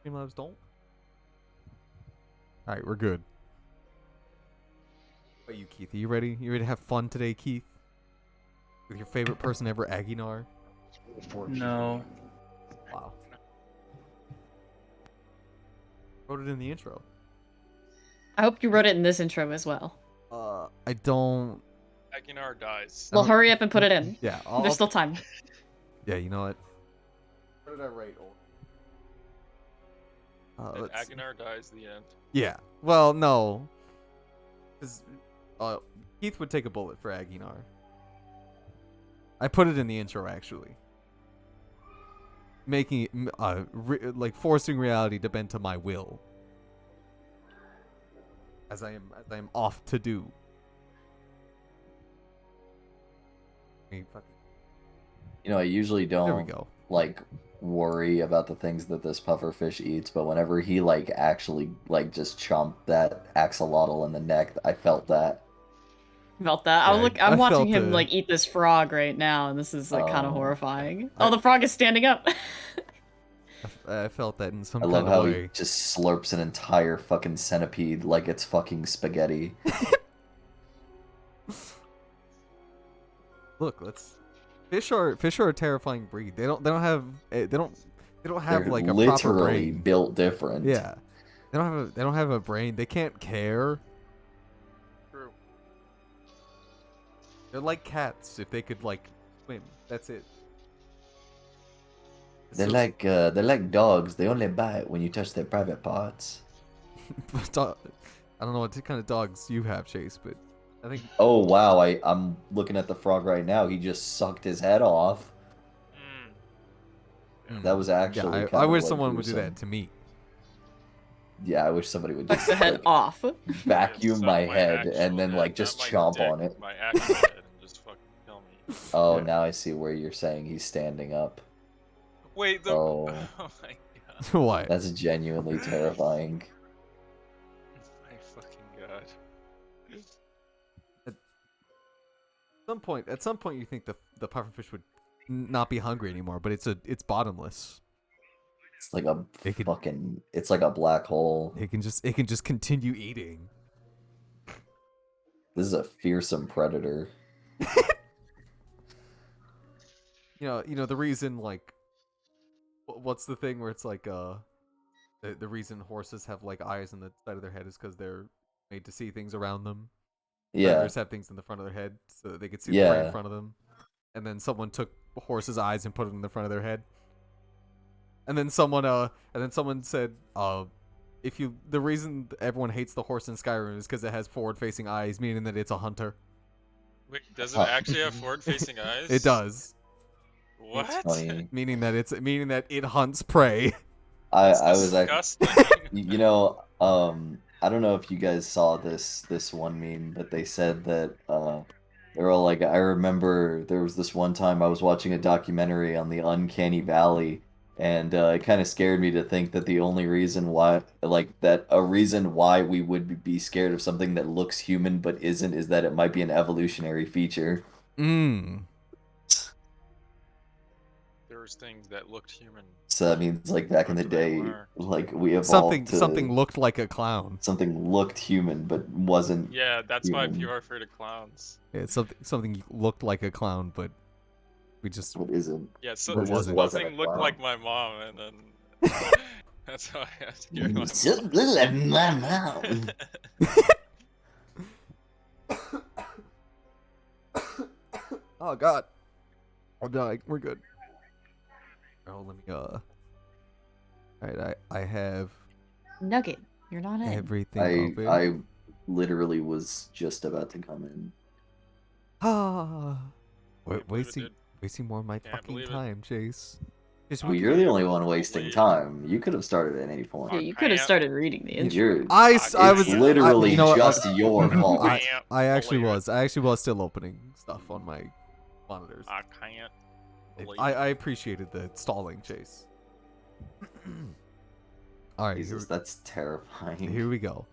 Streamlabs don't. All right, we're good. What about you, Keith? Are you ready? You ready to have fun today, Keith? With your favorite person ever, Aguinar? No. Wow. Wrote it in the intro. I hope you wrote it in this intro as well. I don't. Aguinar dies. Well, hurry up and put it in. Yeah, There's still time. Yeah, you know what? What did I write? And Let's see. Aguinar dies. The end. Yeah. Well, no. 'Cause, Keith would take a bullet for Aguinar. I put it in the intro, actually. Making it, like forcing reality to bend to my will. As I am off to do. You know, I usually There we don't go. like worry about the things that this pufferfish eats, but whenever he like actually like just chomped that axolotl in the neck, I felt that. Felt that. Yeah, I'm I watching felt him like eat this frog right now, and this is like kind of Oh. horrifying. Oh, the frog is standing up. I felt that in some I kind love of how way. he just slurps an entire fucking centipede like it's fucking spaghetti. Look, fish are a terrifying breed. They don't have have They're like a proper literally brain. built different. Yeah. They don't have a brain. They can't care. True. They're like cats if they could like swim. That's it. They're So- they're like dogs. They only bite when you touch their private parts. I don't know what kind of dogs you have, Chase, but I think Oh wow, I'm looking at the frog right now. He just sucked his head off. That was actually yeah, kind I of, wish like, someone would do gruesome. that to me. Yeah, I wish somebody would Sucks just the head like, off. vacuum Suck my head actual and then head, like just not my chomp dick, on it. My actual head and just fucking kill me. Oh, Yeah. now I see where you're saying he's standing up. Wait, the Oh. oh my god. Why? That's genuinely terrifying. My fucking god. At some point, you think the pufferfish would not be hungry anymore, but it's bottomless. It's like a It could- fucking. It's like a black hole. It can just continue eating. This is a fearsome predator. You know the reason like what's the thing where it's like the reason horses have like eyes on the side of their head is because they're made to see things around them. Yeah. Predators have things in the front of their head so that they could see the prey Yeah. in front of them. And then someone took a horse's eyes and put it in the front of their head. And then someone said, if you the reason everyone hates the horse in Skyrim is because it has forward-facing eyes, meaning that it's a hunter. Wait, does it Huh. actually have forward-facing eyes? It does, What? It's funny. meaning that it hunts prey. I That's was like, disgusting. you know, I don't know if you guys saw this one meme, but they said that they were all like, I remember there was this one time I was watching a documentary on the Uncanny Valley, and it kind of scared me to think that the only reason why, like, that a reason why we would be scared of something that looks human but isn't is that it might be an evolutionary feature. Mmm. There was things that looked human. So that means, like, back in the That's what they day, were. like, we evolved Something to looked like a clown. something looked human but wasn't. Yeah, that's why Human. people are afraid of clowns. Yeah, something looked like a clown, but we just What isn't. Yeah, so But it wasn't. something looked Wow. like my mom, and then that's how I got scared. of So little of my mouth. oh god, I'm dying. We're good. Oh, let me All right, I have Nugget, you're not in. everything open. I literally was just about to come in. Ah, Can't believe it, dude. wasting more of my Can't fucking believe it. time, Chase. Just Well, we you're can- the only one wasting Believe. time. You could have started at any point. Yeah, you could have started reading the intro. You're, I it's was literally you know what, just your fault. I can't actually believe it. was still opening stuff on my monitors. I can't believe I appreciated the stalling, Chase. All right, Jesus, that's terrifying. here we go.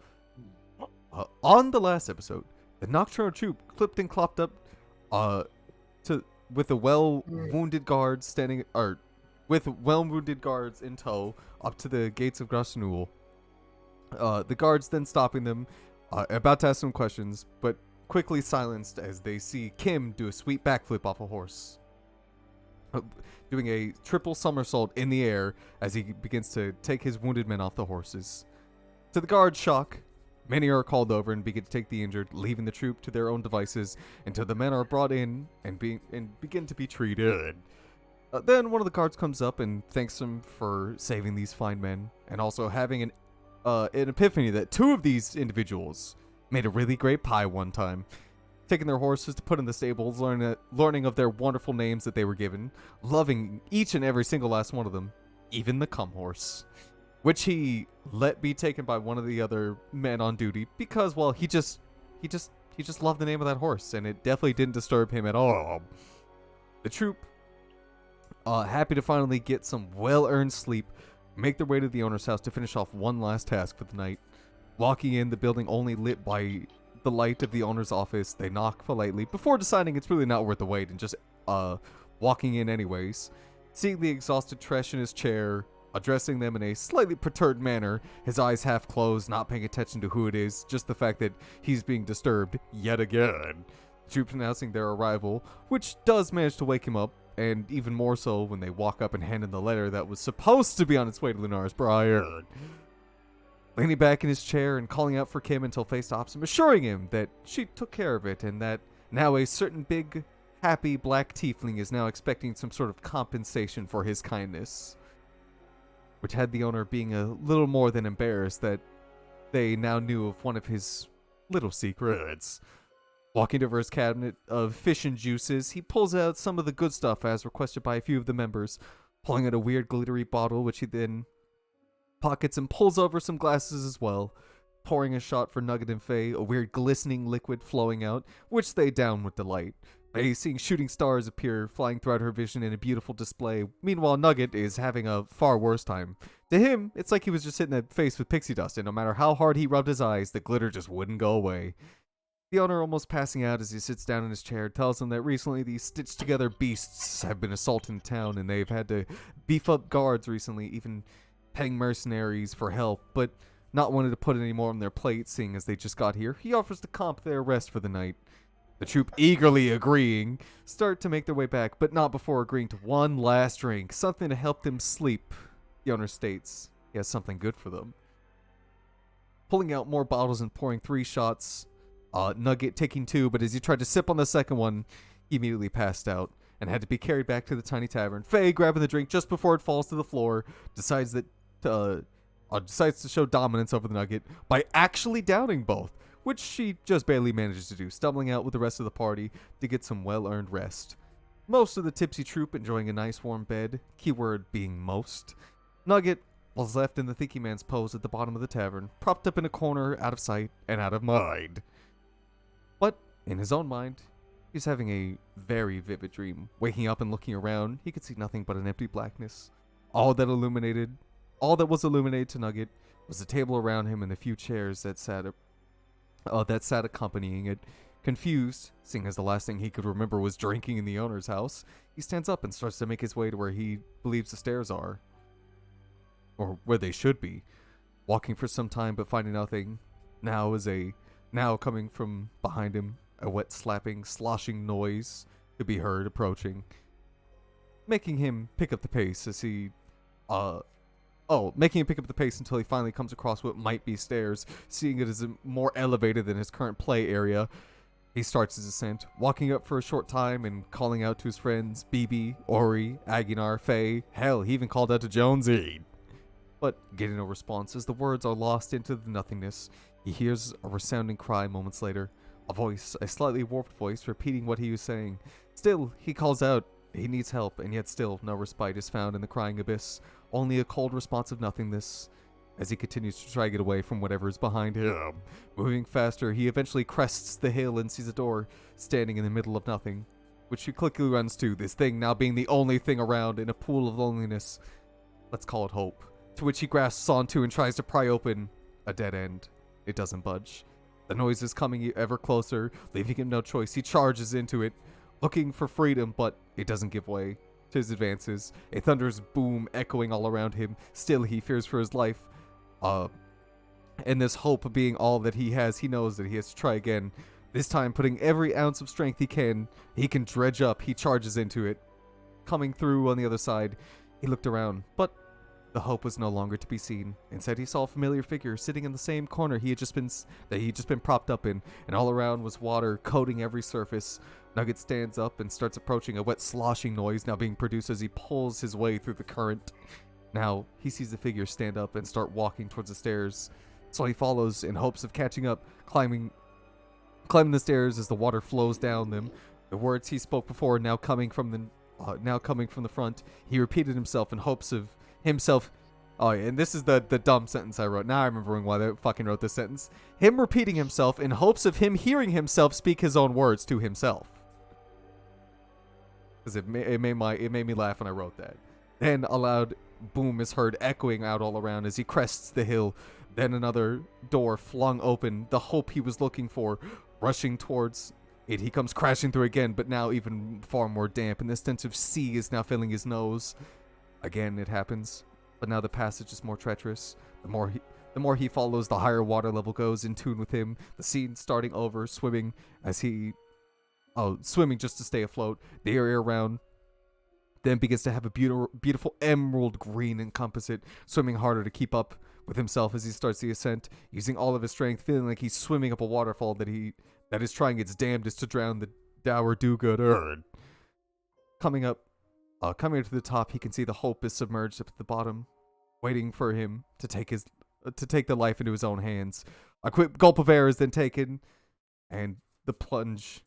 On the last episode, the Nocturnal Troop clipped and clopped up with a wounded guard standing, or with well-wounded guards in tow up to the gates of Grasnul. The guards then stopping them, about to ask them questions, but quickly silenced as they see Kim do a sweet backflip off a horse, doing a triple somersault in the air as he begins to take his wounded men off the horses. To the guards' shock, many are called over and begin to take the injured, leaving the troop to their own devices until the men are brought in and begin to be treated. Then one of the guards comes up and thanks them for saving these fine men, and also having an epiphany that two of these individuals made a really great pie one time, taking their horses to put in the stables, learning of their wonderful names that they were given, loving each and every single last one of them, even the cum horse, which he let be taken by one of the other men on duty because, well, he just loved the name of that horse, and it definitely didn't disturb him at all. The troop, happy to finally get some well-earned sleep, make their way to the owner's house to finish off one last task for the night. Walking in, the building only lit by the light of the owner's office, they knock politely before deciding it's really not worth the wait and just walking in anyways. Seeing the exhausted Tresh in his chair, addressing them in a slightly perturbed manner, his eyes half closed, not paying attention to who it is, just the fact that he's being disturbed yet again. The troops announcing their arrival, which does manage to wake him up, and even more so when they walk up and hand him the letter that was supposed to be on its way to Lunaris Briar. Leaning back in his chair and calling out for Kim until face stops him, assuring him that she took care of it and that now a certain big, happy black tiefling is now expecting some sort of compensation for his kindness. Which had the owner being a little more than embarrassed that they now knew of one of his little secrets. Walking over his cabinet of fish and juices, he pulls out some of the good stuff as requested by a few of the members, pulling out a weird glittery bottle which he then pockets and pulls over some glasses as well, pouring a shot for Nugget and Faye, a weird glistening liquid flowing out, which they down with delight. Faye seeing shooting stars appear, flying throughout her vision in a beautiful display. Meanwhile, Nugget is having a far worse time. To him, it's like he was just hitting the face with pixie dust, and no matter how hard he rubbed his eyes, the glitter just wouldn't go away. The owner, almost passing out as he sits down in his chair, tells him that recently these stitched-together beasts have been assaulting town, and they've had to beef up guards recently, even paying mercenaries for help, but not wanting to put any more on their plate, seeing as they just got here. He offers to comp their rest for the night. The troop, eagerly agreeing, start to make their way back, but not before agreeing to one last drink, something to help them sleep. The owner states he has something good for them. Pulling out more bottles and pouring 3 shots, Nugget taking 2, but as he tried to sip on the second one, he immediately passed out and had to be carried back to the tiny tavern. Faye, grabbing the drink just before it falls to the floor, decides to show dominance over the Nugget by actually downing both, which she just barely manages to do, stumbling out with the rest of the party to get some well-earned rest. Most of the tipsy troop enjoying a nice warm bed, keyword being most. Nugget was left in the thinking man's pose at the bottom of the tavern, propped up in a corner, out of sight and out of mind. But in his own mind, he was having a very vivid dream. Waking up and looking around, he could see nothing but an empty blackness. All that was illuminated to Nugget was the table around him and the few chairs that sat accompanying it. Confused, seeing as the last thing he could remember was drinking in the owner's house, he stands up and starts to make his way to where he believes the stairs are. Or where they should be. Walking for some time but finding nothing. Now coming from behind him, a wet slapping, sloshing noise could be heard approaching. Making him pick up the pace until he finally comes across what might be stairs, seeing it as more elevated than his current play area. He starts his ascent, walking up for a short time and calling out to his friends, BB, Ori, Aguinar, Faye, hell, he even called out to Jonesy. But getting no response as the words are lost into the nothingness, he hears a resounding cry moments later. A slightly warped voice, repeating what he was saying. Still, he calls out. He needs help, and yet still no respite is found in the crying abyss. Only a cold response of nothingness as he continues to try to get away from whatever is behind him. Moving faster, he eventually crests the hill and sees a door standing in the middle of nothing, which he quickly runs to, this thing now being the only thing around in a pool of loneliness. Let's call it hope. To which he grasps onto and tries to pry open a dead end. It doesn't budge. The noise is coming ever closer, leaving him no choice. He charges into it, looking for freedom, but it doesn't give way. to his advances, a thunderous boom echoing all around him. Still, he fears for his life. And this hope being all that he has, he knows that he has to try again. This time, putting every ounce of strength he can dredge up. He charges into it. Coming through on the other side, he looked around, but the hope was no longer to be seen. Instead, he saw a familiar figure sitting in the same corner he had just been propped up in, and all around was water coating every surface. Nugget stands up and starts approaching, a wet sloshing noise now being produced as he pulls his way through the current. Now, he sees the figure stand up and start walking towards the stairs. So he follows in hopes of catching up, climbing the stairs as the water flows down them. The words he spoke before now coming from the front. He repeated himself in hopes of himself. Oh, and this is the dumb sentence I wrote. Now I'm remembering why I fucking wrote this sentence. Him repeating himself in hopes of him hearing himself speak his own words to himself. Because it made me laugh when I wrote that. Then a loud boom is heard echoing out all around as he crests the hill. Then another door flung open, the hope he was looking for, rushing towards it. He comes crashing through again, but now even far more damp, and the stench of sea is now filling his nose. Again it happens, but now the passage is more treacherous. The more he follows, the higher water level goes in tune with him. The scene starting over, swimming just to stay afloat. The area around then begins to have a beautiful emerald green encompass it, swimming harder to keep up with himself as he starts the ascent, using all of his strength, feeling like he's swimming up a waterfall that is trying its damnedest to drown the dour do-gooder. Coming up to the top, he can see the hope is submerged up at the bottom, waiting for him to take the life into his own hands. A quick gulp of air is then taken, and the plunge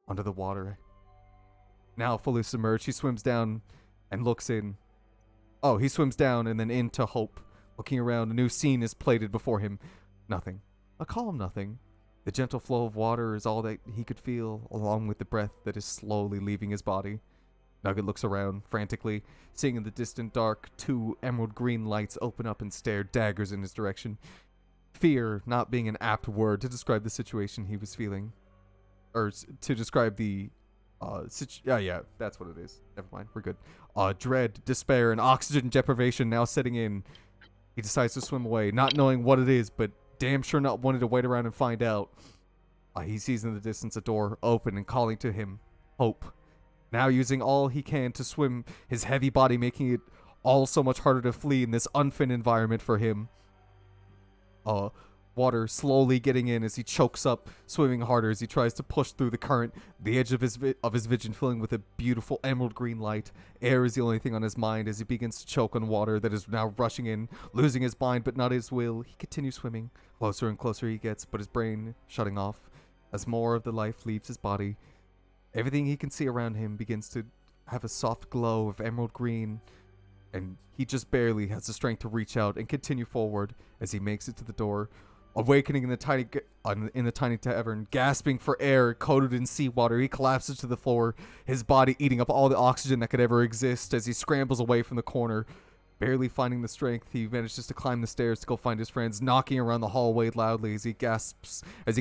under the water. Now fully submerged, he swims down and looks in. Oh, he swims down and then into hope. Looking around, a new scene is plated before him. Nothing. A calm nothing. The gentle flow of water is all that he could feel, along with the breath that is slowly leaving his body. Nugget looks around, frantically, seeing in the distant dark 2 emerald green lights open up and stare daggers in his direction. Fear not being an apt word to describe the situation he was feeling. Or to describe the yeah, that's what it is. Never mind, we're good. Dread, despair, and oxygen deprivation now setting in. He decides to swim away, not knowing what it is, but damn sure not wanting to wait around and find out. He sees in the distance a door open and calling to him, hope. Now using all he can to swim, his heavy body making it all so much harder to flee in this unfit environment for him. Water slowly getting in as he chokes up, swimming harder as he tries to push through the current, the edge of his vision filling with a beautiful emerald green light. Air is the only thing on his mind as he begins to choke on water that is now rushing in, losing his mind but not his will. He continues swimming. Closer and closer he gets, but his brain shutting off as more of the life leaves his body. Everything he can see around him begins to have a soft glow of emerald green, and he just barely has the strength to reach out and continue forward as he makes it to the door. Awakening in the tiny tavern, gasping for air, coated in seawater, he collapses to the floor, his body eating up all the oxygen that could ever exist as he scrambles away from the corner. Barely finding the strength, he manages to climb the stairs to go find his friends, knocking around the hallway loudly as he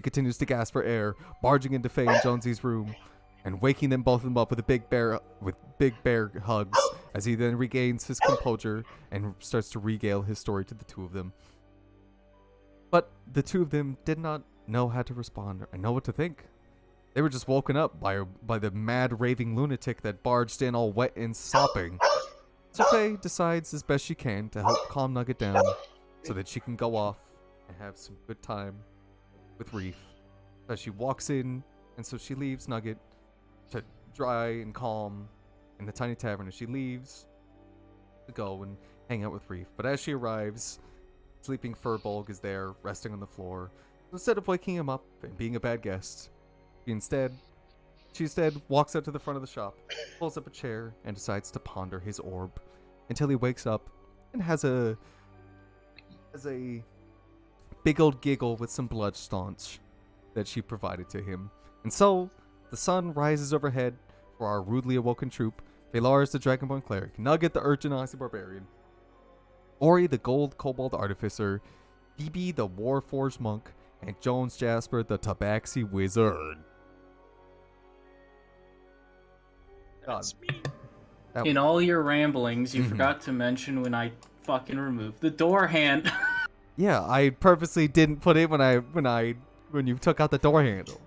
continues to gasp for air, barging into Faye and Jonesy's room, and waking both of them up with big bear hugs as he then regains his composure and starts to regale his story to the two of them. But the two of them did not know how to respond or know what to think. They were just woken up by the mad raving lunatic that barged in all wet and sopping. So Faye decides as best she can to help calm Nugget down so that she can go off and have some good time with Reef. As she walks in, and so she leaves Nugget to dry and calm in the tiny tavern as she leaves to go and hang out with Reef. But as she arrives, sleeping Furbolg is there, resting on the floor. Instead of waking him up and being a bad guest, she instead walks out to the front of the shop, pulls up a chair, and decides to ponder his orb until he wakes up and has a big old giggle with some blood staunch that she provided to him. And so the sun rises overhead for our rudely awoken troop: Valaris the Dragonborn Cleric, Nugget the Urgenasi Barbarian, Ori the Gold Kobold Artificer, Phoebe the Warforged Monk, and Jones Jasper the Tabaxi Wizard. That's me. That- In all your ramblings, you Mhm. forgot to mention when I fucking removed the door hand. Yeah, I purposely didn't put it when you took out the door handle.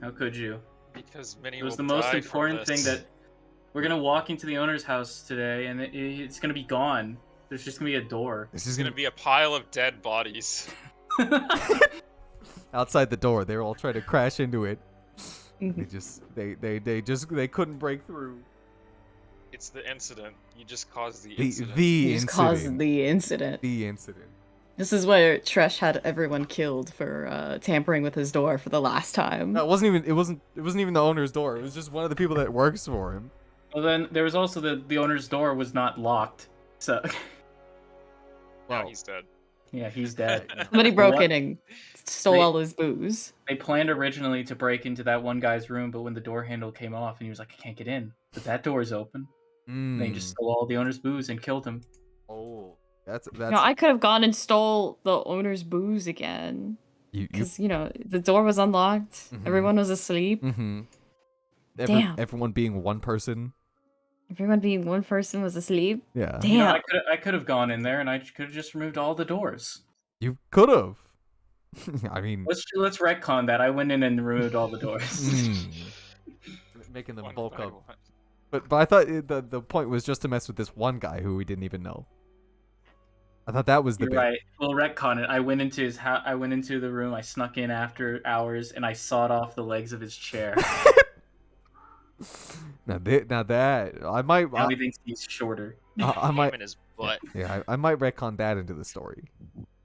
How could you? Because many It was will the most die from important thing this. that we're gonna walk into the owner's house today, and it's gonna be gone. There's just gonna be a door. This It's is gonna be a pile of dead bodies. outside the door. They were all trying to crash into it. Mhm. They couldn't break through. It's the incident. You just caused the The incident. You just caused incident. the incident. The incident. This is where Tresh had everyone killed for tampering with his door for the last time. No, it wasn't even the owner's door. It was just one of the people that works for him. Well, then there was also the owner's door was not locked, so Now Well, he's dead. yeah, he's dead. Somebody broke What? in and stole Wait. all his booze. They planned originally to break into that one guy's room, but when the door handle came off, and he was like, "I can't get in," but that door's open. They just stole all the owner's booze and killed him. Oh, that's No, I could have gone and stole the owner's booze again. you. Because, the door was unlocked. Mhm. Everyone was asleep. Mm-hmm. Damn. Everyone being one person. Everyone being one person was asleep. Yeah. Damn. You know, I could have gone in there, and I could have just removed all the doors. You could have. I mean, Let's retcon that. I went in and removed all the doors. making them One bulk by up. one. But I thought the point was just to mess with this one guy who we didn't even know. I thought that was the You're bit. right. We'll retcon it. I went into his house. I went into the room. I snuck in after hours, and I sawed off the legs of his chair. Now that I might Now he thinks he's shorter. I might Him in his butt. yeah I might retcon that into the story.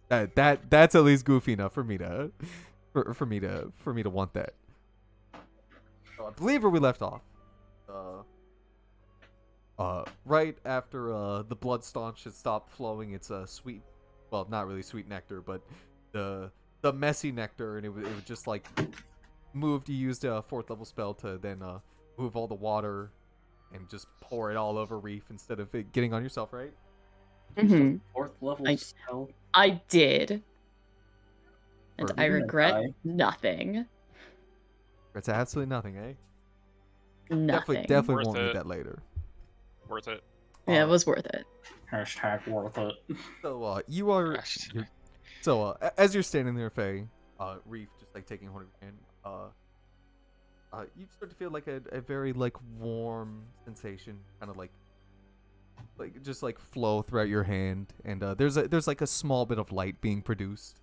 That's at least goofy enough for me to want that. So I believe where we left off. Right after the blood staunch had stopped flowing its sweet, well, not really sweet nectar, but the messy nectar, and it was just like moved. You used a 4th level spell to then move all the water and just pour it all over Reef instead of it getting on yourself, right? Mhm. 4th level I- spell. I did. And Or I you're gonna regret die. nothing. It's absolutely nothing, eh? Nothing. Definitely Worth won't need it. that later. Worth it. Yeah, it was worth it. Hashtag worth it. So you are Gosh. as you're standing there, Faye, Reef just like taking hold of your hand, you start to feel like a very like warm sensation, kind of like just like flow throughout your hand, and there's like a small bit of light being produced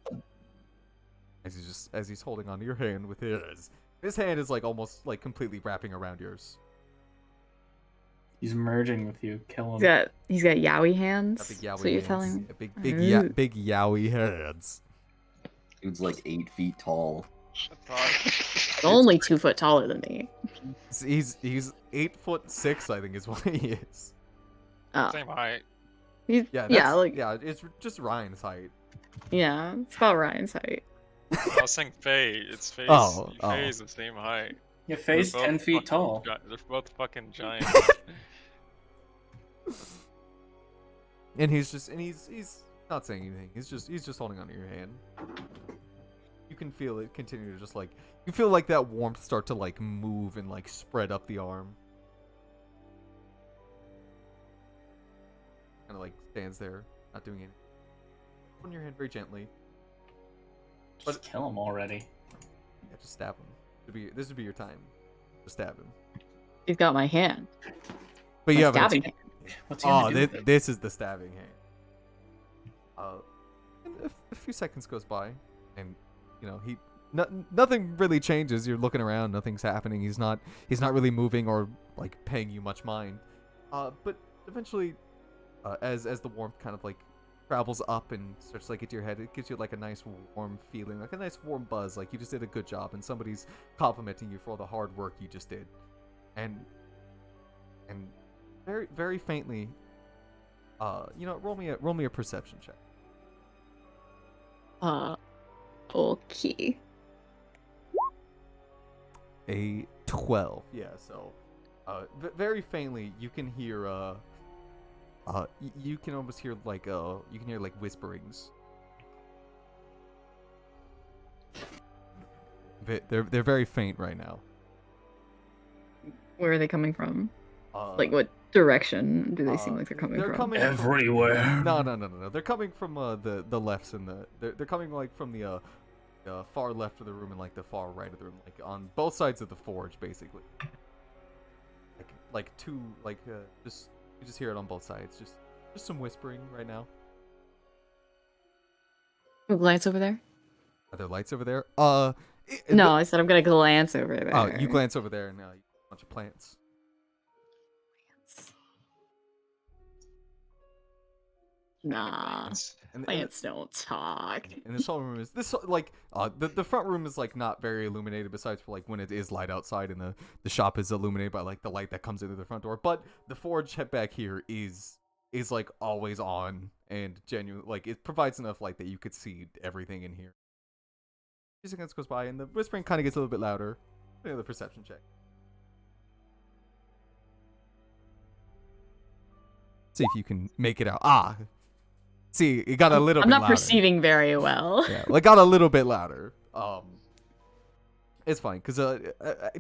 as he's holding onto your hand with his hand is like almost like completely wrapping around yours. He's merging with you. Kill him. He's got yaoi hands. Got big That's yowie what you're hands, telling me. big yowie hands. Dude's like 8 feet tall. I thought Only 2 foot taller than me. He's 8'6", I think is what he is. Oh, same height. he's, Yeah, yeah, it's just Ryan's height. yeah, it's about Ryan's height. I was saying Faye. It's Faye's. Oh, Faye's the same height. Your face They're both 10 feet fucking tall. They're both fucking giant. And he's not saying anything. He's just holding onto your hand. You can feel it continue to just like you feel like that warmth start to like move and like spread up the arm. Kind of like stands there, not doing anything. Holding your hand very gently. Just kill him already. Yeah, just stab him. This would be your time. Just stab him. He's got my hand. But My you have stabbing hand. What's he gonna Oh, do with it? this is the stabbing hand. And a few seconds goes by, and nothing really changes. You're looking around, nothing's happening. He's not really moving or like paying you much mind. But eventually, as the warmth kind of like travels up and starts like into your head, it gives you like a nice warm feeling, like a nice warm buzz, like you just did a good job, and somebody's complimenting you for all the hard work you just did, and very very faintly, roll me a perception check. Okay. A 12. Yeah, so very faintly you can hear you can almost hear like you can hear like whisperings. They're very faint right now. Where are they coming from? Like, what direction do they seem like they're coming they're from? coming Everywhere. No. They're coming from the lefts and they're coming like from the far left of the room and like the far right of the room, like on both sides of the forge, basically. Like two, like just you just hear it on both sides. Just some whispering right now. I'll glance over there. Are there lights over there? No, I said I'm gonna glance over there. Oh, you glance over there and you see a bunch of plants. Nah, And plants don't talk. and this whole room is like the front room is like not very illuminated besides for like when it is light outside and the shop is illuminated by like the light that comes into the front door. But the forge back here is like always on and genuine, like it provides enough light that you could see everything in here. A few seconds goes by and the whispering kind of gets a little bit louder. Another perception check. See if you can make it out. See, it got a little I'm bit not louder. perceiving very well. Yeah, like got a little bit louder. It's fine because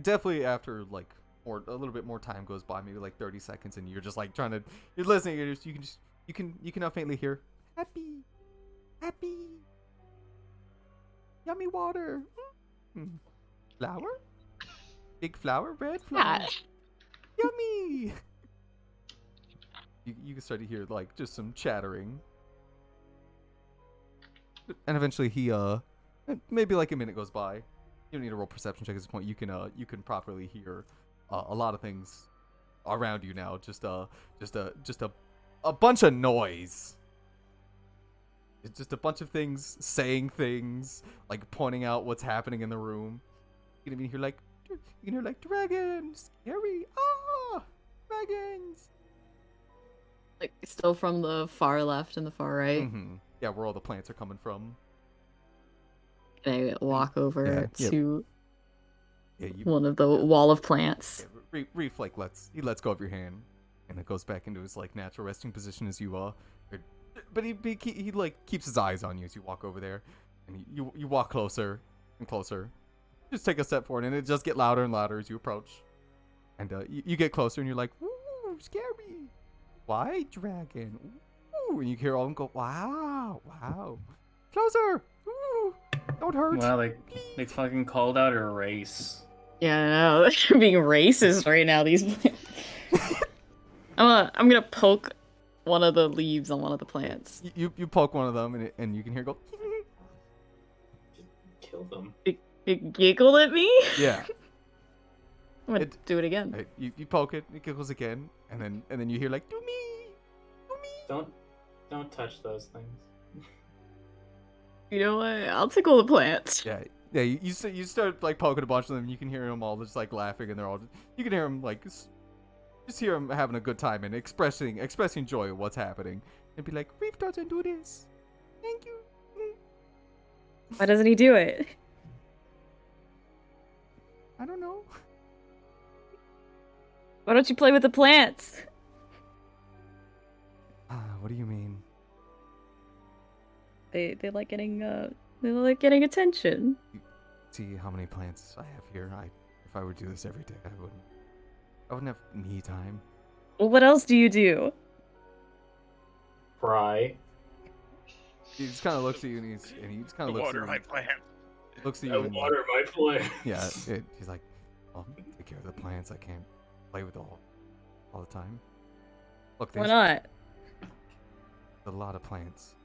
definitely after like a little bit more time goes by, maybe like 30 seconds, and you're just like you're listening. You can now faintly hear happy, yummy water, flower, big flower, red flower, Yeah. yummy. You can start to hear like just some chattering. And eventually he maybe like a minute goes by. You don't need a roll perception check at this point. You can properly hear a lot of things around you now. Just a bunch of noise. It's just a bunch of things saying things, like pointing out what's happening in the room. You can even hear like dragons, scary, dragons. Like, still from the far left and the far right. Mm-hmm. Yeah, where all the plants are coming from. Can I walk over Yeah. to Yeah, one of the wall of plants? Yeah, Reef like lets go of your hand, and it goes back into his like natural resting position as you but he like keeps his eyes on you as you walk over there, and you walk closer and closer. Just take a step forward, and it just get louder and louder as you approach, and you get closer, and you're like, "Ooh, scary, white dragon." Ooh, and you hear all of them go, "Wow, closer, ooh, don't hurt." Wow, they fucking called out a race. Yeah, I know. They're being racist right now, these plants. I'm gonna poke one of the leaves on one of the plants. You poke one of them, and you can hear it go. Kill them. It giggled at me? Yeah. I'm gonna do it again. Right, you poke it, it giggles again, and then you hear like, "Do me." Don't touch those things. You know what? I'll tickle the plants. Yeah. You start like poking a bunch of them. You can hear them all just like laughing, and they're all. You can hear them like just hear them having a good time and expressing joy at what's happening, and be like, "Reef doesn't do this. Thank you." Why doesn't he do it? I don't know. Why don't you play with the plants? What do you mean? They like getting attention. See how many plants I have here. If I were to do this every day, I wouldn't have me time. Well, what else do you do? Cry. He just kind of looks at you, and he just kind of looks at Water you. my plant. Looks at I you. And, water my plant. yeah, he's like, "Well, take care of the plants. I can't play with all the time." Look, Why there's not? a lot of plants.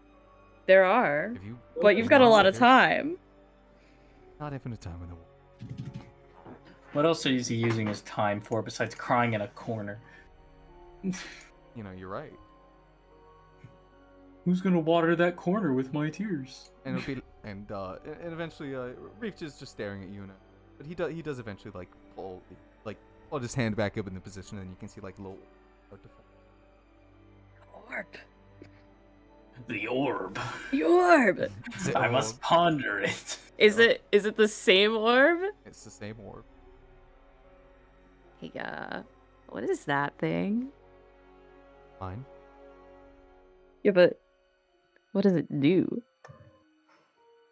There are. If you, But you've got a lot of there's time. Not infinite time in the world. What else is he using his time for besides crying in a corner? You know, you're right. Who's gonna water that corner with my tears? And it'll be and eventually Reef is just staring at you, but he does eventually like pull his hand back up in the position, and you can see like a little Orb. The orb. The orb. I must ponder it. Is it the same orb? It's the same orb. Hey, what is that thing? Mine. Yeah, but what does it do?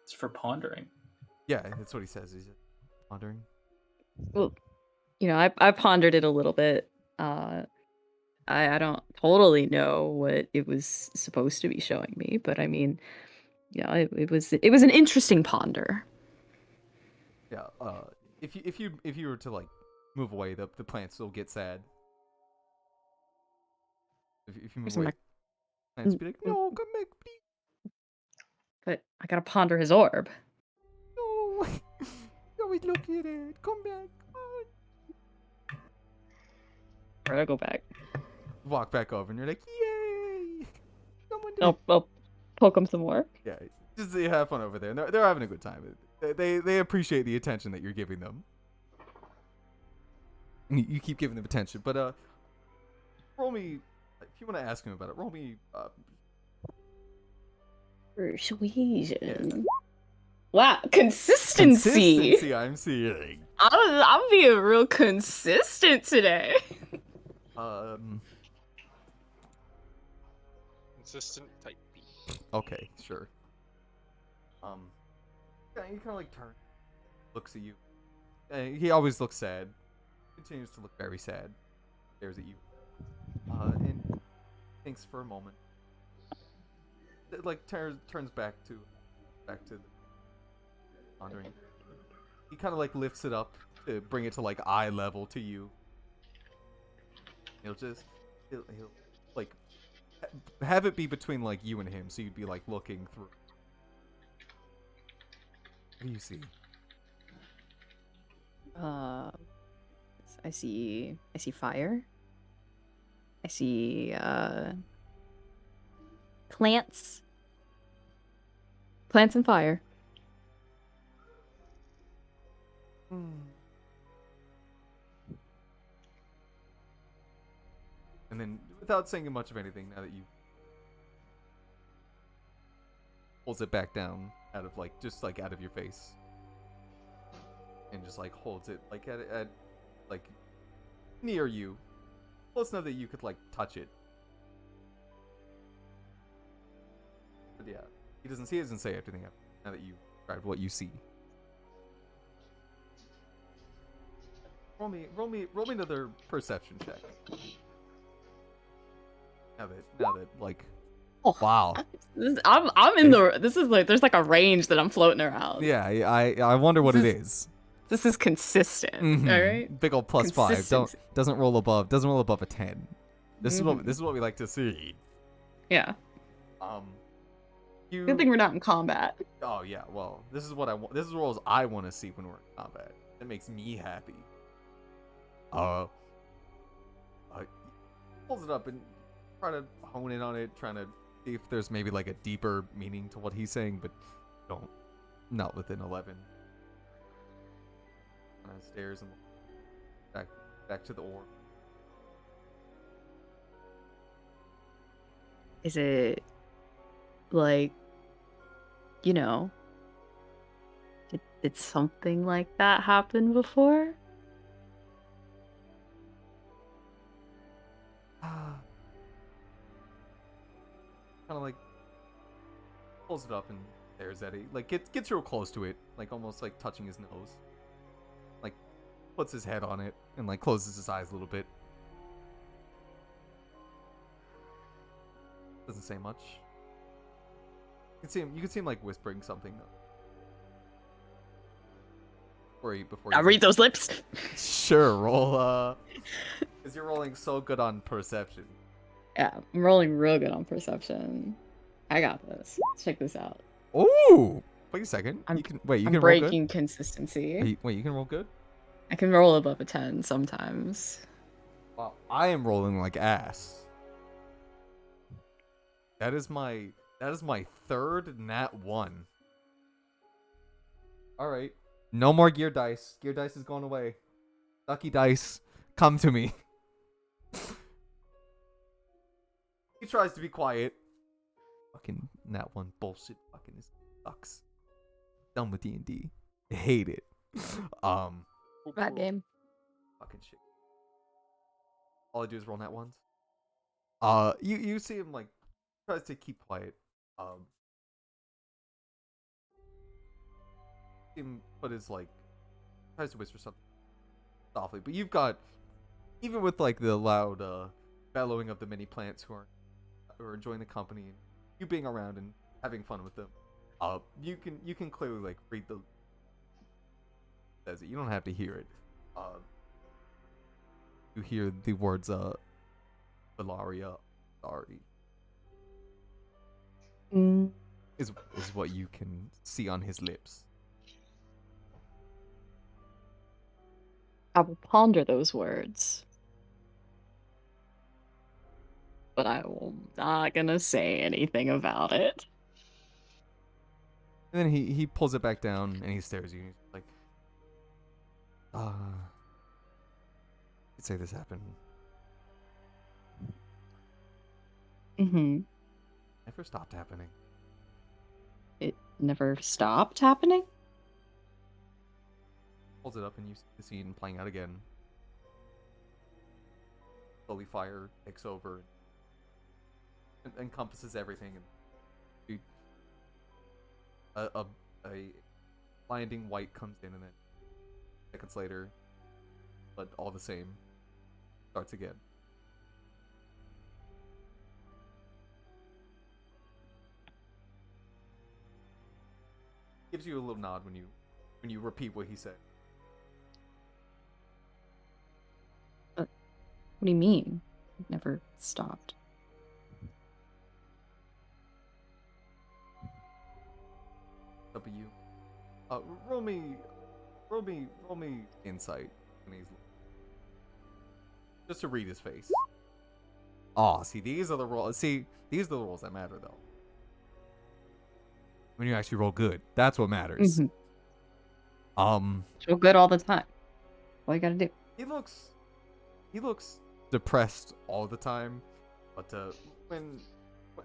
It's for pondering. Yeah, that's what he says. He's pondering. Well, I pondered it a little bit. I don't totally know what it was supposed to be showing me, but I mean, yeah, it was an interesting ponder. Yeah. If you were to like move away, the plants will get sad. If you move Where's my- away, plants will be like, no, come back, please. But I gotta ponder his orb. No, no, we look at it. Come back. Come on. Where'd I go back? Walk back over, and you're like, yay! Someone did. I'll poke him some more. Yeah, just have fun over there. And they're having a good time. They appreciate the attention that you're giving them. And you keep giving them attention, but roll me if you want to ask him about it. Roll me. Persuasion. Wow, consistency. Consistency, I'm seeing. I'm being real consistent today. Consistent type B. Okay, sure. Yeah, he kind of like turns, looks at you. He always looks sad. Continues to look very sad. Stares at you. And thinks for a moment. It, like turns back to the pondering. He kind of like lifts it up to bring it to like eye level to you. He'll like have it be between like you and him, so you'd be like looking through. What do you see? I see fire. I see plants. Plants and fire. And then, without saying much of anything, now that you pulls it back down out of like just like out of your face, and just like holds it like at like near you, close enough that you could like touch it. But yeah, he doesn't say everything now that you described what you see. Roll me another perception check. Now that like, Oh, wow. I'm in the. This is like there's like a range that I'm floating around. Yeah, I wonder what it is. This is consistent. Mhm. All right. Big old +5. Consistency. Doesn't roll above a 10. This is what we like to see. Yeah. You. Good thing we're not in combat. Oh yeah, well, this is what I want. This is roles I want to see when we're in combat. That makes me happy. Pulls it up and try to hone in on it, trying to see if there's maybe like a deeper meaning to what he's saying, but not within 11. Kind of stares and back to the orb. Is it like, did something like that happen before? Kind of like pulls it up and stares at it. Like gets real close to it, like almost like touching his nose. Like puts his head on it and like closes his eyes a little bit. Doesn't say much. You can see him like whispering something though. Before I you read those lips. Sure, roll because you're rolling so good on perception. Yeah, I'm rolling real good on perception. I got this. Check this out. Ooh! Wait a second. I'm You can roll good? breaking consistency. Wait, you can roll good? I can roll above a 10 sometimes. Wow, I am rolling like ass. That is my third nat 1. All right. No more gear dice. Gear dice is going away. Lucky dice, come to me. He tries to be quiet. Fucking nat 1 bullshit. Fucking sucks. Done with D&D. I hate it. Bad game. Fucking shit. All I do is roll nat 1s. You see him like tries to keep quiet. Him put his like tries to whisper something softly, but you've got even with like the loud bellowing of the many plants who are enjoying the company and you being around and having fun with them, you can clearly like read the says it. You don't have to hear it. You hear the words Valaria, sorry, is what you can see on his lips. I will ponder those words. But I'm not gonna say anything about it. And then he pulls it back down and he stares at you and he's like, you'd say this happened. Mm-hmm. Never stopped happening. It never stopped happening? Pulls it up and you see the scene playing out again. Slowly fire takes over and encompasses everything. And a blinding white comes in and then seconds later, but all the same, starts again. Gives you a little nod when you repeat what he said. What do you mean? It never stopped. Up at you. Roll me insight. And he's just to read his face. Oh, see, these are the rolls. See, these are the rolls that matter, though. When you actually roll good, that's what matters. Mm-hmm. Feel good all the time. All you gotta do. He looks depressed all the time, but when,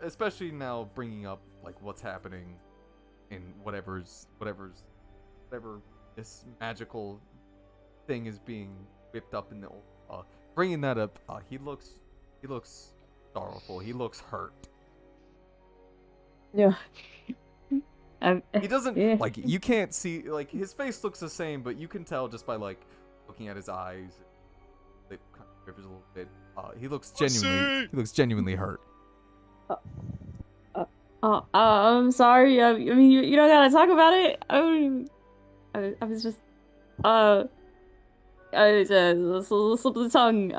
especially now, bringing up like what's happening in whatever this magical thing is being whipped up in the bringing that up, he looks sorrowful. He looks hurt. Yeah. He doesn't Yeah. like, you can't see, like, his face looks the same, but you can tell just by like looking at his eyes. It kind of quivers a little bit. He looks genuinely hurt. I'm sorry. I mean, you don't gotta talk about it. I was just, I slip of the tongue.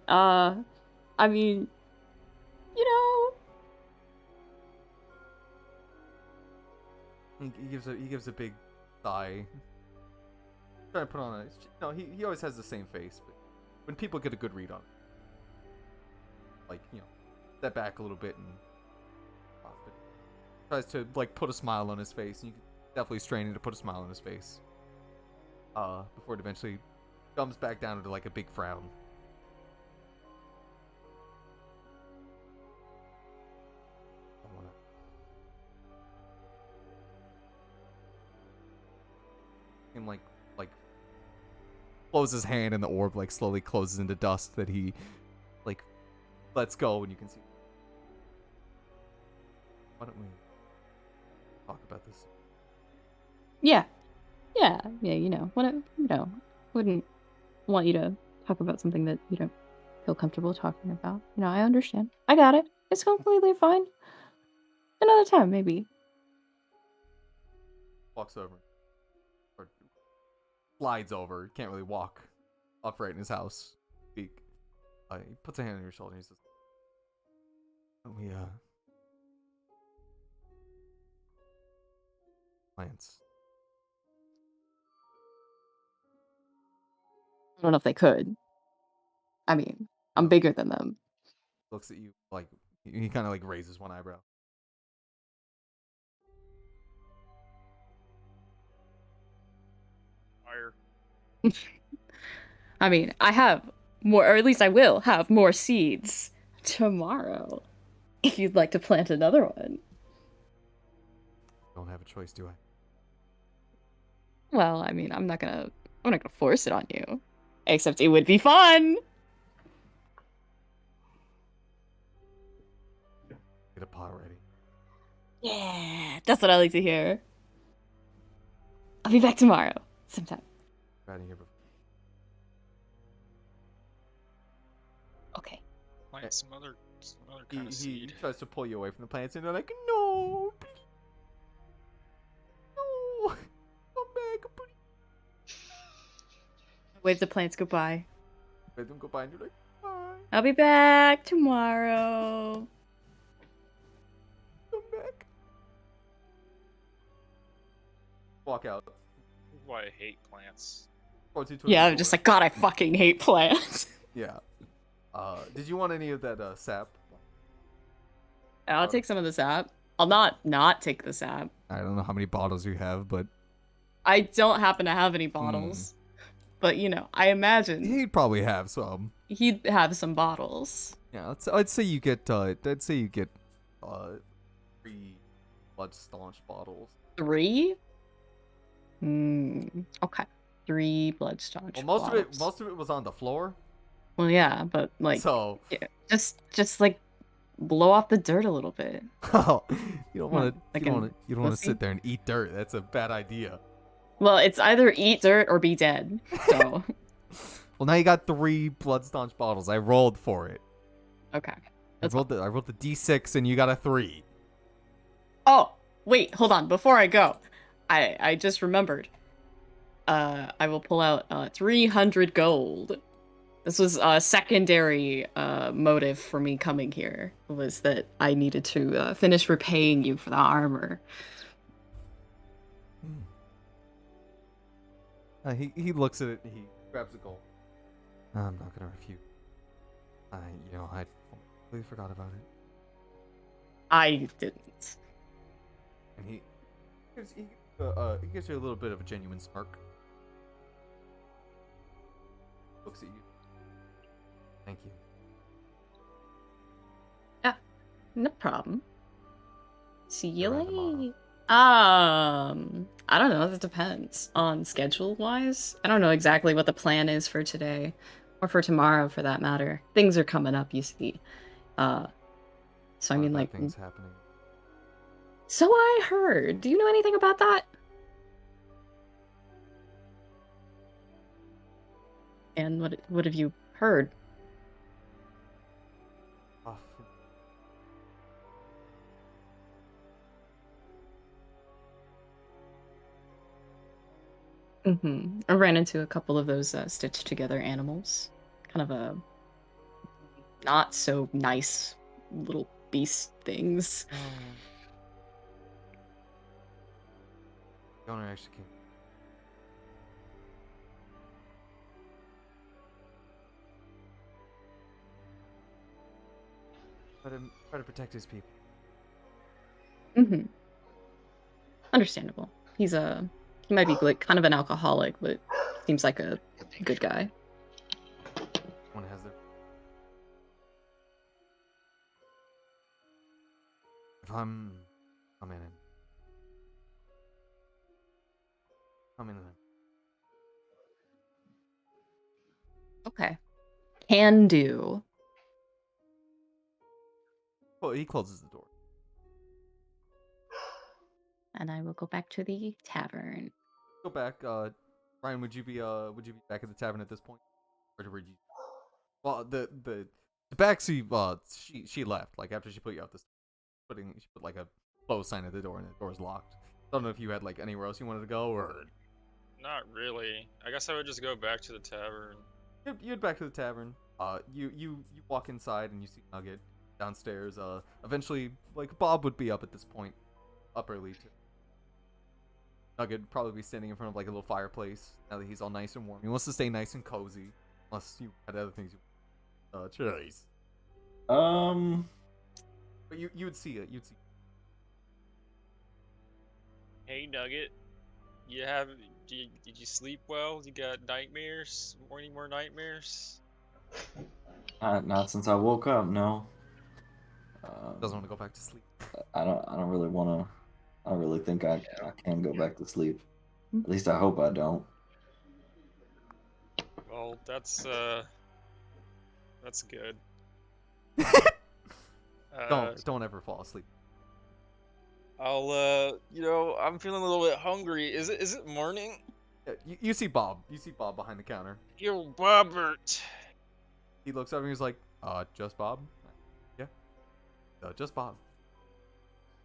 I mean, you know. He gives a big sigh. Trying to put on he always has the same face, but when people get a good read on it, like, step back a little bit and tries to like put a smile on his face, and you can definitely straining to put a smile on his face. Before it eventually comes back down into like a big frown. And like closes his hand and the orb like slowly closes into dust that he like lets go, and you can see. Why don't we talk about this? Yeah, wouldn't want you to talk about something that you don't feel comfortable talking about. I understand. I got it. It's completely fine. Another time, maybe. Walks over. Or slides over. Can't really walk upright in his house. Speak. He puts a hand on your shoulder and he says, we, plants. I don't know if they could. I mean, I'm bigger than them. Looks at you like, he kind of like raises one eyebrow. Fire. I mean, I have more, or at least I will have more seeds tomorrow. If you'd like to plant another one. Don't have a choice, do I? Well, I mean, I'm not gonna force it on you. Except it would be fun. Get a pot ready. Yeah, that's what I like to hear. I'll be back tomorrow, sometime. Got in here before. find some other He, kind of he seed. tries to pull you away from the plants, and they're like, no, please, no, come back, please. Wave the plants goodbye. Let them go by, and you're like, bye, I'll be back tomorrow. come back. Walk out. Why I hate plants. Towards you, Yeah, I'm just like, God, I fucking hate plants. Yeah. Did you want any of that sap? I'll take some of the sap. I'll not take the sap. I don't know how many bottles you have, but I don't happen to have any bottles. But, you know, I imagine he'd probably have some. he'd have some bottles. Yeah, I'd say you get 3 blood staunch bottles. 3? Okay. 3 blood staunch Well, bottles. most of it was on the floor. Well, yeah, but like, So yeah, just like blow off the dirt a little bit. you don't What, want to like you an don't want to pussy? sit there and eat dirt. That's a bad idea. Well, it's either eat dirt or be dead. So, Well, now you got 3 blood staunch bottles. I rolled for it. okay. I That's rolled the D6 and you got a 3. Oh, wait, hold on. Before I go, I just remembered. I will pull out 300 gold. This was a secondary motive for me coming here, was that I needed to finish repaying you for the armor. He looks at it and he grabs the gold. I'm not gonna refuse. I completely forgot about it. I didn't. And he gives you a little bit of a genuine smirk. Looks at you. Thank you. No problem. See you Around tomorrow. later. I don't know. That depends on schedule-wise. I don't know exactly what the plan is for today, or for tomorrow, for that matter. Things are coming up, you see. So I mean, like, things happening. so I heard. Do you know anything about that? And what have you heard? Oh, I ran into a couple of those stitched together animals. Kind of a not so nice little beast things. the owner actually came. Try to protect his people. Understandable. He might be like kind of an alcoholic, but seems like a good guy. One has their. If I'm in. Okay. Can do. Well, he closes the door. And I will go back to the tavern. Go back. Ryan, would you be back at the tavern at this point, or were you? Well, the backseat. She left like after she put you out this. She put like a close sign at the door, and the door's locked. Don't know if you had like anywhere else you wanted to go, or Not really. I guess I would just go back to the tavern. you head back to the tavern. You walk inside and you see Nugget downstairs. Eventually, like Bob would be up at this point, up early too. Nugget would probably be standing in front of like a little fireplace now that he's all nice and warm. He wants to stay nice and cozy, unless you had other things. Cherries. But you would see it. You'd see. Hey Nugget, did you sleep well? You got nightmares? Any more nightmares? Not since I woke up. No. Doesn't want to go back to sleep. I don't really want to. I don't really think I can go back to sleep. At least I hope I don't. Well, that's good. Don't ever fall asleep. I'll I'm feeling a little bit hungry. Is it morning? Yeah, you see Bob. You see Bob behind the counter. Yo, Robert. He looks over and he's like, just Bob. Yeah, just Bob.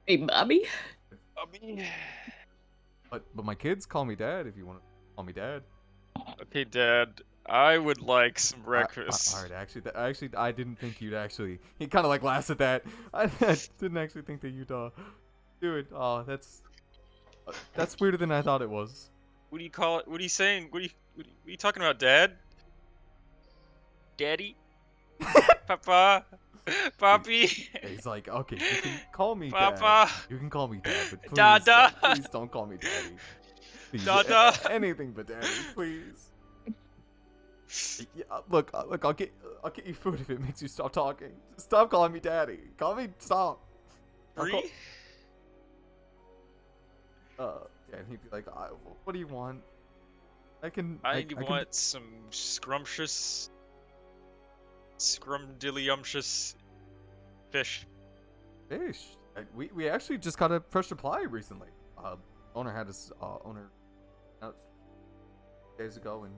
Hey, Bobby. But my kids call me Dad. If you want to call me Dad. Okay, Dad. I would like some All breakfast. right, actually, I didn't think you'd actually. He kind of like laughs at that. I didn't actually think that you'd do it. Oh, that's weirder than I thought it was. What do you call it? What are you saying? What are you talking about, Dad? Daddy? Papa? Papi? Yeah, he's like, okay, you can call me Dad. Papa? You can call me Dad, but please, Dada? please don't call me Daddy. Please, Dada? anything but Daddy, please. Yeah, look, I'll get you food if it makes you stop talking. Stop calling me Daddy. Call me, stop. I'll Free? call- Yeah, and he'd be like, what do you want? I I can- want some scrumdiddlyumptious fish. fish. We actually just got a fresh supply recently. Owner had his owner out days ago, and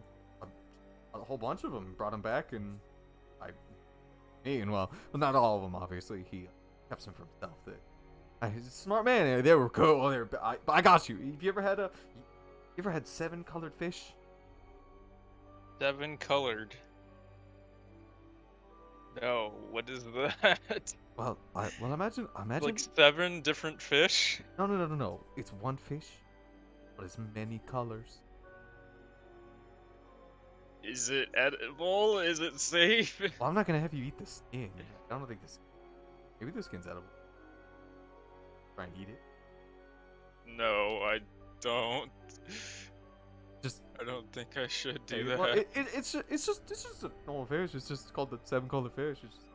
a whole bunch of them brought them back, and well, not all of them, obviously. He kept some for himself. He's a smart man. They were cool. I got you. Have you ever had 7 colored fish? 7 colored. No, what is that? Well, imagine. Like 7 different fish? No. It's one fish, but it's many colors. Is it edible? Is it safe? Well, I'm not gonna have you eat the skin. I don't think this. Maybe the skin's edible. Try and eat it. No, I don't. Just I don't think I should do hey, that. well, it's just a normal fish. It's just called the 7 colored fish. It's just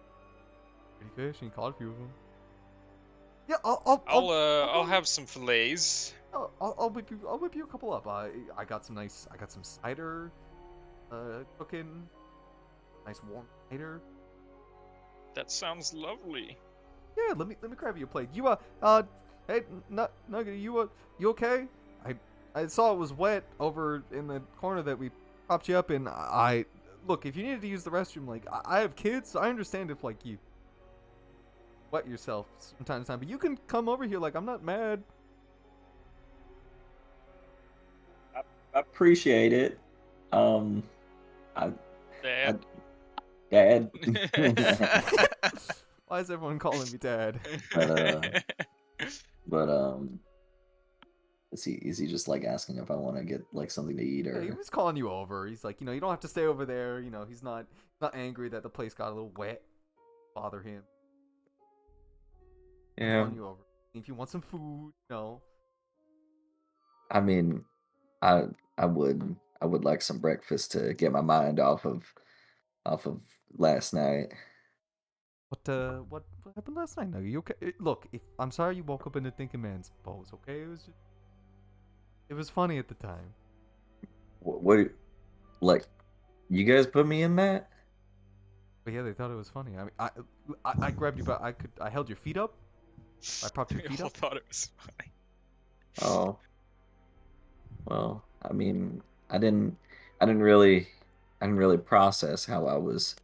pretty fish, and you caught a few of them. Yeah, I'll have some fillets. I'll whip you a couple up. I got some cider, cooking. Nice warm cider. That sounds lovely. Yeah, let me grab you a plate. Hey, Nugget, you okay? I saw it was wet over in the corner that we propped you up in. Look, if you needed to use the restroom, like I have kids, so I understand if like you wet yourself from time to time, but you can come over here. Like I'm not mad. I appreciate it. Dad. Dad. Why is everyone calling me Dad? But is he just like asking if I want to get like something to eat Yeah, he or? was calling you over. He's like, you don't have to stay over there. He's not angry that the place got a little wet. Bother him. Yeah. Calling you over. If you want some food, I mean, I would like some breakfast to get my mind off of last night. What happened last night? Are you okay? Look, I'm sorry you woke up in a thinking man's pose. Okay, it was funny at the time. What like you guys put me in that? But yeah, they thought it was funny. I mean, I grabbed you, but I held your feet up. I propped your We feet all up. thought it was funny. Oh. Well, I mean, I didn't really process how I was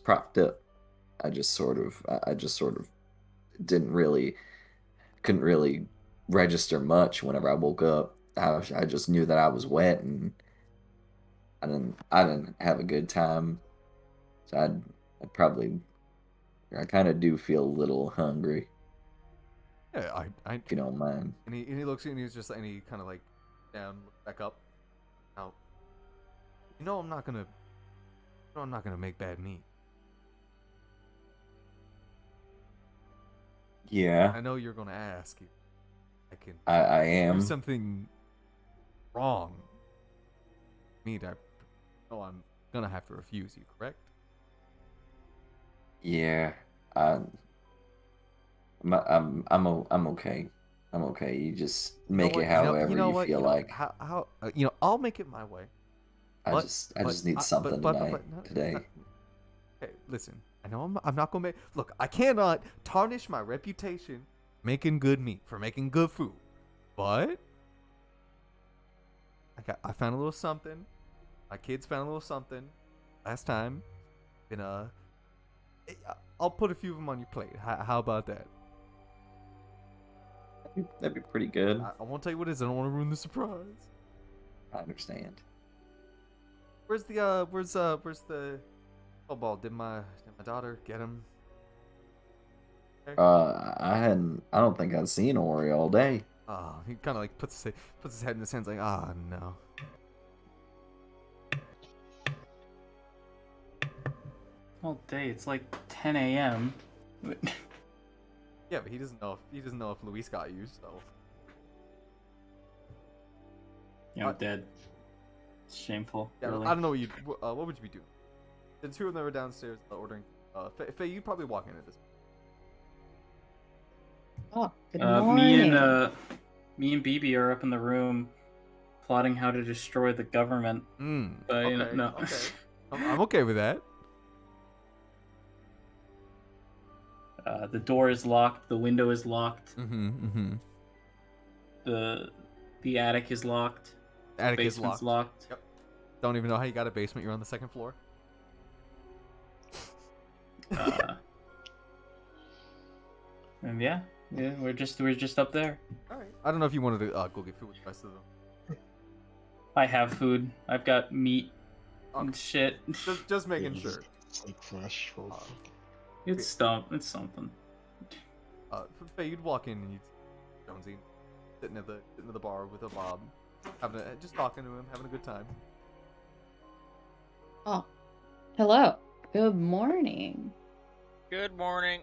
propped up. I just sort of couldn't really register much whenever I woke up. I just knew that I was wet and I didn't have a good time. So I kind of do feel a little hungry, Yeah, if you don't mind. and he looks at you and he's just and he kind of like down, look back up. Now, I'm not gonna make bad meat. Yeah, I know you're gonna ask if I can I do am. something wrong. Meat, I know I'm gonna have to refuse you, correct? Yeah, I'm okay. I'm okay. You just make it however you feel like. How I'll make it my way. I but- just but need something tonight, no, today. Okay, listen. I know I'm not gonna make. Look, I cannot tarnish my reputation making good meat for making good food, but I found a little something. My kids found a little something last time. Been I'll put a few of them on your plate. How about that? That'd be pretty good. I won't tell you what it is. I don't want to ruin the surprise. I understand. Where's the football? Did my daughter get him? I don't think I've seen Ori all day. Oh, he kind of like puts his head in his hands like, ah, no. All day. It's like 10 a.m. Yeah, but he doesn't know if Luis got you. So Yeah, I'm dead. It's shameful. yeah, really. I don't know what would you be doing? The two of them were downstairs ordering. Faye, you'd probably walk in at this. Oh, good Me morning. and BB are up in the room, plotting how to destroy the government. But, Okay. no. Okay. I'm okay with that. The door is locked. The window is locked. Mm-hmm. The attic is locked. Attic is Basement's locked. locked. Yep. Don't even know how you got a basement. You're on the second floor. And yeah, we're just up there. All right. I don't know if you wanted to go get food with the rest of them. I have food. I've got meat Oh. and shit. Just making sure. Like fresh food. It's something. Faye, you'd walk in and you'd see Jonesy sitting at the bar with a Bob, just talking to him, having a good time. Oh, hello. Good morning. Good morning.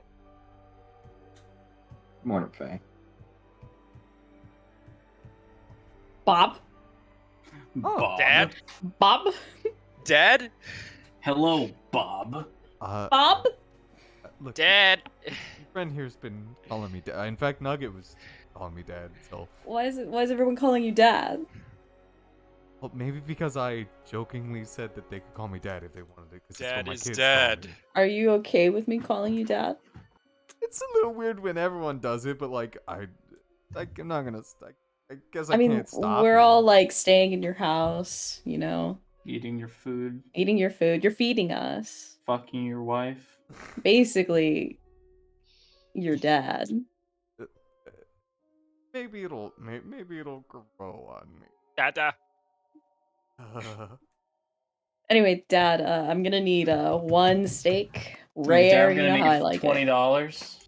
Morning, Faye. Bob. Oh. Dad? Bob. Dad? Hello, Bob. Bob. Look, Dad? your friend here's been calling me Dad. In fact, Nugget was calling me Dad. So, Why is everyone calling you Dad? well, maybe because I jokingly said that they could call me Dad if they wanted it. Because Dad my is kids dead. call me. Are you okay with me calling you Dad? It's a little weird when everyone does it, but like I'm not gonna. I guess I, I mean, can't stop. we're you. all like staying in your house, you know, Eating your food, eating your food. You're feeding us. fucking your wife. Basically, your dad. Maybe it'll grow on me. Dada. Anyway, Dad, I'm gonna need one steak, Dad, rare. I'm You gonna know how I need like $20.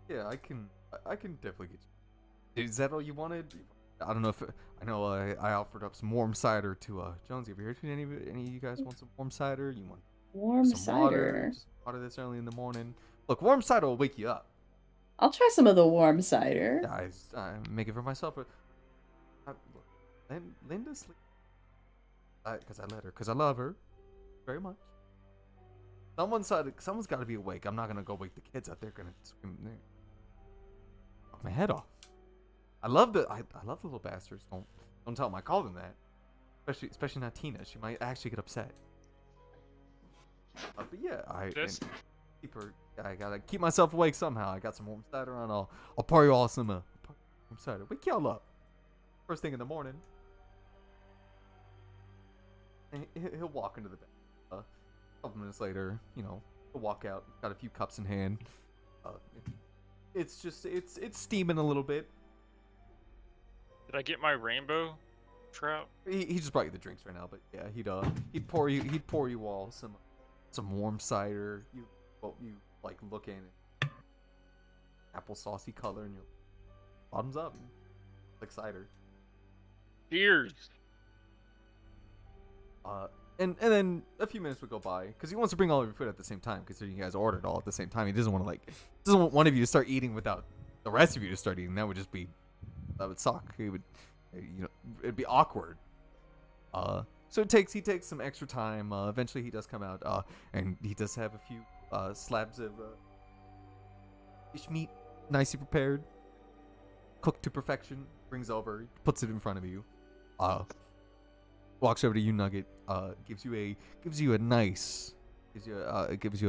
Yeah, I can definitely get you. Is that all you wanted? I don't know if I know. I offered up some warm cider to Jonesy over here. Did any of you guys want some warm cider? You want Warm some water? cider. Just water this early in the morning. Look, warm cider will wake you up. I'll try some of the warm cider. Yeah, I make it for myself. But look, Linda sleep. Because I let her. Because I love her very much. Someone's got to be awake. I'm not gonna go wake the kids out there. Gonna scream there. Knock my head off. I love the little bastards. Don't tell them I call them that. Especially not Tina. She might actually get upset. But yeah, This? keep her. I gotta keep myself awake somehow. I got some warm cider on. I'll pour you all some warm cider. Wake y'all up. First thing in the morning. And he'll walk into the bed. A couple minutes later, he'll walk out. Got a few cups in hand. It's steaming a little bit. Did I get my rainbow trout? He just brought you the drinks right now, but yeah, he'd pour you all some warm cider. You like look in it, apple saucy color, and you're bottoms up, like cider. Cheers. And then a few minutes would go by because he wants to bring all of your food at the same time because you guys ordered all at the same time. He doesn't want one of you to start eating without the rest of you to start eating. That would suck. It'd be awkward. So he takes some extra time. Eventually he does come out. And he does have a few slabs of fish meat, nicely prepared, cooked to perfection. Brings over, puts it in front of you. Walks over to you, Nugget. Gives you a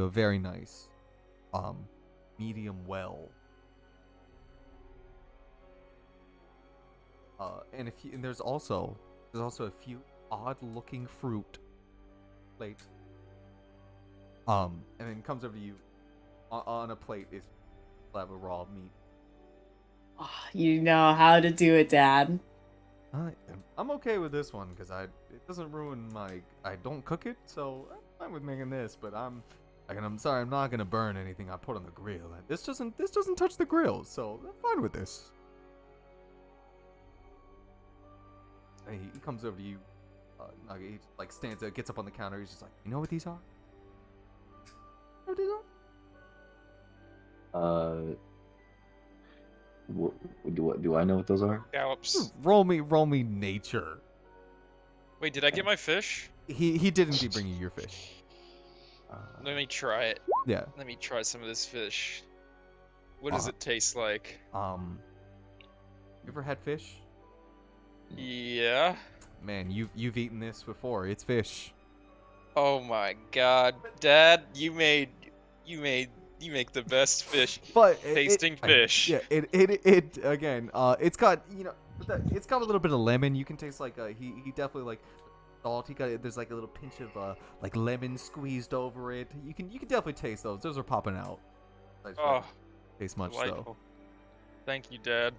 very nice, medium well. And there's also a few odd-looking fruit plate. And then comes over to you on a plate is slab of raw meat. Oh, you know how to do it, Dad. I'm okay with this one because it doesn't ruin I don't cook it, so I'm fine with making this. But I'm sorry, I'm not gonna burn anything I put on the grill. This doesn't touch the grill, so I'm fine with this. And he comes over to you. He like stands up, gets up on the counter. He's just like, you know what these are? You know what these are? Do I know what those are? Scallops. Roll me nature. Wait, did I get my fish? He did indeed bring you your fish. Let me try it. Yeah. Let me try some of this fish. What does it taste like? You ever had fish? Yeah. Man, you've eaten this before. It's fish. Oh my god, Dad, you make the best fish. But Tasting fish. Yeah, it again. It's got it's got a little bit of lemon. You can taste like he definitely like salt. There's like a little pinch of like lemon squeezed over it. You can definitely taste those. Those are popping out. Oh, taste much delightful. though. Thank you, Dad.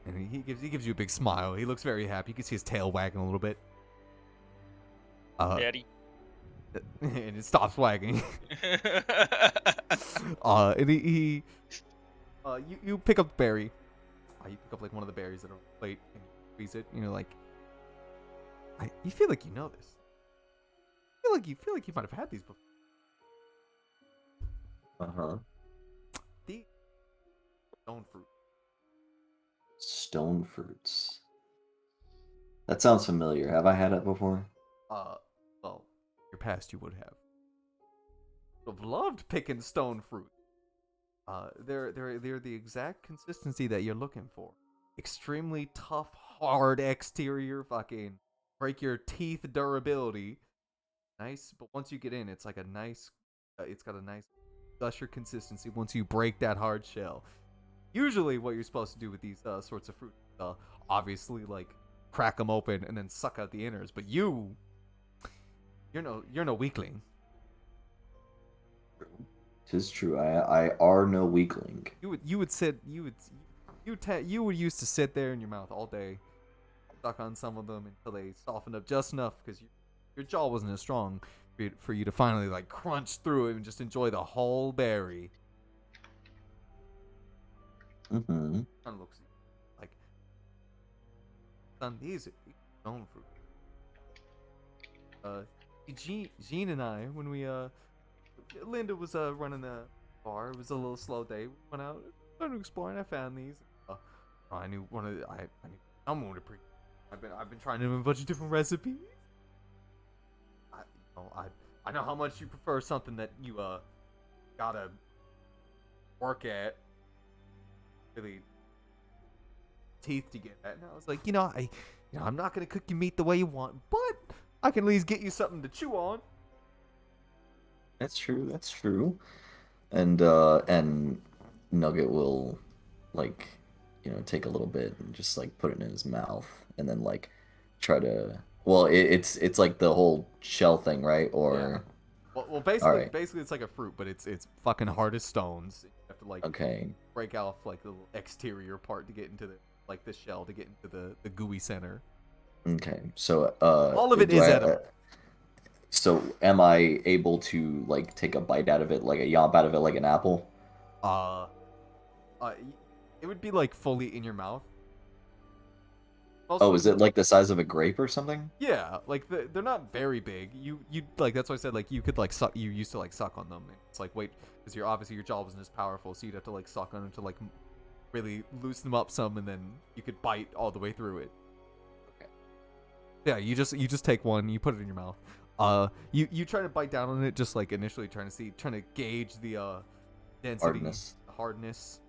And he gives you a big smile. He looks very happy. You can see his tail wagging a little bit. Daddy. And it stops wagging. And you pick up the berry. You pick up like one of the berries that are on the plate and you squeeze it. And you're like, you feel like you know this. You feel like you might have had these before. The stone fruit. Stone fruits. That sounds familiar. Have I had it before? Well, your past you would have. Would have loved picking stone fruit. They're the exact consistency that you're looking for. Extremely tough, hard exterior, fucking break your teeth durability. Nice, but once you get in, it's like a nice. It's got a nice gusher consistency once you break that hard shell. Usually, what you're supposed to do with these sorts of fruit, obviously, like crack them open and then suck out the innards. But you're no weakling. Tis true. I are no weakling. You would used to sit there in your mouth all day, suck on some of them until they softened up just enough because your jaw wasn't as strong for you to finally like crunch through it and just enjoy the whole berry. Mm-hmm. Kind of looks like, son, these are stone fruit. Jean and I, when we Linda was running the bar. It was a little slow day. We went out, started exploring. I found these. I knew one of the, I knew someone to pre. I've been trying to do a bunch of different recipes. I know how much you prefer something that you gotta work at. Really teeth to get at. And I was like, I'm not gonna cook you meat the way you want, but I can at least get you something to chew on. That's true. And Nugget will like, take a little bit and just like put it in his mouth and then like try to it's like the whole shell thing, right? Or well basically it's like a fruit, but it's fucking hard as stones. You have to like break off like the little exterior part to get into the shell to get into the gooey center. Okay. So all of it is edible. So am I able to like take a bite out of it, like a yomp out of it like an apple? It would be like fully in your mouth. Also, is it like the size of a grape or something? Yeah, like they're not very big. You like that's why I said like you could like suck. You used to like suck on them. It's like wait, because your jaw wasn't as powerful, so you'd have to like suck on them to like really loosen them up some, and then you could bite all the way through it. Okay. Yeah, you just take one, you put it in your mouth. You try to bite down on it, just like initially trying to gauge the density, hardness.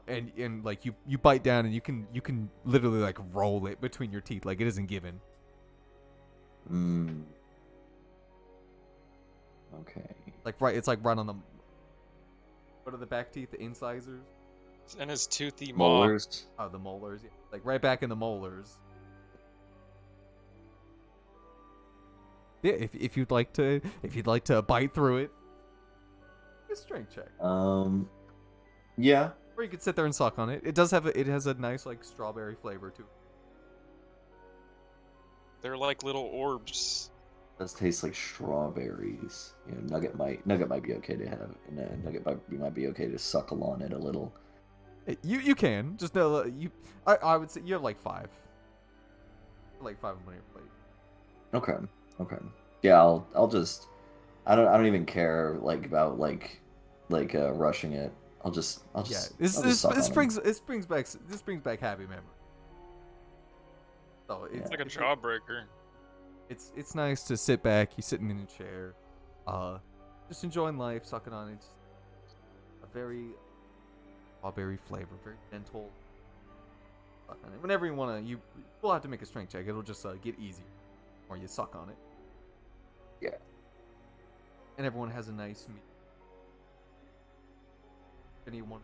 And like you bite down and you can literally like roll it between your teeth, like it isn't given. Okay. Like it's like right on the what are the back teeth, the incisors? And his toothy molars. Oh, the molars, yeah. Like right back in the molars. Yeah, if you'd like to bite through it, a strength check. Yeah. Or you could sit there and suck on it. It does have it has a nice like strawberry flavor to it. They're like little orbs. Does taste like strawberries. You know, Nugget might be okay to have, and Nugget might be okay to suckle on it a little. You can just know I would say you have like 5. Like 5 on your plate. Okay. Yeah, I'll just I don't even care like about rushing it. I'll just Yeah, suck on 'em. this brings back happy memories. So Yeah. It's like a jawbreaker. It's nice to sit back. You're sitting in a chair, just enjoying life, sucking on it. It's a very strawberry flavor, very gentle. Suck on it. Whenever you wanna, you will have to make a strength check. It'll just get easier, or you suck on it. Yeah. And everyone has a nice meal. If anyone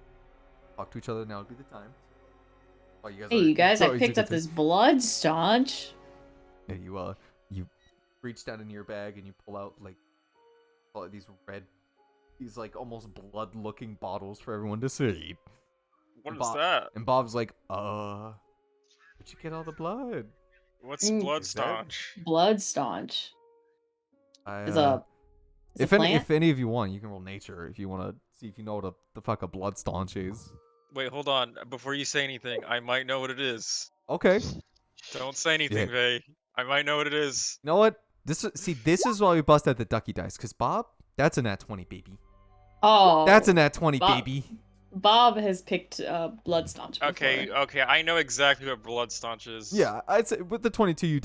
talk to each other, now would be the time. While Hey, you guys, I picked up this. this blood staunch. Yeah, you reach down into your bag and you pull out like these like almost blood-looking bottles for everyone to see. What And is that? And Bob's like, where'd you get all the blood? What's Mm. blood Is that- staunch? Blood staunch I, is a if plant. any of you want, you can roll nature if you want to see if you know what the fuck a blood staunch is. Wait, hold on. Before you say anything, I might know what it is. Okay. Don't say anything, Vay. I might know what it is. You know what? This is why we bust out the ducky dice, cause Bob, that's a nat 20, baby. Oh, That's a nat 20, Bob- baby. Bob has picked blood staunch. Before. Okay, I know exactly what blood staunch is. Yeah, I'd say with the 22, you've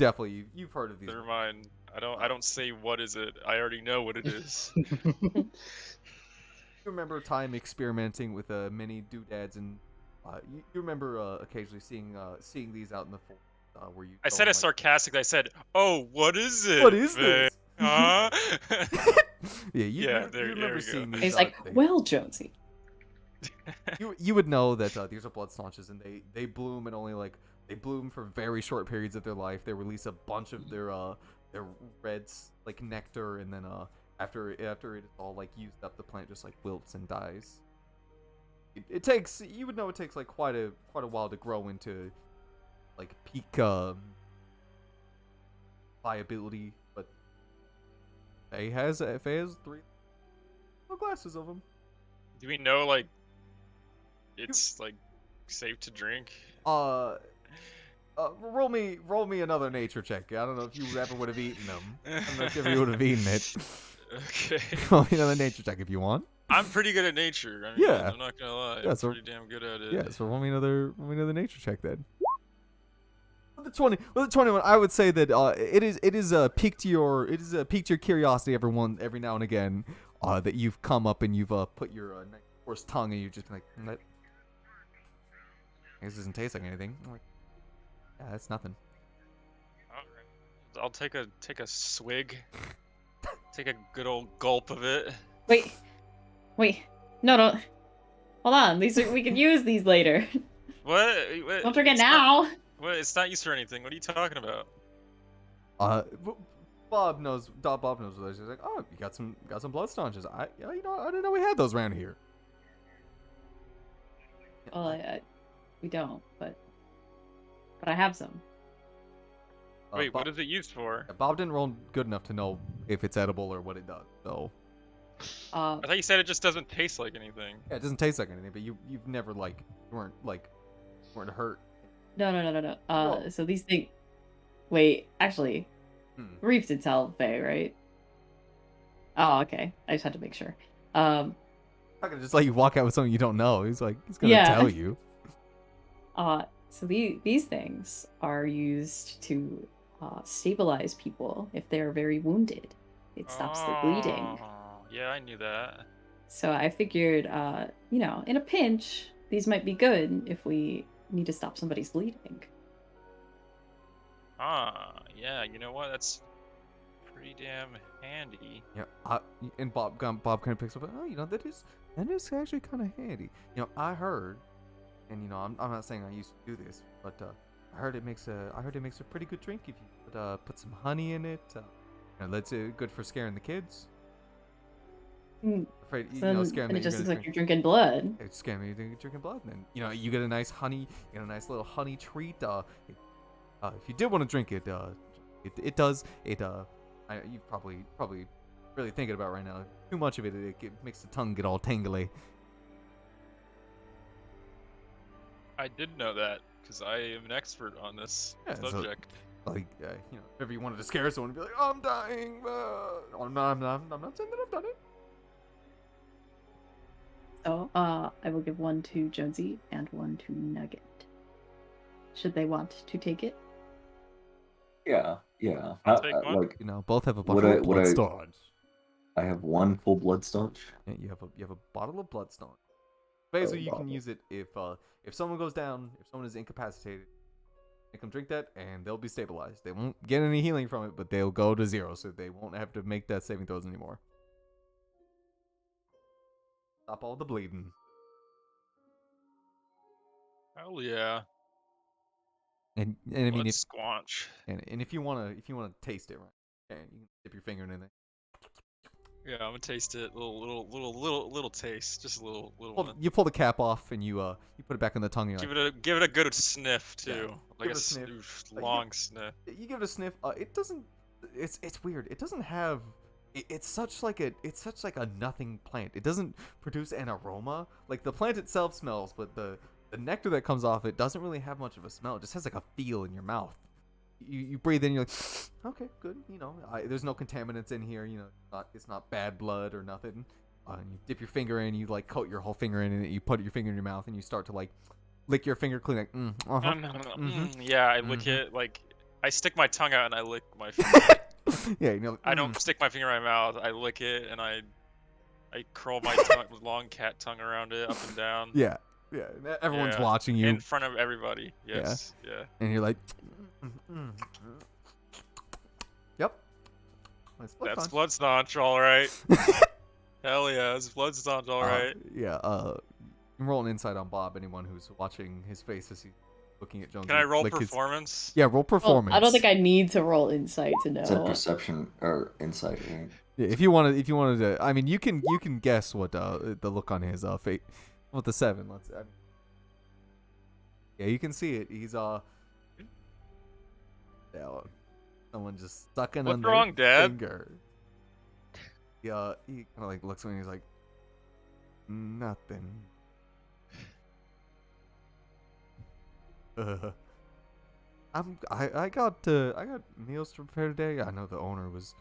heard of these. Never mind. I don't say what is it. I already know what it is. You remember time experimenting with mini doodads, and you remember occasionally seeing these out in the forest where you. I go said and, it sarcastically. I said, "Oh, what is it? What is Vay? this? Huh?" Yeah, Yeah, you there remember we go. seeing these. He's like, things. well, Jonesy. You would know that these are blood staunches, and they bloom and only they bloom for very short periods of their life. They release a bunch of their reds like nectar, and then after it is all used up, the plant just wilts and dies. It takes you would know it takes quite a while to grow into peak viability, but Faye has 3 little glasses of them. Do we know it's safe to drink? Roll me another nature check. I don't know if you ever would have eaten them. I don't know if you ever would have eaten it. Okay. Roll me another nature check if you want. I'm pretty good at nature. I mean, Yeah. I'm not gonna lie. Yeah, I'm so- pretty damn good at it. Yeah, so roll me another nature check then. With the 21, I would say that it is piqued your curiosity every now and again that you've come up and you've put your horse tongue and you've just been like, this doesn't taste like anything. I'm like, yeah, that's nothing. Alright. I'll take a swig. Take a good old gulp of it. Wait. No, don't. Hold on. We can use these later. What? Don't drink it It's not- now. What? It's not used for anything. What are you talking about? Bob knows what those. He's like, oh, you got some blood staunches. I didn't know we had those around here. Well, we don't, but I have some. Wait, Bob, what is it used for? Bob didn't roll good enough to know if it's edible or what it does. So Uh, I thought you said it just doesn't taste like anything. yeah, it doesn't taste like anything. But you've never weren't hurt. no. Oh. So these things. Wait, actually, Reef did tell Faye, right? Oh, okay. I just had to make sure. I'm not gonna just let you walk out with something you don't know. He's gonna Yeah. tell you. So these things are used to stabilize people if they're very wounded. It stops the bleeding. Oh, yeah, I knew that. So I figured, in a pinch, these might be good if we need to stop somebody's bleeding. Yeah, you know what? That's pretty damn handy. Yeah, and Bob kind of picks up. Oh, that is actually kind of handy. I heard, and I'm not saying I used to do this, but I heard it makes a pretty good drink if you put some honey in it. That's good for scaring the kids. Afraid, So then, scared then that it you're just gonna looks like drink. you're drinking blood. It's scared me you're drinking blood. And then you get a nice honey, you get a nice little honey treat. If you did want to drink it, it does it. You probably really thinking about right now. Too much of it makes the tongue get all tangly. I did know that because I am an expert on this Yeah, so- subject. Like, if ever you wanted to scare someone, be like, oh, I'm dying. I'm not saying that I've done it. So, I will give one to Jonesy and one to Nugget. Should they want to take it? Yeah. I'll take one. Like, Both have a Would bottle I- of would I- blood staunch. I have one full blood staunch. Yeah, you have a bottle of blood staunch. Basically, you can bottle. use it if someone goes down, if someone is incapacitated, make them drink that, and they'll be stabilized. They won't get any healing from it, but they'll go to 0, so they won't have to make death saving throws anymore. Stop all the bleeding. Hell yeah. And I mean, Let's squanch. and if you wanna taste it, right? And you can dip your finger in there. Yeah, I'm gonna taste it. Little taste, just a little one. You pull the cap off, and you put it back in the tongue. And you're Give it a good sniff Yeah, too, like give it a a sniff. long sniff. you give it a sniff. It doesn't. It's weird. It doesn't have. It's such like a nothing plant. It doesn't produce an aroma. Like the plant itself smells, but the nectar that comes off it doesn't really have much of a smell. It just has like a feel in your mouth. You breathe in, you're like, okay, good. There's no contaminants in here. It's not bad blood or nothing. And you dip your finger in, you like coat your whole finger in it. You put your finger in your mouth, and you start to like lick your finger clean, like, Yeah, I lick it like I stick my tongue out and I lick my finger. yeah, like, I don't stick my finger in my mouth. I lick it and I curl my long cat tongue around it up and down. Yeah. Everyone's Yeah, watching you, in front of everybody. Yes. Yeah. and you're like, yep. That's blood staunch, all right. Hell yeah, it's blood staunch, all right. Yeah. Roll an insight on Bob. Anyone who's watching his face as he's looking at Jones. Can I roll lick his- performance? Yeah, roll performance. I don't think I need to roll insight to It's a know. perception or insight, right? Yeah, if you wanted to, I mean, you can guess what the look on his face. With the 7, yeah, you can see it. He's someone just sucking What's on their wrong, Dad? finger. Yeah, he kind of like looks at me and he's like, nothing. I got meals to prepare today. I know the owner was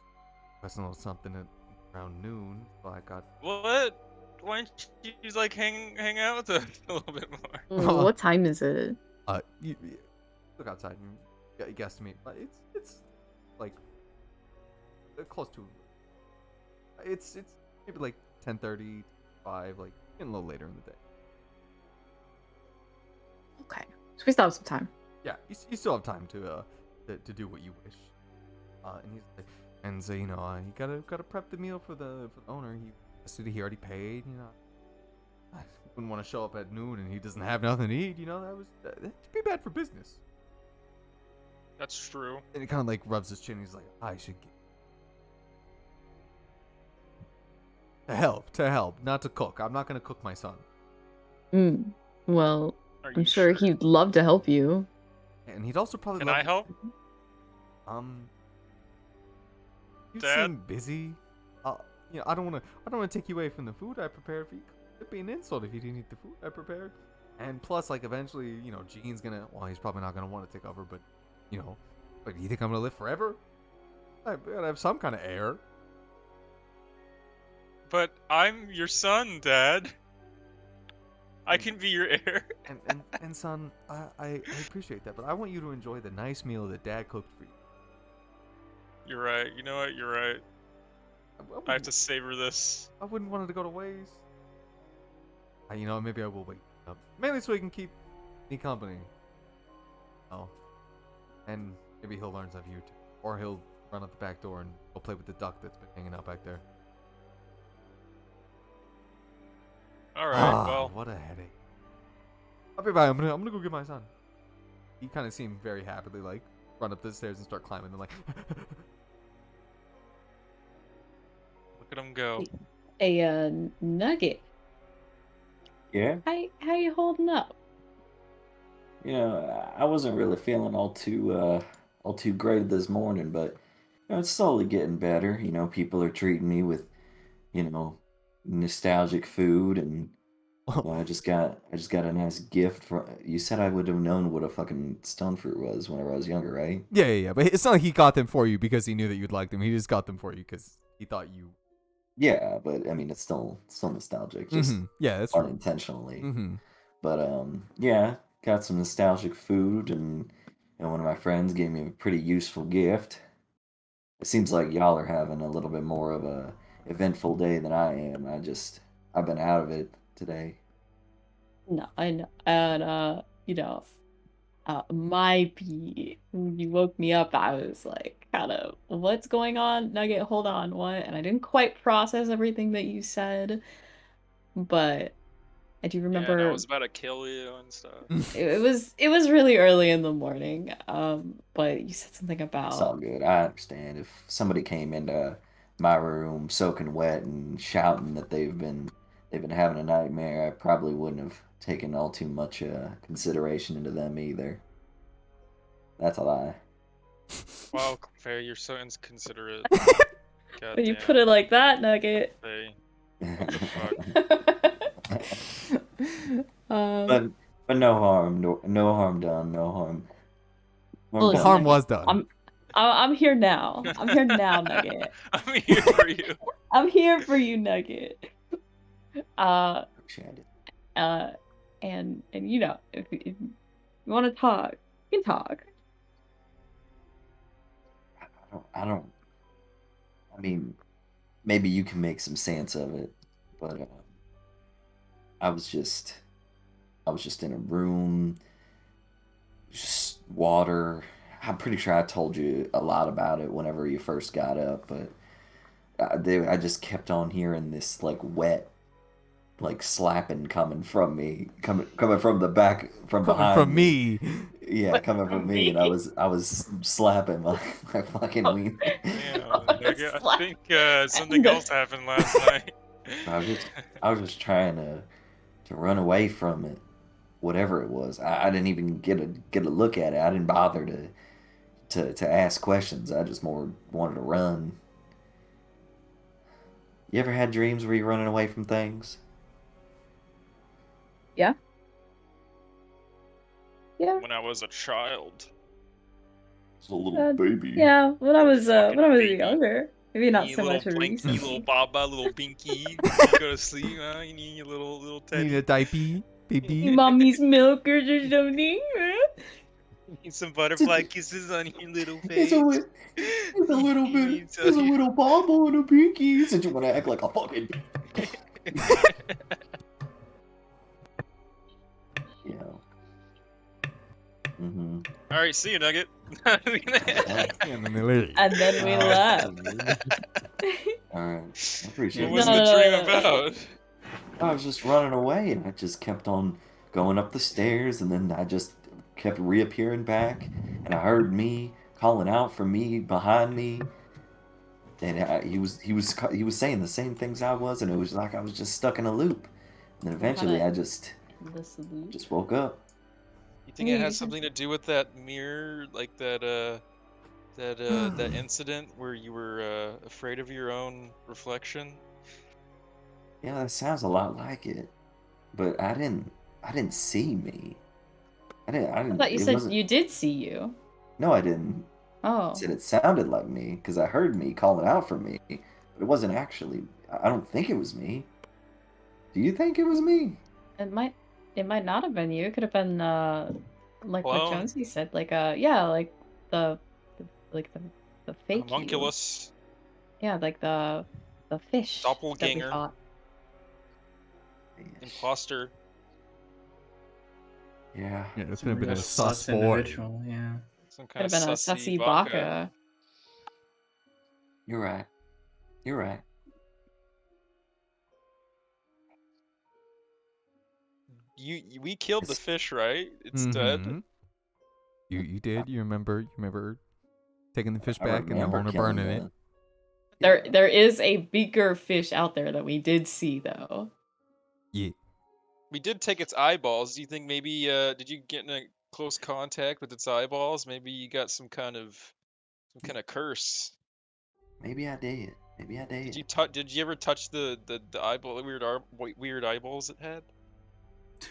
requesting a little something at around noon, so I got. What? Why don't you like hang out with us a little bit more? What time is it? You look outside and you guesstimate, but it's like close to. It's maybe like 10:30, 5, like getting a little later in the day. Okay, so we still have some time. Yeah, you still have time to do what you wish. And he's like, and so you gotta prep the meal for the owner. He already paid. I wouldn't want to show up at noon and he doesn't have nothing to eat. That'd be bad for business. That's true. And he kind of like rubs his chin. He's like, I should get to help, not to cook. I'm not gonna cook my son. Well, Are I'm you sure he'd love to help you. And he'd also probably Can love I to- help? You Dad? seem busy. I don't want to take you away from the food I prepared for you. It'd be an insult if you didn't eat the food I prepared. And plus, like, eventually, Gene's gonna. Well, he's probably not gonna want to take over, but, but do you think I'm gonna live forever? I gotta have some kind of heir. But I'm your son, Dad. I can be your heir. And son, I appreciate that, but I want you to enjoy the nice meal that Dad cooked for you. You're right. You know what? You're right. I have wouldn't- to savor this. I wouldn't want it to go to waste. Maybe I will wake up. Mainly so he can keep me company. Oh. And maybe he'll learn something you too. Or he'll run out the back door and go play with the duck that's been hanging out back there. All right. Well, What a headache. I'll be back. I'm gonna go get my son. He kind of seemed very happily like run up the stairs and start climbing. And like, look at him go. A Nugget. Yeah. How you holding up? You know, I wasn't really feeling all too great this morning, but it's slowly getting better. You know, people are treating me with, you know, nostalgic food, and I just got a nice gift from. You said I would have known what a fucking stone fruit was whenever I was younger, right? Yeah. But it's not like he got them for you because he knew that you'd like them. He just got them for you because he thought you. Yeah, but I mean, it's still nostalgic, just Yeah, that's true. unintentionally. Mm-hmm. But yeah, got some nostalgic food, and one of my friends gave me a pretty useful gift. It seems like y'all are having a little bit more of a eventful day than I am. I've been out of it today. No, I know. And my beat when you woke me up, I was like, kind of, what's going on? Nugget, hold on, what? And I didn't quite process everything that you said, but I do Yeah, and I remember was about to kill you and stuff. it was really early in the morning. But you said something It's all about good. I understand if somebody came into my room soaking wet and shouting that they've been having a nightmare, I probably wouldn't have taken all too much consideration into them either. That's a lie. Wow, fair, you're so inconsiderate. God when you damn. put it like that, Nugget. Faye. What the fuck? um, but no harm, no harm done, no harm. well, listen, Harm Nugget, was done. I'm here now. I'm here now, Nugget. I'm here for you. I'm here for you, Nugget. Appreciate it. And you know, if you want to talk, you can talk. I don't. I mean, maybe you can make some sense of it, but I was just, I was just in a room, just water. I'm pretty sure I told you a lot about it whenever you first got up, but I just kept on hearing this like wet, like slapping coming from me, coming from the back, from Coming behind from me. Yeah, coming from me, and I was slapping my fucking wiener. Damn, nigga, I Slap. think something else happened last night. I was just trying to run away from it, whatever it was. I didn't even get a look at it. I didn't bother to ask questions. I just more wanted to run. You ever had dreams where you're running away from things? Yeah. Yeah. When I was a child. As a little baby. Yeah, when I was Fucking baby. younger. Maybe not You so little much of blinky, little recently. baba, little binky. You go to sleep, huh? You need your little Need teddy. a diaper, baby. Mommy's milkers or something. You need some butterfly kisses on your little It's face. a little You bit. need It's a some- little bobble and a pinky. Since you want to act like a fucking. You know. Mm-hmm. All right, see you, Nugget. And then they leave. And then we left. All right. I appreciate What it. was the dream No. about? I was just running away, and I just kept on going up the stairs, and then I just kept reappearing back, and I heard me calling out for me behind me, and he was saying the same things I was, and it was like I was just stuck in a loop. And then eventually, I just woke up. You think it has something to do with that mirror, like that incident where you were afraid of your own reflection? Yeah, that sounds a lot like it, but I didn't see me. I I didn't. thought you It said wasn't. you did see you. No, I didn't. Oh. Said it sounded like me because I heard me calling out for me, but it wasn't actually. I don't think it was me. Do you think it was me? It might not have been you. It could have been like what Clone. Jonesy said, like like the the fake you. Homunculus. Yeah, like the fish that we Doppelganger. fought. Imposter. Yeah. Yeah, it's Some gonna be real a sus sus boy. individual, yeah. Some Could kind have of been a sussy sussy baka. baka. You're right. You're right. We killed the fish, right? It's dead. Mhm. You did. You remember taking the fish I back and the remember owner killing burning it. the. There is a bigger fish out there that we did see though. Yeah. We did take its eyeballs. Do you think maybe did you get in a close contact with its eyeballs? Maybe you got some kind of curse. Maybe I did. Maybe I did. Did you ever touch the eyeball, the weird eyeballs it had? Did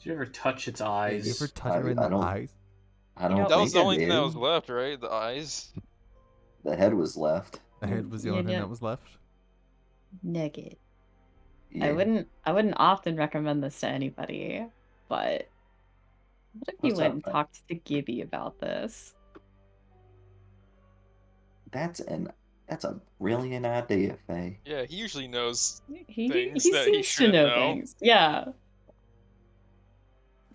you ever touch its You eyes? ever touch her in I the don't- eyes? I don't know- That think was the I only thing that did. was left, right? The eyes. The head was left. The head was the only thing that was left. Nugget. Yeah. I wouldn't often recommend this to anybody, but what if you What's went up, and man? talked to Gibby about this? That's a brilliant idea, Faye. Yeah, he usually knows He things that he seems to shouldn't know know. things. Yeah.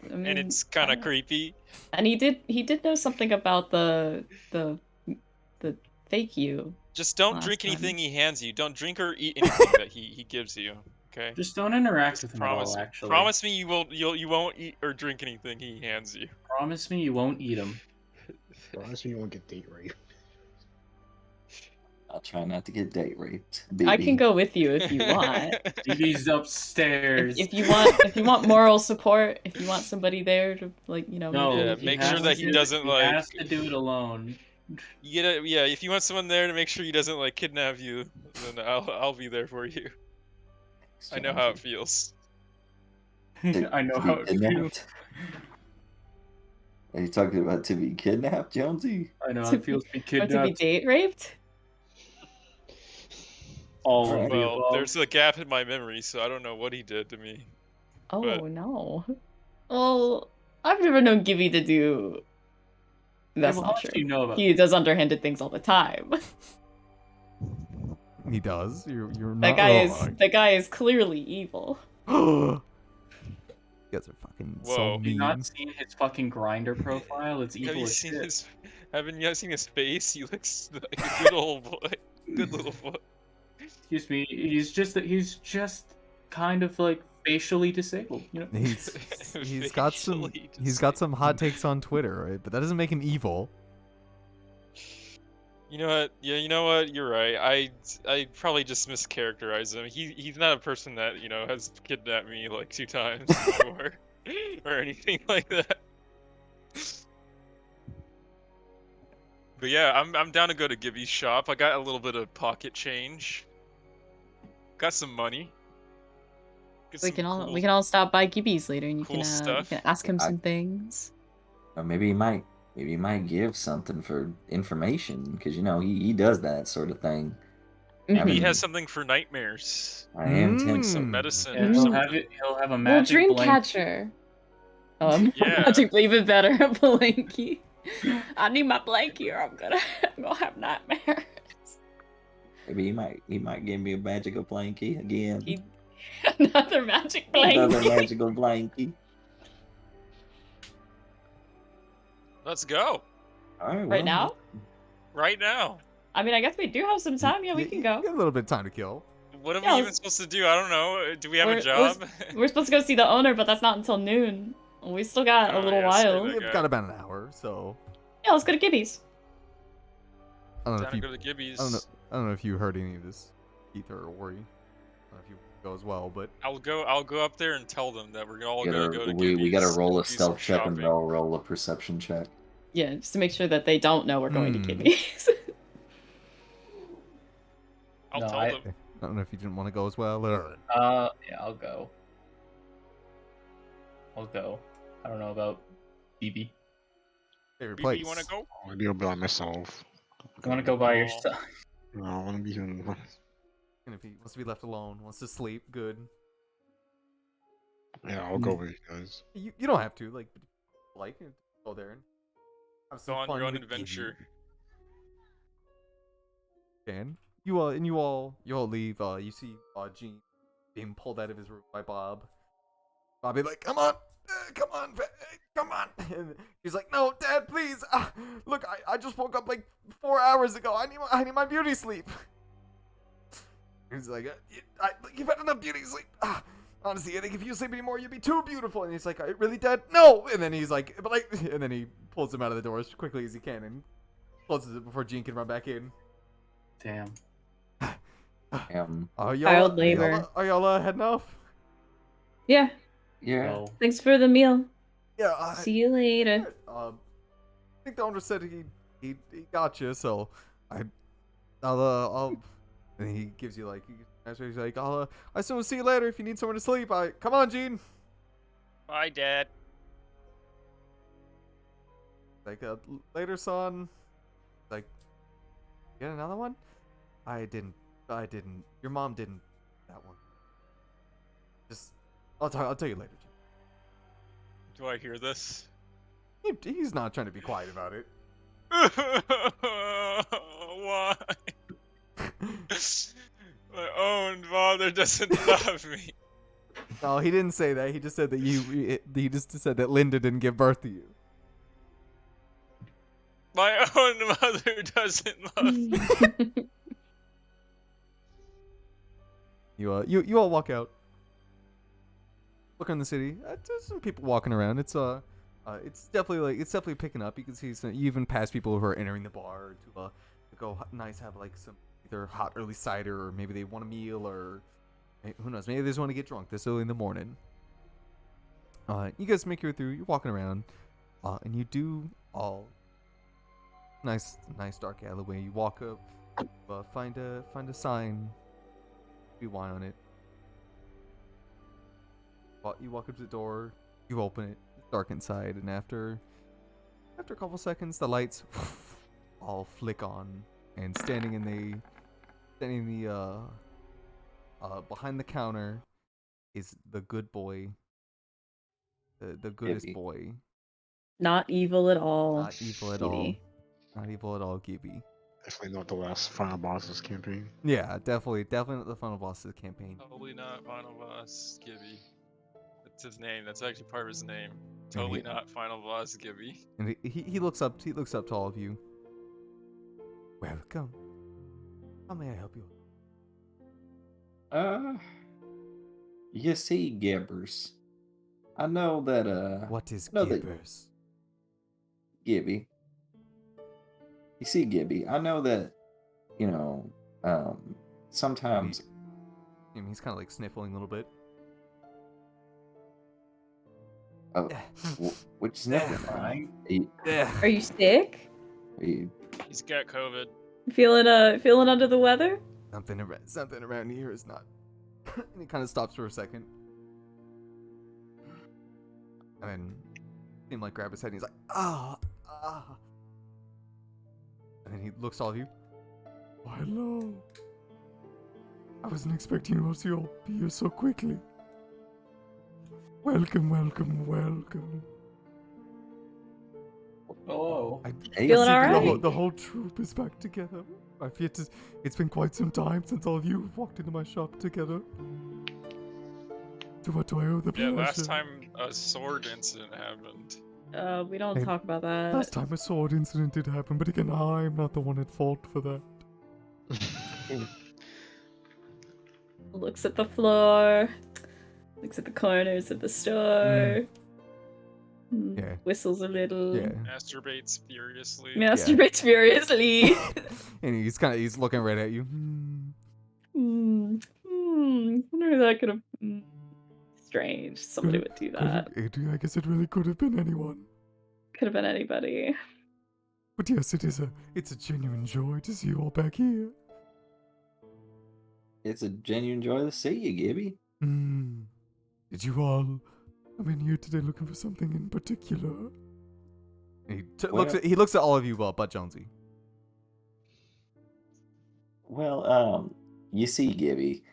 I And mean, it's kind I of don't- creepy. And he did know something about the fake you. Just don't last drink time. anything he hands you. Don't drink or eat anything that he gives you. Okay. Just don't interact Just with him at all. me. Actually, Promise me you won't eat or drink anything he hands you. Promise me you won't eat him. Honestly, you won't get date raped. I'll try not to get date raped. I can go with you if you want. He's upstairs. if you want moral support, if you want somebody there to No, Yeah, with you make for sure that he doesn't, he like- has to do it alone. You get yeah. If you want someone there to make sure he doesn't like kidnap you, then I'll be there for you. I know how it feels. I know how it feels. Kidnapped? Are you talking about to be kidnapped, Jonesy? I know how To it feels to be Or to be kidnapped. date raped? All of the Well, above. there's a gap in my memory, so I don't know what he did to me. Oh But- no. Well, I've never known Gibby to do. That's well, not how true. do you know about He does underhanded things all the time. He does. You're not That guy is clearly evil. wrong. You guys are fucking so Whoa. Have you mean. not seen his fucking grinder profile? It's Have evil you as seen shit. his? Haven't you seen his face? He looks like a good old boy. Good little boy. Excuse me. He's just kind of like facially disabled. You know. He's got some hot takes on Twitter, right? But that doesn't make him evil. You know what? Yeah, you know what? You're right. I probably just mischaracterized him. He's not a person that has kidnapped me like 2 times before, or anything like that. But yeah, I'm down to go to Gibby's shop. I got a little bit of pocket change. Got some money. Get We some can all cool- stop by Gibby's later, and you cool can stuff. ask him I- some things. Or maybe he might give something for information because he does that sort of thing. Mhm. He Mm. has something for nightmares. I am Mm. tempted. Some medicine Yeah, or he'll something. have a Well, magic blanket. Dreamcatcher. Yeah. Magic, even better, Blanky. I need my blankie, or I'm gonna have nightmares. Maybe he might give me a magical blankie again. Another magic Another blankie. magical blankie. Let's go All right. Right now? right now. I mean, I guess we do have some time. Yeah, we can You go. got a little bit of time to kill. What are Yeah, we even let's- supposed to do? I don't know. Do we have a We're- job? We're supposed to go see the owner, but that's not until noon. We still got a Oh, little yeah, say while. that. We've Okay. got about an hour, so Yeah, let's go to Gibby's. I don't know Time if to you go to Gibby's. I don't know if you heard any of this, Ether or Worry. I don't know if you go as well, but I'll go up there and tell them that we're all We gonna gotta, go to we gotta Gibby's roll a and do some stealth check and shopping. they'll roll a perception check. Yeah, just to make sure that they don't know we're going to Hmm. Gibby's. I'll No, tell I- them. I don't know if you didn't want to go as well. Or... Yeah, I'll go. I'll go. I don't know about BB. Favorite BB, place. you wanna go? Maybe I'll be by myself. You want to go by Oh. yourself? No, I want to be here. And if he wants to be left alone, wants to sleep, good. Yeah, I'll go with you guys. You don't have to like go there and have Go some on fun your own with adventure. Gibby. And you all leave. You see Gene being pulled out of his room by Bob. Bobby like, come on, come on, come on. And he's like, no, Dad, please. Look, I just woke up like 4 hours ago. I need my beauty sleep. He's like, you've had enough beauty sleep. Honestly, I think if you sleep anymore, you'd be too beautiful. And he's like, are you really dead? No. And then he's like, and then he pulls him out of the door as quickly as he can and closes it before Gene can run back in. Damn. Are Child y'all, labor. are y'all heading off? Yeah. Yeah. So, Thanks for the meal. Yeah. See you later. I think the owner said he got you, so I'll. And he gives you like he's like I'll assume see you later if you need somewhere to sleep. Come on, Gene. Bye, Dad. Like later, son. Like, get another one? I didn't. Your mom didn't. That one. Just, I'll tell you later. Gene. Do I hear this? He's not trying to be quiet about it. Why? My own father doesn't love me. No, he didn't say that. He just said that he just said that Linda didn't give birth to you. My own mother doesn't love me. You all walk out. Look in the city. There's some people walking around. It's definitely picking up. You can see you even pass people who are entering the bar to go nice, have like some either hot early cider, or maybe they want a meal, or who knows, maybe they just want to get drunk this early in the morning. You guys make your way through. You're walking around, and you do all nice dark alleyway. You walk up, find a sign, be wine on it. You walk up to the door, you open it, it's dark inside, and after a couple seconds, the lights all flick on, and standing in the behind the counter is the good boy, the goodest Gibby. boy. Not evil at all. Not evil at all. Gibby. Not evil at all, Gibby. Definitely not the last Final Bosses campaign. Yeah, definitely not the final boss of the campaign. Totally not Final Boss Gibby. That's his name. That's actually part of his name. Totally not Final Boss Gibby. And he looks up to all of you. Welcome. How may I help you? You see, Gibbers. I know that What is know that- Gibbers? Gibby. You see, Gibby, I know that, sometimes He's kind of like sniffling a little bit. which is never mind. Are you sick? He's got COVID. Feeling under the weather? Something around here is not. And he kind of stops for a second, and then him like grab his head and he's like, ah. And then he looks at all of you. Oh, hello. I wasn't expecting you to all be here so quickly. Welcome. hello. Feeling all right? The whole troop is back together. It's been quite some time since all of you have walked into my shop together. To what do I owe the pleasure? Yeah, last time a sword incident happened. We don't Hey, talk about that. Last time a sword incident did happen, but again, I'm not the one at fault for that. Looks at the floor. Looks at the corners of the store. Yeah. Whistles a little. Yeah. Masturbates furiously. Masturbates furiously. And he's looking right at you. Wonder if that could have. Strange. Somebody would do that. I guess it really could have been anyone. Could have been anybody. But yes, it's a genuine joy to see you all back here. It's a genuine joy to see you, Gibby. Did you all come in here today looking for something in particular? He looks at all of you, but Jonesy. Well, you see, Gibby.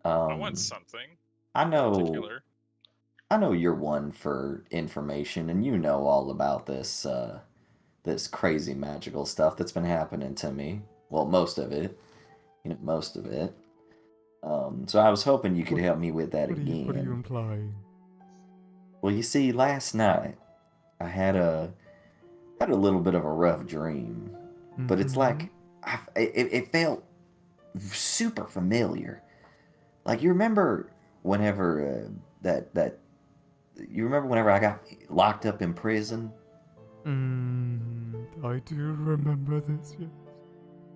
I want something. I know. Particular. I know you're one for information, and you know all about this this crazy magical stuff that's been happening to me. Well, most of it. Most of it. So I was hoping you could help me with that again. What are you implying? Well, you see, last night I had a little bit of a rough dream, but it's like it felt super familiar. Like you remember whenever whenever I got locked up in prison? I do remember this, yes.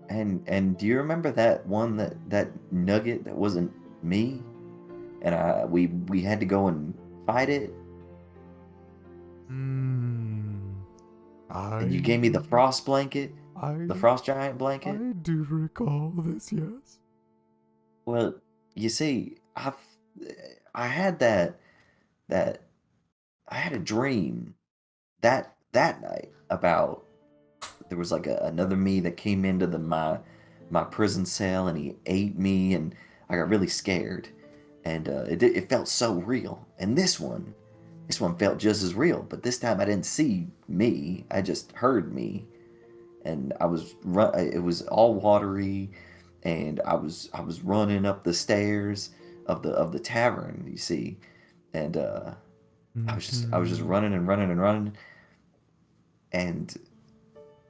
And do you remember that one that nugget that wasn't me? And we had to go and fight it, Hmm. and you gave me the frost blanket, the I frost giant blanket. I do recall this, yes. Well, you see, I had that I had a dream that night about there was like another me that came into my prison cell and he ate me and I got really scared and it felt so real. And this one felt just as real, but this time I didn't see me. I just heard me, and it was all watery, and I was running up the stairs of the tavern. You see, and I was just Mhm. running and running and running, and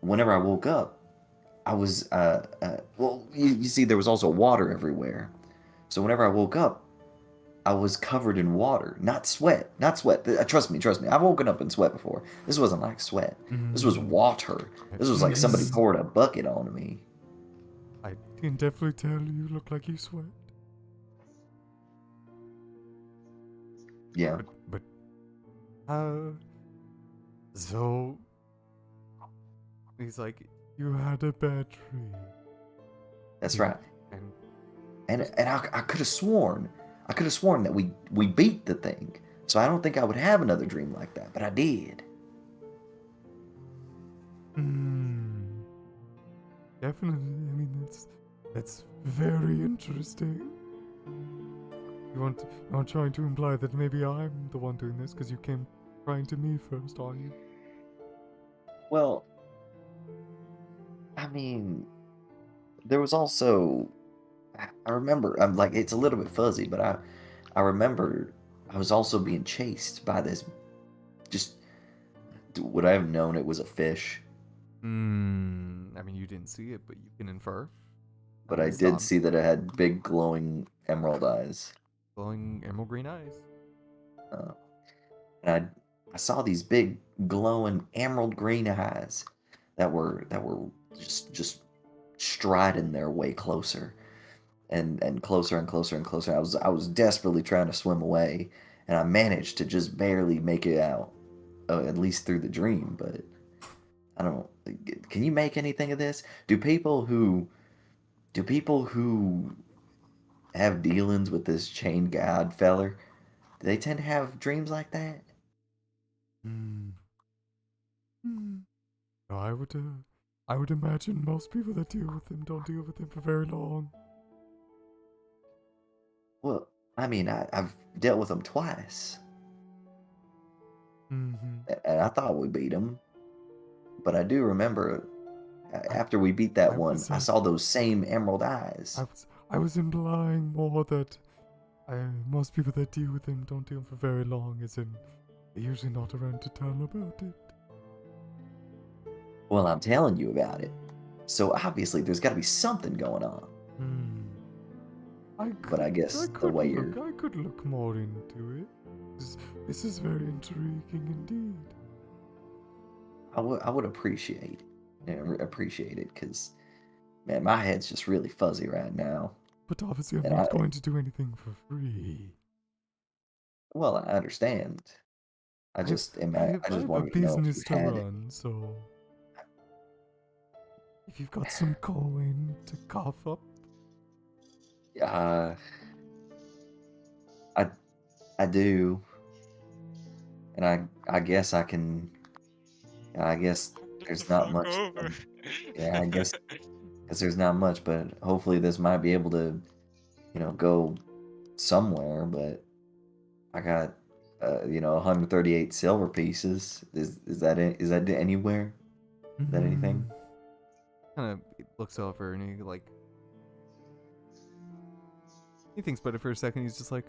whenever I woke up, I was well, you see, there was also water everywhere. So whenever I woke up, I was covered in water, not sweat, not sweat. Trust me, trust me. I've woken up in sweat before. This wasn't like sweat. This was Mm. water. This was like somebody Yes. poured a bucket on me. I can definitely tell you look like you sweat. Yeah, But uh so he's like, you had a bad dream. that's Yeah. right. And And I could have sworn, that we beat the thing. So I don't think I would have another dream like that, but I did. mm, definitely, I mean that's very interesting. You aren't trying to imply that maybe I'm the one doing this because you came crying to me first, are you? Well, I mean, there was also I remember I'm like it's a little bit fuzzy, but I remember I was also being chased by this just would I have known it was a fish, I mean you didn't see it, but you can infer. but I It's did see that it had big glowing emerald eyes. glowing emerald green eyes. Uh, and I saw these big glowing emerald green eyes that were just striding their way closer and closer and closer and closer. I was desperately trying to swim away, and I managed to just barely make it out, at least through the dream. But I don't. Can you make anything of this? Do people who have dealings with this chain god feller? Do they tend to have dreams like that? Hmm. Hmm. No, I would imagine most people that deal with them don't deal with them for very long. Well, I mean, I've dealt with them twice, Mm-hmm. and I thought we beat them. But I do remember I, after we beat that I one, was, I saw those same emerald eyes. I was implying more that most people that deal with them don't deal for very long, as in they're usually not around to tell about it. Well, I'm telling you about it. So obviously, there's got to be something going on. Hmm. But I guess the way you're, I could look more into it. This is very intriguing indeed. I would appreciate it because, man, my head's just really fuzzy right now. But obviously, I'm And not going to do anything for free. well, I understand. I just I just have a wanted to know if business you to had it. run, so if you've got some coin to cough up, Uh, I I do, and I guess I can. I guess there's not Fuck much. over. Yeah, I guess because there's not much, but hopefully this might be able to, go somewhere. But I got, 138 silver pieces. Is that anywhere? Is that anything? Kind of looks over and he thinks about it for a second. He's just like,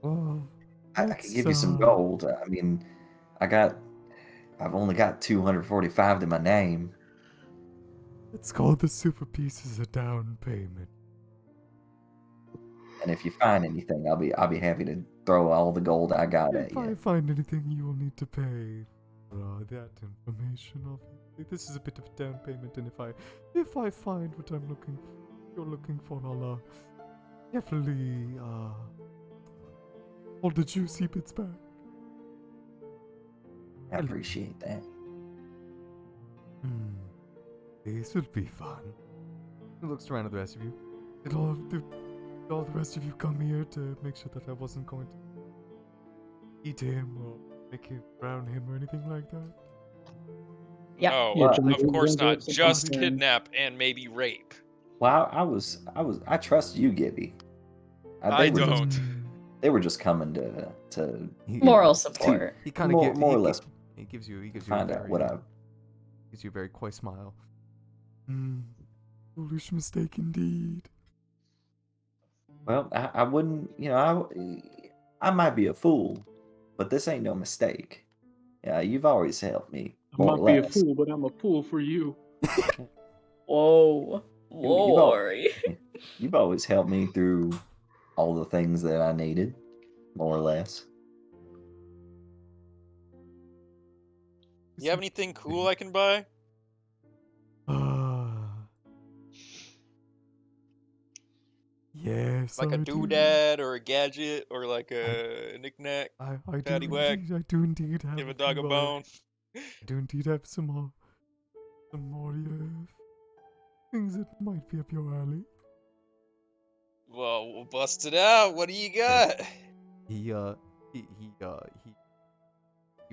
well, I could give you some gold. I mean, I've only got 245 to my name. Let's call the super pieces a down payment. And if you find anything, I'll be happy to throw all the gold I got at If I you. find anything, you will need to pay for that information of it. This is a bit of a down payment, and if I find what you're looking for, I'll definitely hold the juicy bits back. I appreciate that. This will be fun. He looks around at the rest of you. Did all the rest of you come here to make sure that I wasn't going to eat him or make it brown him or anything like that? Yeah. Oh, Yeah, of course not. Jack- Just Jack- kidnap and maybe rape. Well, I trust you, Gibby. I They were just- don't. They were just coming to Moral support. He kind of more or less He gives you a find out very, what I. gives you a very coy smile. Foolish mistake indeed. Well, I wouldn't. I might be a fool, but this ain't no mistake. Yeah, you've always helped me. I More or might be a less. fool, but I'm a fool for you. Whoa. all- Lori. You've always helped me through all the things that I needed, more or less. You have anything cool I can buy? Yes. Like a I do. doodad or a gadget or like a knick-knack? I Paddywhack. I do indeed have. Give a dog a few, bone. I do indeed have some more things that might be up your alley. Well, we'll bust it out. What do you got? He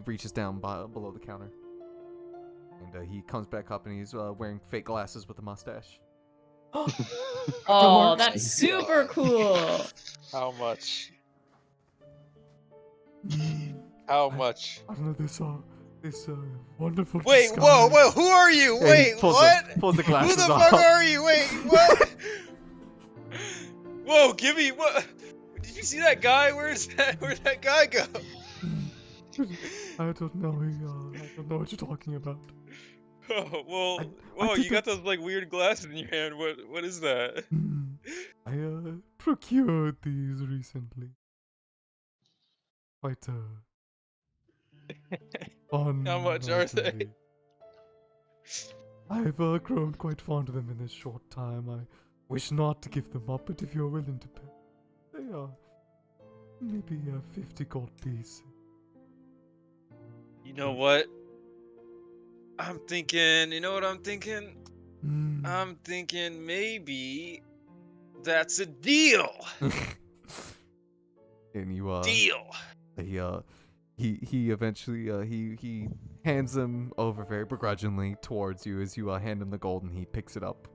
reaches down below the counter, and he comes back up, and he's wearing fake glasses with a mustache. Oh, that's super cool. How much? How much? I don't know this wonderful. Wait, whoa, whoa, who are you? Hey, Wait, what? Pulls the Who glasses the off. fuck are you? Wait, what? Whoa, give me what? Did you see that guy? Where'd that guy go? I don't know. I don't know what you're talking about. Oh, well, I whoa, did you got those like weird glasses in your hand. What is that? I procured these recently. Quite fun. How much are they? relatively. I've grown quite fond of them in this short time. I wish not to give them up, but if you're willing to pay, they are maybe a 50 gold piece. You know what? I'm thinking, you know what I'm thinking? I'm thinking maybe that's a deal. And you Deal. he eventually he hands them over very begrudgingly towards you as you hand him the gold, and he picks it up.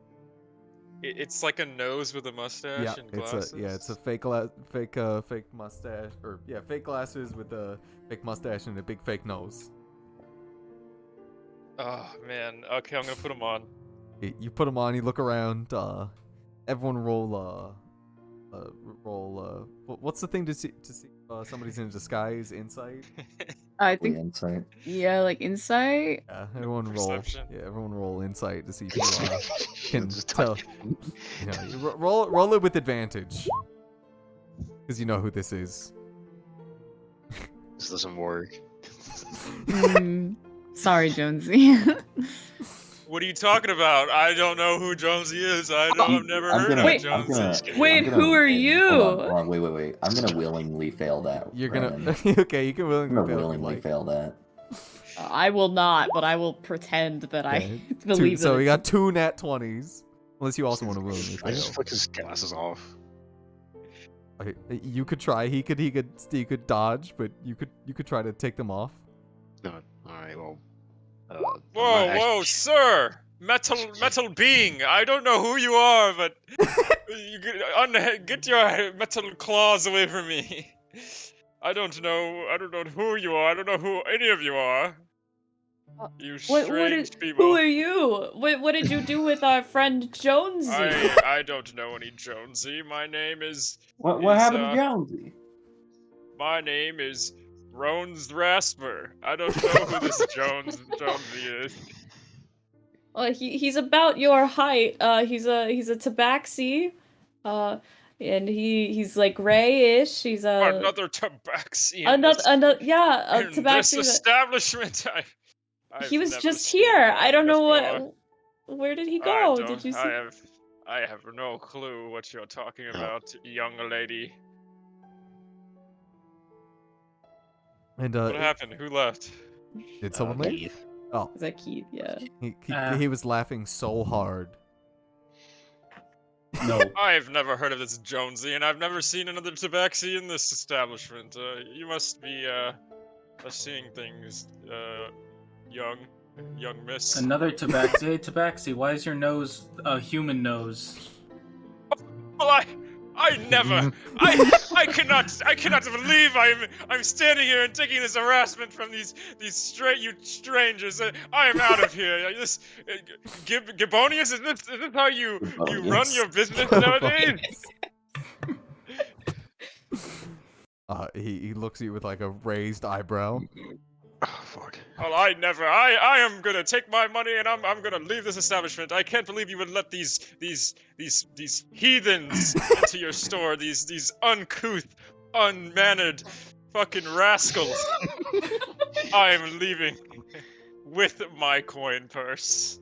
It's like a nose with a mustache Yeah, and glasses. it's a fake mustache, or fake glasses with a fake mustache and a big fake nose. Oh man. Okay, I'm gonna put them on. You put them on. You look around. Everyone roll. What's the thing to see somebody's in disguise? Insight. I The think, insight. yeah, like insight. Yeah, everyone Perception. roll. Yeah, everyone roll insight to see if you can Just tell. You roll it with advantage, because you know who this is. This doesn't work. Sorry, Jonesy. What are you talking about? I don't know who Jonesy is. I've never heard of Wait, Jonesy. Wait, who are you? Hold on, wait. I'm gonna willingly fail that. You're Brandon. gonna okay. You can I'm willingly gonna fail. willingly fail that. I will not, but I will pretend that I Okay. believe that. So we it's- got 2 nat 20s. Unless you also want to willingly I just fail. flick his glasses off. Okay, you could try. He could dodge, but you could try to take them off. No. Alright, well. Whoa, sir! Metal being! I don't know who you are, but get your metal claws away from me. I don't know who you are. I don't know who any of you are. You strange people. Who are you? What did you do with our friend Jonesy? I don't know any Jonesy. My name is. What happened to Jonesy? My name is Rones Rasper. I don't know who this Jonesy is. He's about your height. He's a tabaxi. And he's like grayish. He's Another tabaxi. another yeah, a in this tabaxi. establishment. He I've was never just seen here. I one don't know before. where did he I go? don't- Did you see? I have no clue what you're talking about, young lady. And What happened? Who left? did someone leave? Keith. Oh, Is that Keith? Yeah. he was laughing so hard. No. I've never heard of this Jonesy, and I've never seen another tabaxi in this establishment. You must be seeing things, young miss. Another tabaxi. Hey, tabaxi, why is your nose a human nose? Well, I never, I cannot believe I'm standing here and taking this harassment from these strangers. I am out of here. This Gibbonius, is this how you run your business nowadays? He looks at you with like a raised eyebrow. Oh, fuck. Well, I am gonna take my money and I'm gonna leave this establishment. I can't believe you would let these heathens into your store. These uncouth, unmannered, fucking rascals. I am leaving with my coin purse.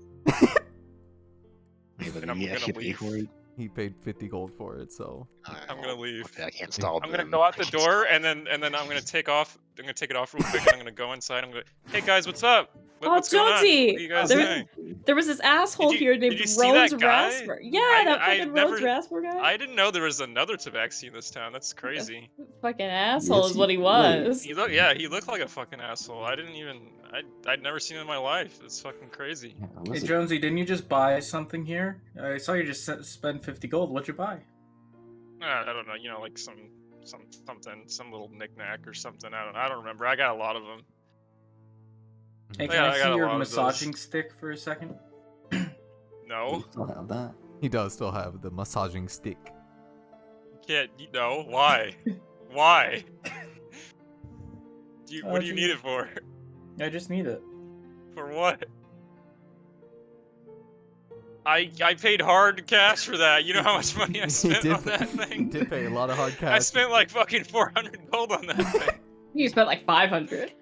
Wait, but And I'm did he gonna actually pay leave. for it? He paid 50 gold for it, so I'm gonna leave. Okay, I can't stop I'm gonna him. go out I the can't door stop and then I'm gonna take off. I'm gonna take it off real quick and I'm gonna go inside. I'm gonna, hey guys, what's up? What's going on? What are Jonesy! you guys There- doing? There was this asshole Did you- here did named you see Rhodes that guy? Rasper. Yeah, I that fucking never- Rhodes Rasper guy. I didn't know there was another tabaxi in this town. That's crazy. Fucking asshole Yes, is what he wait. was. He looked like a fucking asshole. I'd never seen him in my life. It's fucking crazy. Yeah, Hey, was it? Jonesy, didn't you just buy something here? I saw you just spend 50 gold. What'd you buy? I don't know, like something, some little knickknack or something. I don't remember. I got a lot of them. Hey, I can got- I I got see a your lot of those. massaging stick for a second? No, You still have that? he does still have the massaging stick. can't. No, why? Why? What do you gee. need it for? I just need it. For what? I paid hard cash for that. You know how much money I He spent did on that He thing? did pay a lot of hard cash. I spent like fucking 400 gold on that thing. You spent like 500.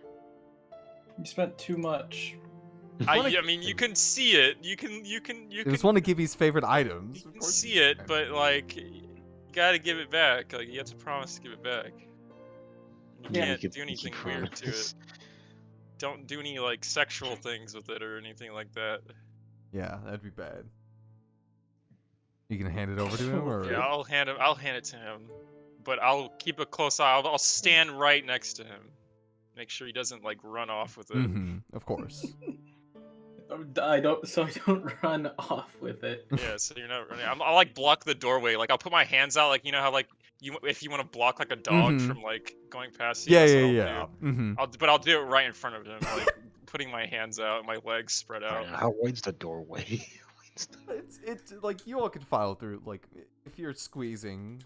You spent too much. I mean, you can see it. You can. It was one of Gibby's favorite items. You Of can course see you it, can. but like, you gotta give it back. Like, you have to promise to give it back. You Yeah, can't you do keep anything weird to it. promise. Don't do any like sexual things with it or anything like that. Yeah, that'd be bad. You can hand it over to him, or Yeah, I'll hand it to him, but I'll keep a close eye. I'll stand right next to him, make sure he doesn't like run off with it. of course. I don't run off with it. Yeah, so you're not running. I'll like block the doorway. Like I'll put my hands out, like you know how like if you want to block like a dog Mhm. from like going past you. Yeah, that's yeah, what I'll yeah. do. Mm-hmm. But I'll do it right in front of him, like putting my hands out, my legs spread out. Alright, how wide's the doorway? It's like you all could file through. Like if you're squeezing,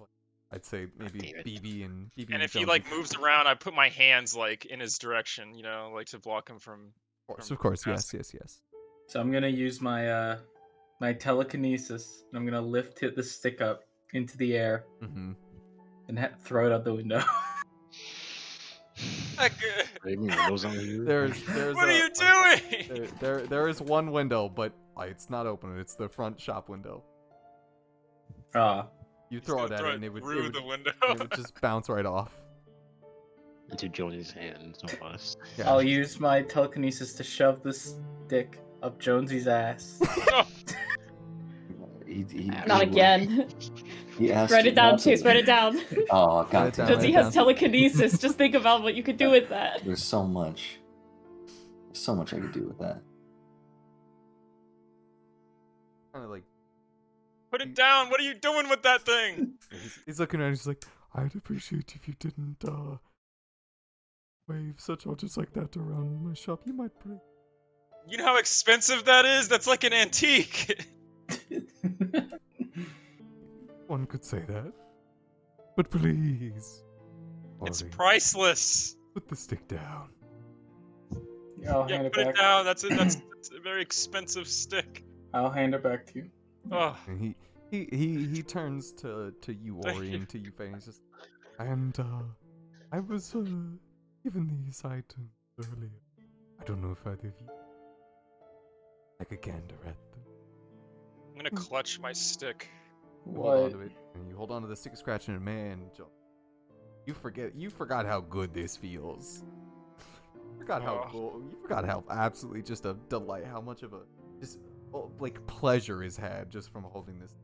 I'd say maybe damn it. BB and And if he Jonesy. like moves around, I put my hands like in his direction, like to block him from. Of course, yes, passing. yes. So I'm gonna use my my telekinesis. And I'm gonna lift the stick up into the air Mm-hmm. and throw it out the window. Any windows on here? There's What are you doing? there is one window, but it's not open. It's the front shop window. Ah, You He's throw gonna it at throw it, and it would, through the window. it would just bounce right off. Into Jones's hands, no us. Yeah. I'll use my telekinesis to shove the stick up Jonesy's ass. No. Not again. He asked Write you it down, not to. Chase. Write it down. Oh Write god it down, damn write Jonesy it. it has telekinesis. Just think about what you could do with that. There's so much. There's so much I could do with that. Kind of like Put it down. What are you doing with that thing? he's looking around. He's like, I'd appreciate if you didn't wave such objects like that around my shop. You might break. You know how expensive that is? That's like an antique. One could say that, but please, It's Ori, priceless. put the stick down. I'll Yeah, hand it put it back. down. That's a very expensive stick. I'll hand it back to you. Oh, And he turns to you, Thank Ori, you. and to you, Faye, and he's just, and I was given these items earlier. I don't know if either of you like a gander at them. I'm gonna clutch my stick. You hold on to it, and you hold on to the stick of scratching, and man, Joe, you forgot how good this feels. You forgot how absolutely just a delight, how much of a just like pleasure is had just from holding this.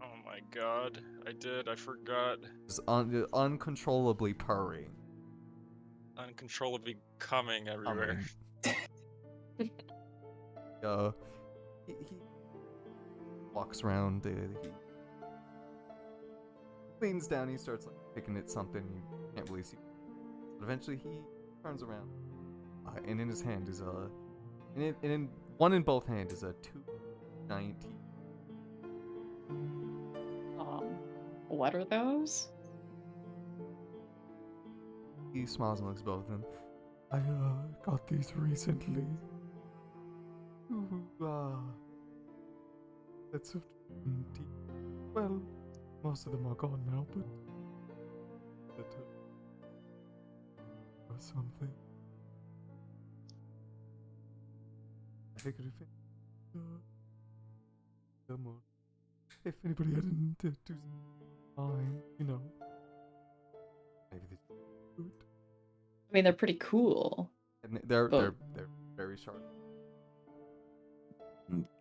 Oh my god, I forgot. Just uncontrollably purring. Uncontrollably coming everywhere. He walks around, he leans down, he starts like picking at something you can't really see. But eventually he turns around, and in his hand is in both hands is a 290. What are those? He smiles and looks at both of them. I got these recently. That's a 20. Well, most of them are gone now, but or something. I figured if anybody had to do fine, you know, maybe they could. I mean, they're pretty cool. And they're But- they're very sharp.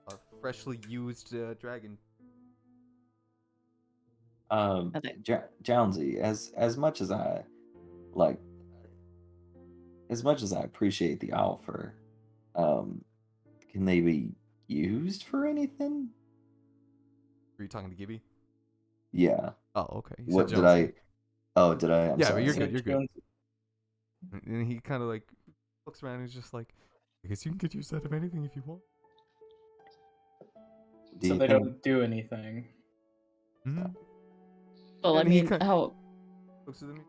A freshly used dragon. Okay. Jonesy, as much as I like, as much as I appreciate the offer, can they be used for anything? Were you talking to Gibby? Yeah. Oh, okay. You said What did Jonesy. I? Oh, did I? I'm Yeah, sorry. but you're good. You're good. Jones- And he kind of like looks around and he's just like, I guess you can get used out of anything if you want. Do So you they think- don't do anything. Mm-hmm. Well, I And he mean, kind- how? Looks at me.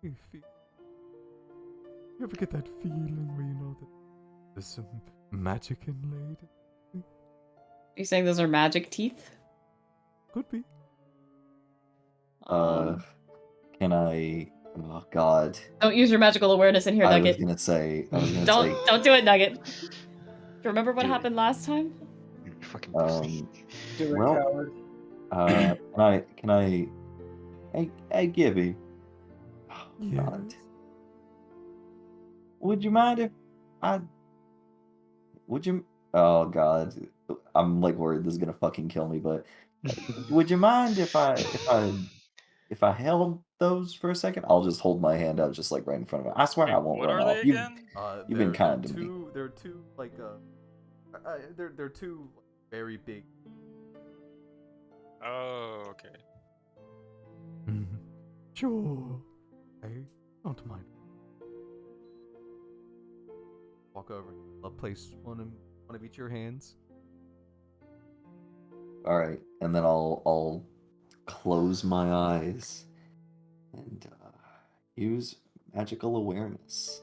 You ever get that feeling where you know that there's some magic inlaid? Are you saying those are magic teeth? Could be. Can I? Oh God. Don't use your magical awareness in here, I was Nugget. gonna say. Don't do it, Nugget. Do you remember what Do it. happened last time? You fucking pussy. Do it, Well- coward. Can I? Hey, Gibby. Oh, Yes. God. Would you mind if I? Would you? Oh God. I'm like worried this is gonna fucking kill me. But would you mind if I held those for a second? I'll just hold my hand out, just like right in front of it. I swear I won't What run are off. they You- again? You've been kind to me. They're two like they're two very big. Oh, okay. Sure. I don't mind. Walk over. I'll place one of each of your hands. All right, and then I'll close my eyes and use magical awareness.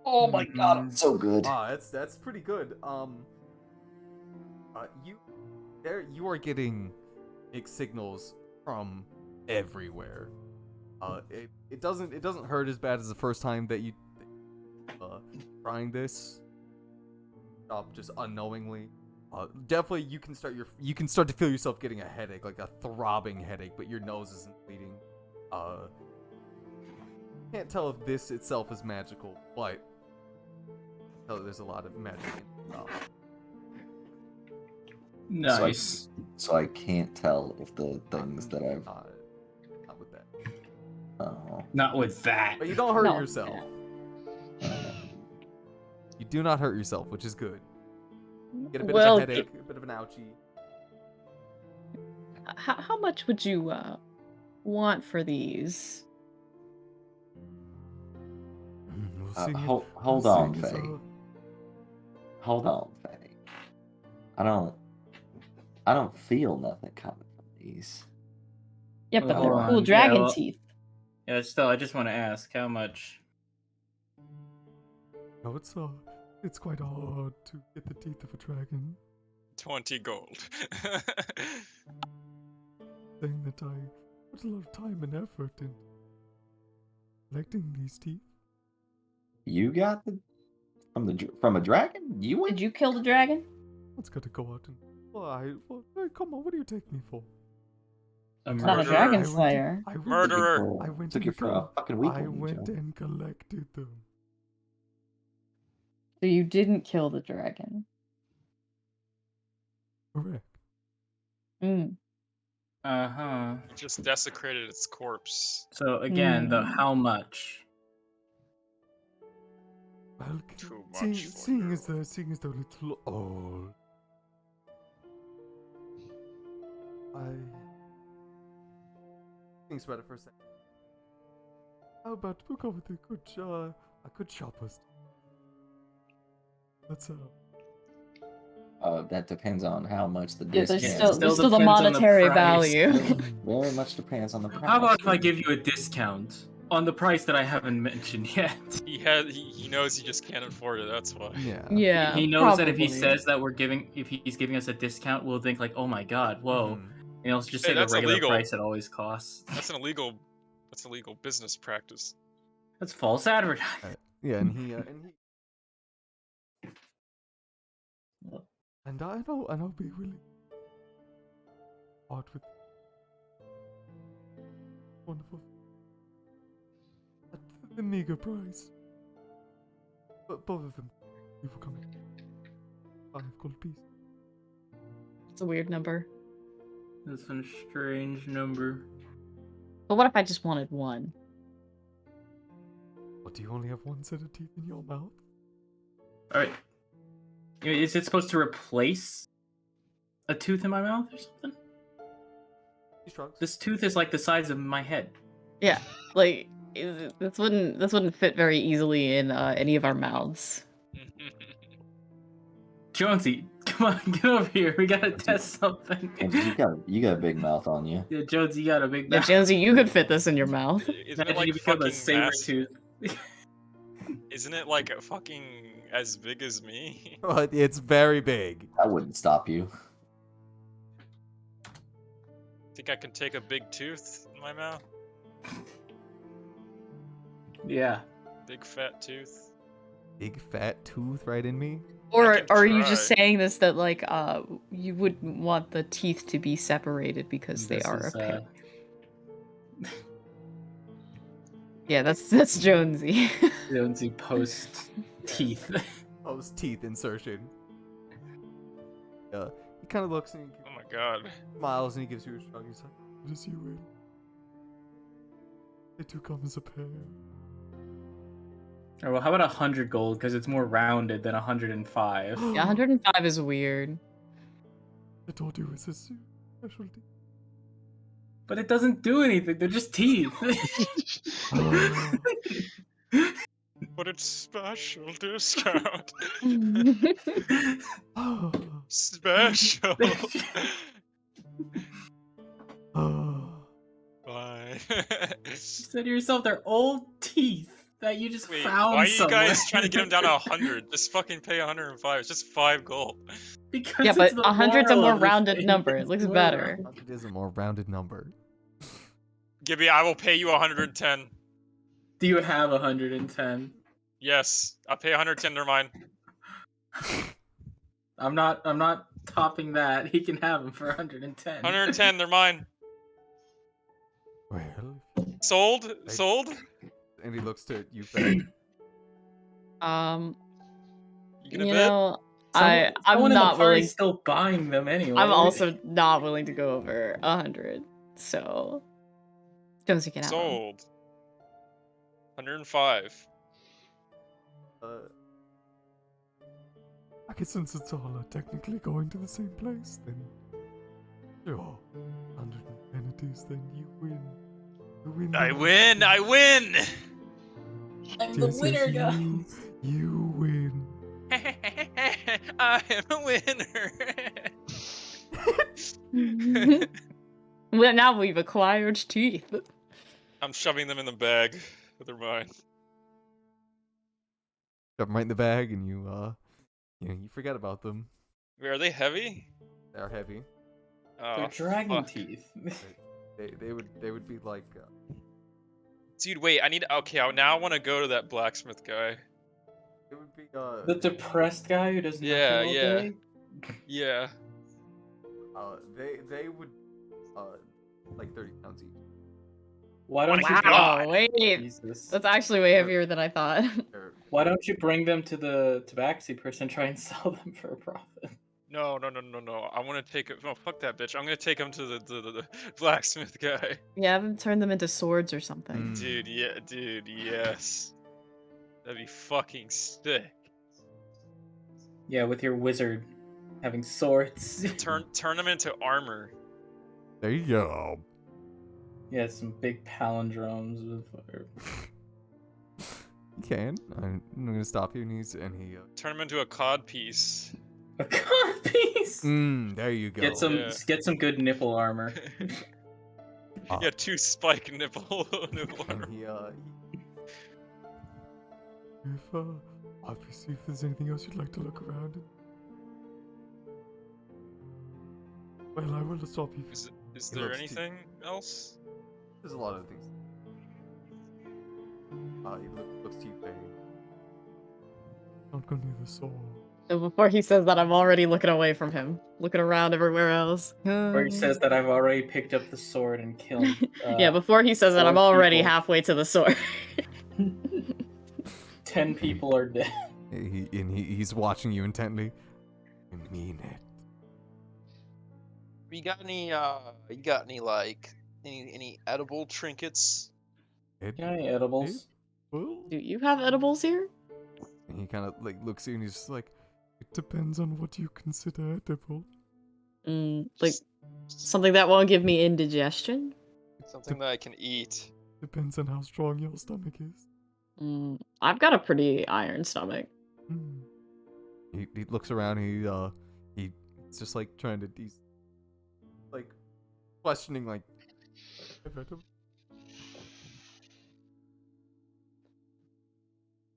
Oh my God, I'm so good. That's pretty good. You are getting mixed signals from everywhere. It doesn't hurt as bad as the first time that you trying this. Just unknowingly. Definitely you can start to feel yourself getting a headache, like a throbbing headache, but your nose isn't bleeding. Can't tell if this itself is magical, but there's a lot of magic in it. Nice. So I can't tell if the things that I've. Not with that. Oh. Not with that. But you don't hurt No. yourself. You do not hurt yourself, which is good. Get a bit Well, of a headache, a bit of an ouchie. How much would you want for these? We'll see. Hold We'll on, see, Faye. so- Hold on, Faye. I don't feel nothing coming from these. Yeah, but Well, they're hold cool on. dragon Yeah, well- teeth. Yeah, still, I just want to ask how much. No, it's quite hard to get the teeth of a dragon. 20 gold. Thing that put a lot of time and effort in collecting these teeth. You got the from a dragon? You win? Did you kill the dragon? Let's gotta go out and. Why? Hey, come on, what do you take me for? A Not a murderer. dragon I went- slayer. I went- Murderer. I went Took and you for a col- fucking I weakling, went Joe. and collected them. So you didn't kill the dragon. Correct. Mm. Uh-huh. You just desecrated its corpse. So again, the Hmm. how much? Well, Too seeing, much for seeing you. as they're a little old, I thinks about it for a second. How about we go with a good shoppers? Let's That depends on how much the Yeah, discount. there's still still the depends on the monetary price. value. Very much depends on the price. How about if I give you a discount on the price that I haven't mentioned yet? He knows he just can't afford it. That's why. yeah. Yeah, He knows that if he probably. says that if he's giving us a discount, we'll think like, oh my god, whoa. Mhm. And he'll just Hey, say the that's regular illegal. price it always costs. That's an illegal. That's illegal business practice. That's false advertising. Yeah, and he and I'll be willing to part with wonderful at the meager price. But both of them, you will come 5 gold pieces. It's a weird number. That's a strange number. But what if I just wanted one? What, do you only have one set of teeth in your mouth? Alright. Is it supposed to replace a tooth in my mouth or something? He shrugs. This tooth is like the size of my head. Yeah, like this wouldn't fit very easily in any of our mouths. Jonesy, come on, get over here. We gotta test something. And you got a big mouth on you. Yeah, Jonesy, you got a big Yeah, mouth. Jonesy, you could fit this in your mouth. Isn't it Imagine like you become a fucking saber mass? tooth. Isn't it like fucking as big as me? But it's very big. That wouldn't stop you. Think I can take a big tooth in my mouth? Yeah. Big fat tooth. Big fat tooth right in me. Or can are you just try. saying this that like you wouldn't want the teeth to be separated because they This are is, a pair? Yeah, that's Jonesy. Jonesy post teeth. Post teeth insertion. He kind of looks and he Oh my god. smiles and he gives you a shrug. He's like, "What does you win? They do come as a pair." Or well, how about 100 gold? Because it's more rounded than 105. Yeah, 105 is weird. I told you it's a specialty. But it doesn't do anything. They're just teeth. But it's special discount. Special. Bye. You said to yourself, they're old teeth that you just Wait, found why are you somewhere. guys trying to get him down to 100? Just fucking pay 105. It's just 5 gold. Because Yeah, but it's the 100's a moral more of the rounded thing. number. It It's looks more better. rounded. It is a more rounded number. Gibby, I will pay you 110. Do you have 110? Yes, I'll pay 110. They're mine. I'm not topping that. He can have them for 110. 110. They're mine. Well, Sold. Sold. and he looks to you, Faye. You gonna You bet? know, Someone I'm in the not party's willing. still buying them anyway. I'm also not willing to go over 100. So Jonesy can have them. Sold. 105. I guess since it's all technically going to the same place, then sure, 110 it is. Then you win. You win. I the win. I win. I'm Yes, yes, you win. I am a winner. Well, now we've acquired teeth. I'm shoving them in the bag. They're mine. Shove them right in the bag, and you you forget about them. Wait, are they heavy? They're heavy. Oh, They're dragon fuck. teeth. they would be like Dude, wait, I need. Okay, now I want to go to that blacksmith guy. it would be The depressed guy who does nothing Yeah, all yeah. day. Yeah. they would like 30 pounds each. Why don't you? Wow, God. wait. Jesus. That's actually way heavier than I thought. They're- Why don't you bring them to the tabaxi person and try and sell them for a profit? No. I want to take it. No, fuck that bitch. I'm gonna take him to the blacksmith guy. Yeah, have him turn them into swords or something. Mm. Dude, yeah, dude, yes. That'd be fucking sick. Yeah, with your wizard having swords. Turn them into armor. There you go. Yeah, some big palindromes with. You can. I'm gonna stop you, and he. Turn them into a cod piece. A cod piece. There you go. Yeah. Get some good nipple armor. Yeah, 2 spike nipple And armor. If obviously, if there's anything else you'd like to look around. Well, I will stop you. Is He there looks anything else? There's a lot of things. He looks to you, Faye. Not go near the sword. And before he says that, I'm already looking away from him, looking around everywhere else. Where he says that I've already picked up the sword and killed. yeah, before he says that, I'm 4 already people. halfway to the sword. 10 people are dead. He's watching you intently. I mean it. You got any like any edible trinkets? Ed? Got any edibles? Well, Do you have edibles here? and he kind of like looks at you and he's just like, it depends on what you consider edible. Like something that won't give me indigestion? Something that I can eat. Depends on how strong your stomach is. I've got a pretty iron stomach. He looks around. He's just like trying to like questioning like.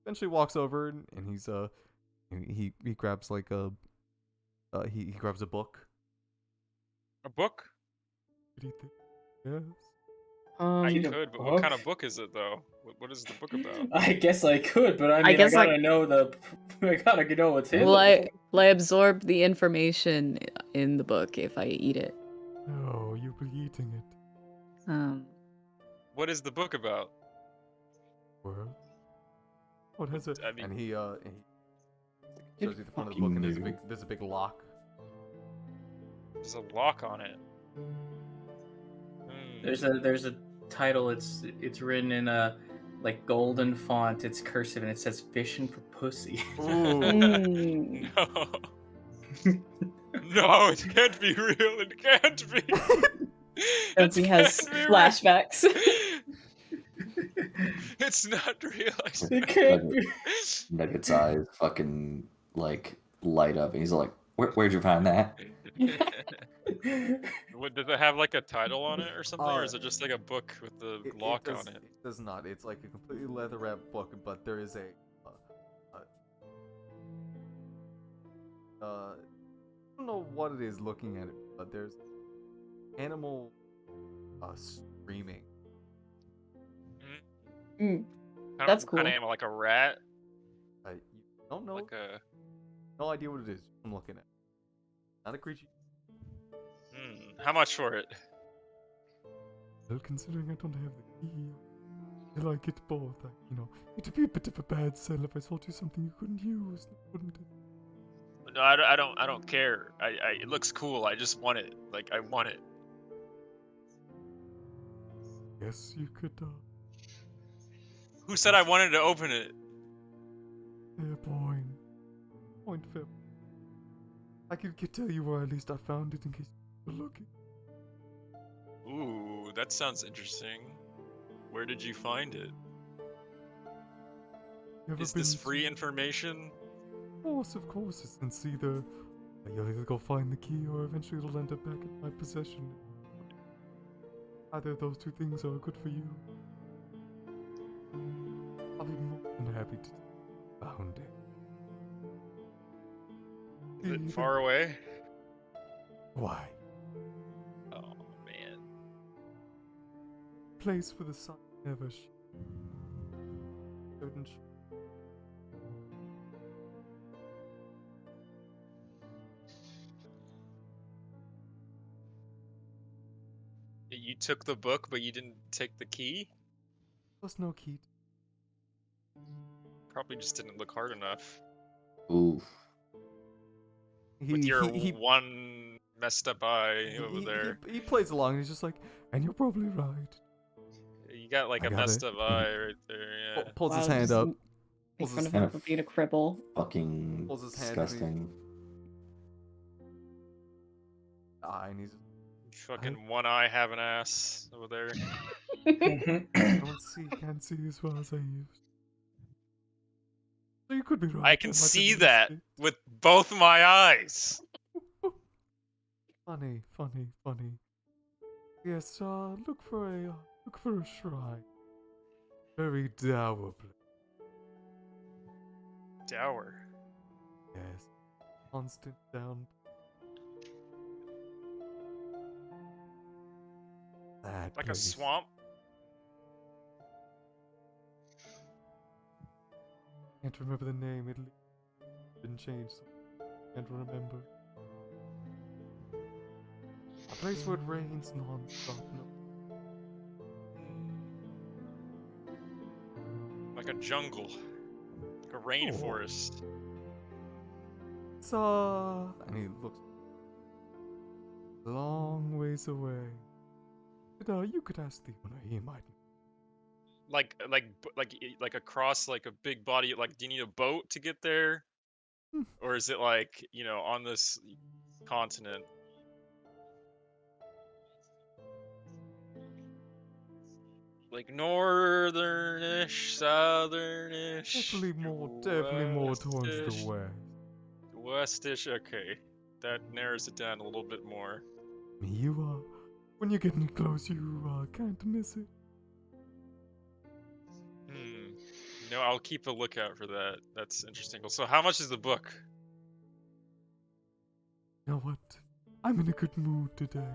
Eventually walks over and he grabs like he grabs a book. A book? What do you think? Yes. I Read a could, but what kind book? of book is it though? What is the book about? I guess I could, but I mean, I guess, gotta like- know I gotta know what's in Will it. I absorb the information in the book if I eat it? No, you'll be eating it. What is the book about? World. What has it? I mean- And he shows you the front of the fucking book, and knew. there's a big lock. There's a lock on it. There's a title. It's written in a like golden font. It's cursive and it says "Fishing for Pussy." Mm. No. No, it can't be real. It can't be. It He has can't be real. flashbacks. It's not real. I It swear. can't be. Nugget's eyes fucking like light up, and he's like, "Where'd you find that?" What, does it have like a title on it or something, or is Uh, it just like a book with the lock on it? It does not. It's like a completely leather wrapped book, but there is I don't know what it is looking at it, but there's animal screaming. That's Kind cool. of animal, like a rat, You don't know. like a. No idea what it is. I'm looking at. Not a creature. How much for it? Well, considering I don't have the key, till I get both, it'd be a bit of a bad sell if I sold you something you couldn't use, wouldn't it? No, I don't care. It looks cool. I just want it. Like I want it. Yes, you could. Who said I wanted to open it? Fair point. Point fair. I could tell you where at least I found it in case you were looking. Ooh, that sounds interesting. Where did you find it? You ever Is this been to- free information? Of course. It's either you'll either go find the key or eventually it'll end up back in my possession. Either of those two things are good for you. I'll be more than happy to found it. Is it far away? Why? Oh man. place where the sun never shines. Certain You took the book, but you didn't take the key? was no key. Probably just didn't look hard enough. Ooh. With your one messed up eye over there. He plays along and he's just like, and you're probably right. You got like I a got messed it. up eye right there, yeah. Pulls his Wow, hand just up. Make Pulls fun his of hand him for being a cripple. Fucking Pulls his hand and he- disgusting. eye, and he's Fucking one eye have an ass over there. can't see as well as I used. So you could be right. I can might have see missed that it. with both my eyes. Funny. Yes, look for a shrine. Very dour place. Dower. Yes. Constant down. That Like a place. swamp. Can't remember the name. It didn't change. So can't remember. A place where it rains non-stop. No. Like a jungle. Like a rainforest. It's and he looks long ways away. But, you could ask the owner. He might. Like across like a big body. Like, do you need a boat to get there, Hmm. or is it like on this continent? Like northernish, southernish. Definitely more towards the west. Westish. Okay, that narrows it down a little bit more. You when you're getting close, you can't miss it. No, I'll keep a lookout for that. That's interesting. So, how much is the book? You know what? I'm in a good mood today.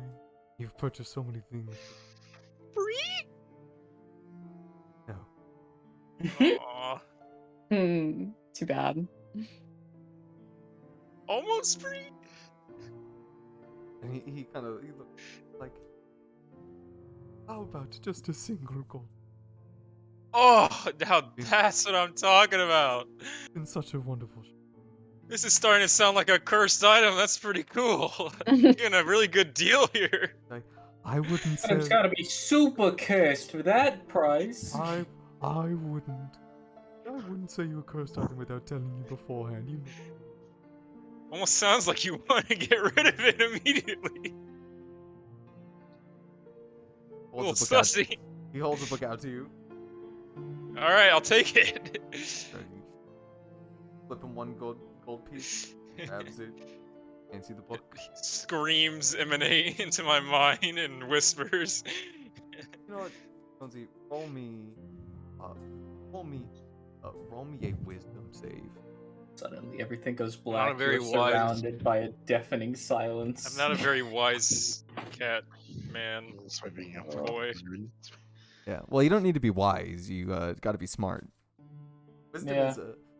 You've purchased so many things. Free? No. Aw, Too bad. almost free. And he looks like, how about just a single gold? Oh, now that's what I'm talking about. In such a wonderful This is starting to sound like a cursed item. That's pretty cool. You're getting a really good deal here. I wouldn't say. It's gotta be super cursed for that price. I wouldn't. I wouldn't say you a cursed item without telling you beforehand. You know. Almost sounds like you want to get rid of it immediately. A little Holds the book out- sussy. He holds the book out to you. Alright, I'll take it. Flip him one gold piece. Grabs it. Can't see the book. Screams emanate into my mind and whispers. You know what, Jonesy? Roll me a wisdom save. Suddenly, everything goes I'm not black. a very You're wise- surrounded by a deafening silence. I'm not a very wise cat man. Swiping out Boy. Yeah. Well, you don't need to be wise. You got to be smart. Wisdom Yeah. is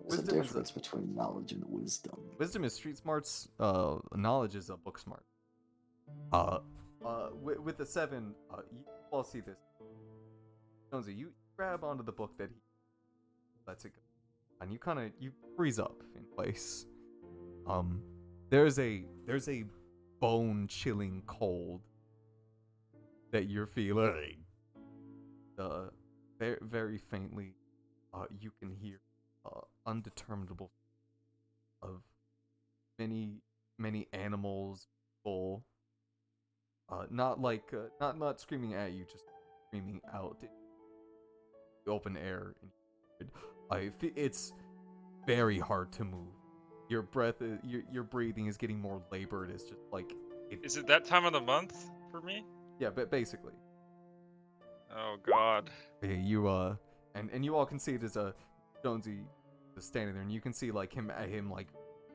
There's a difference between knowledge and wisdom. Wisdom is street smarts. Knowledge is a book smart. With the 7, you all see this. Jonesy, you grab onto the book that he lets it go, and you freeze up in place. There's a bone-chilling cold that you're feeling. Very, very faintly, you can hear undeterminable of many animals, people. Not like not screaming at you, just screaming out in the open air. It's very hard to move. Your breath, your breathing is getting more labored. It's just like. Is it that time of the month for me? Yeah, but basically. Oh God. Yeah, and you all can see it as Jonesy is standing there, and you can see like him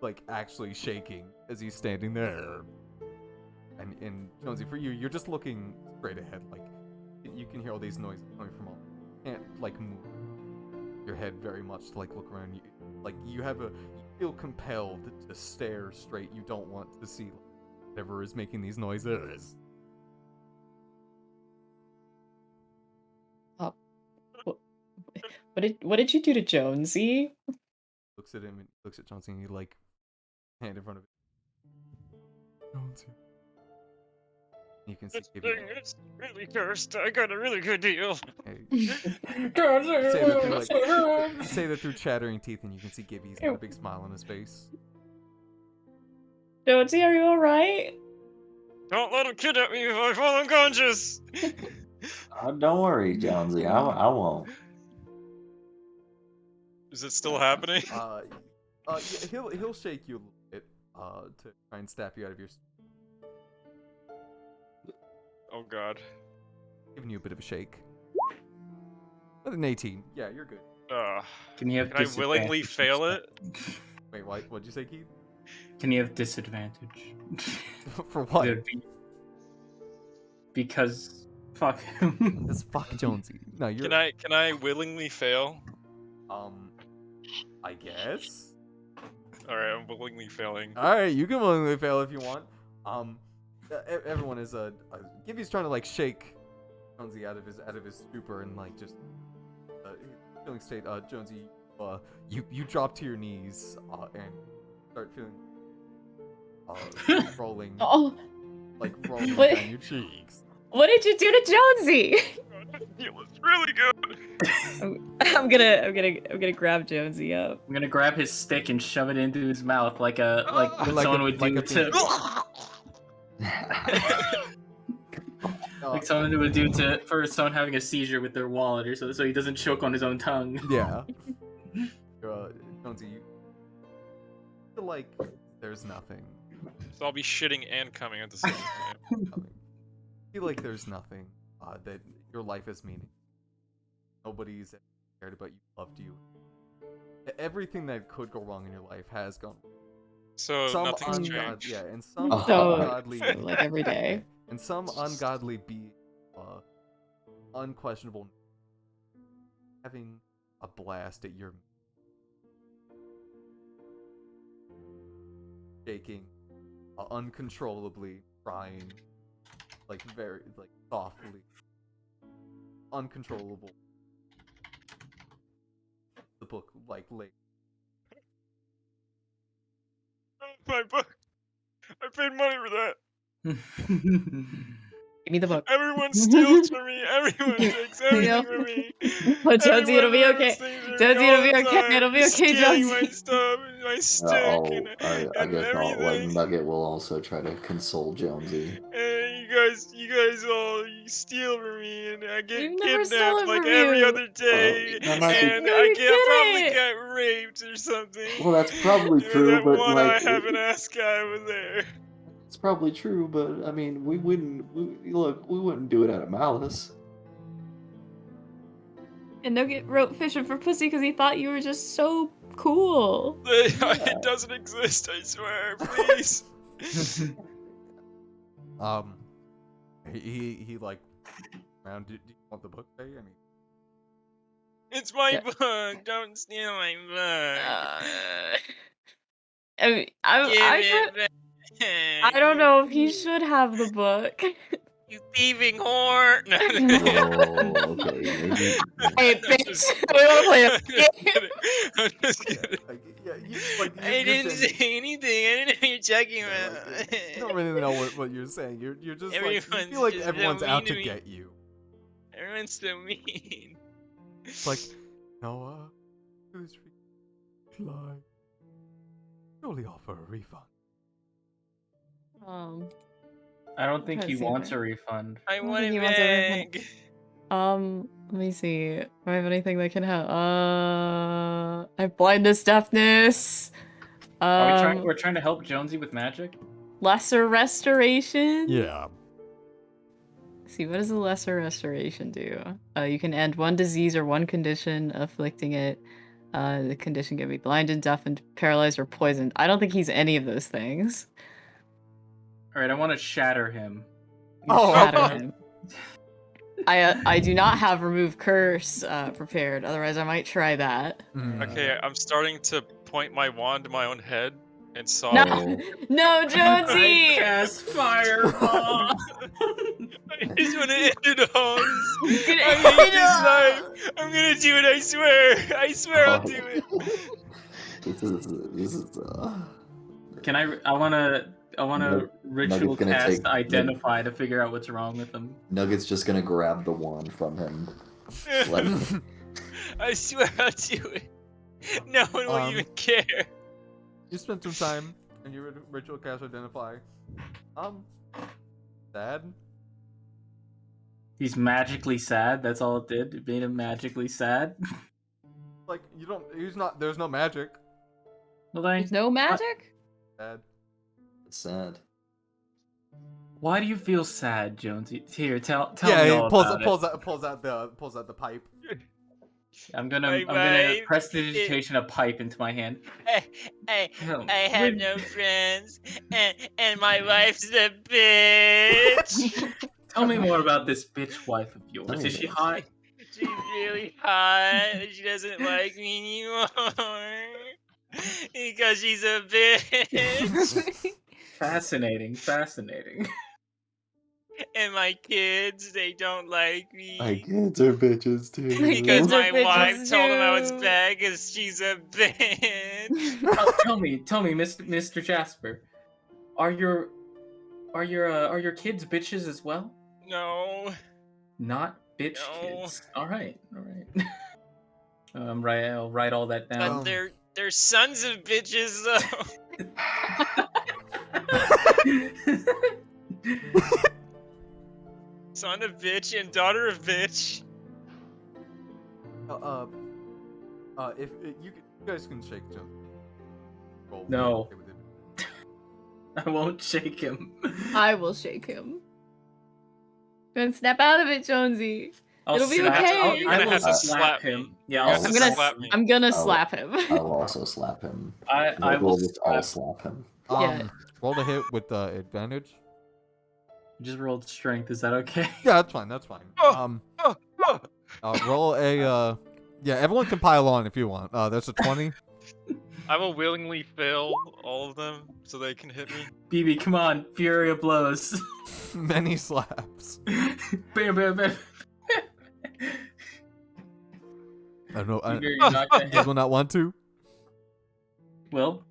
like actually shaking as he's standing there. And Jonesy, for you, you're just looking straight ahead, like you can hear all these noises coming from all. Can't like move your head very much to like look around. You feel compelled to stare straight. You don't want to see whatever is making these noises. What did you do to Jonesy? Looks at him and looks at Jonesy and he like hand in front of him. Jonesy. You can see This Gibby. thing is really cursed. I got a really good deal. Hey, say that through chattering teeth, and you can see Gibby's got a big smile on his face. Jonesy, are you alright? Don't let him kidnap me if I fall unconscious. Don't worry, Jonesy. I won't. Is it still happening? Yeah, he'll shake you a little bit, to try and snap you out of your. Oh God. Giving you a bit of a shake. With an 18, yeah, you're good. Can you have Can I willingly disadvantage fail instead? it? Wait, what'd you say, Keith? Can you have disadvantage? For what? Because fuck him. It's fuck Jonesy. No, you're. Can I willingly fail? I guess. All right, I'm willingly failing. All right, you can willingly fail if you want. Everyone is Gibby's trying to like shake Jonesy out of his stupor and like just feeling state. Jonesy, you drop to your knees and start feeling rolling rolling What? down your cheeks. What did you do to Jonesy? It was really good. I'm gonna grab Jonesy up. I'm gonna grab his stick and shove it into his mouth like someone would do to like someone would do to for someone having a seizure with their wallet or so he doesn't choke on his own tongue. Yeah. Jonesy, you feel like there's nothing. So I'll be shitting and coming at the same time. Feel like there's nothing that your life is meaning. Nobody's cared about you, loved you. Everything that could go wrong in your life has gone wrong. So nothing's changed. Yeah, and some So, ungodly, like every day. and some ungodly be unquestionable having a blast at your shaking, uncontrollably crying, like very softly, uncontrollable. The book late. My book. I paid money for that. Give me the book. Everyone steals from me. Everyone takes everything from me. But Jonesy, it'll be Everyone okay. steals from me Jonesy, all it'll be the okay. time, It'll be okay, stealing my Jonesy. stuff and my stick I and guess everything. Nugget will also try to console Jonesy. And you guys all steal from me, and I get We've never kidnapped stolen like from every you. other day, No, not you. and No, I you probably didn't. get raped or something. Well, that's probably And true, that but one like, I have an ass guy over there. it's probably true, but I mean, we wouldn't do it out of malice. And Nugget wrote fishing for pussy because he thought you were just so cool. It doesn't exist, I swear. Please. He like around. Do you want the book, Faye? I mean, It's my Yeah. book. Don't steal my book. I mean, Give it back. I don't know if he should have the book. You thieving whore. No, Oh, okay. Maybe. Hey, bitch, we want to play a game. I'm just kidding. I didn't say anything. I didn't know what you're talking about. You don't really know what you're saying. You're just like, you Everyone's feel like just so everyone's out to mean to me. get you. Everyone's so mean. It's like, Noah, who's fly? Surely offer a refund. I don't think Trying he to see wants here. a refund. I don't want think it he wants a refund. back. Let me see. Do I have anything that can help? I have blindness, deafness. We're trying to help Jonesy with magic? Lesser restoration. Yeah. Let's see, what does a lesser restoration do? You can end one disease or one condition afflicting it. The condition can be blinded, deafened, paralyzed, or poisoned. I don't think he's any of those things. Alright, I want to shatter him. Oh, Shatter okay. him. I do not have remove curse prepared. Otherwise, I might try that. Okay, I'm starting to point my wand to my own head and saw. No, Oh. no, I Jonesy. cast fireball. I just want to end it all. You're gonna I end hate it this all. life. I'm gonna do it. I swear. I swear I'll do it. This is Can I wanna Nugget's ritual gonna cast take- identify to figure out what's wrong with him. Nugget's just gonna grab the wand from him. Let him. I swear I'll do it. No one will even care. You spent some time and your ritual cast identify. Sad. He's magically sad. That's all it did. It made him magically sad. Like you don't. He's not. There's no magic. Well, then, There's no magic. Sad. It's sad. why do you feel sad, Jonesy? Here, tell Yeah, me he all about it. pulls out the pipe. I'm My gonna wife prestidigitation a pipe into my hand. I Tell me. have no friends, and my wife's a bitch. Tell me more about this bitch wife of yours. Tell Is me she about hot? She's really hot. She doesn't like me anymore because she's a bitch. Fascinating, fascinating. And my kids, they don't like me. My kids are bitches too. Because kids are my wife bitches told them I was too. bad because she's a bitch. Tell me, Mr. Jasper, are your kids bitches as well? No. Not bitch No. kids. All right. I'll write all that But down. they're sons of bitches, though. Son of bitch and daughter of bitch. If you guys can shake Jones. Roll. No. Okay with it. I won't shake him. I will shake him. Go and snap out of it, Jonesy. I'll It'll be slap- okay. I'll- You're I gonna will have to slap slap him. me. Yeah, You're I'll gonna I'm gonna, slap me. I'm gonna Oh. slap him. I will also slap him. I will We'll all slap. slap him. Yeah. Roll the hit with advantage. Just rolled strength. Is that okay? Yeah, that's fine. That's fine. Oh. Roll a yeah. Everyone can pile on if you want. That's a 20. I will willingly fail all of them so they can hit me. BB, come on. Fury of blows. Many slaps. Bam, bam, bam. I don't know. You're not gonna You hit. will not want to. Will?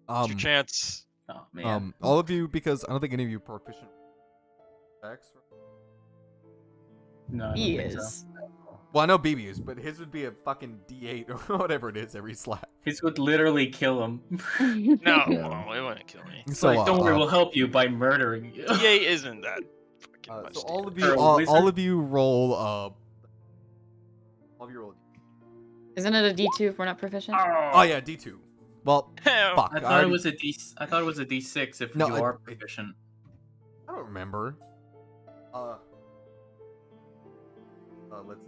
It's your chance. Oh, man. All of you, because I don't think any of you are proficient. Dex. No, I don't He think so. is. Well, I know BB is, but his would be a fucking D8 or whatever it is every slap. His would literally kill him. No, Yeah. it wouldn't kill me. It's So, like, don't worry, we'll help you by murdering you. EA isn't that fucking much. So all of damage. you, Or a all wizard? of you roll. All of you roll. Isn't it a D2 if we're not proficient? Oh yeah, D2. Well, Hell, fuck. I thought already- it was a D. I thought it was a D6 if No, you I- are proficient. I don't remember. Let's.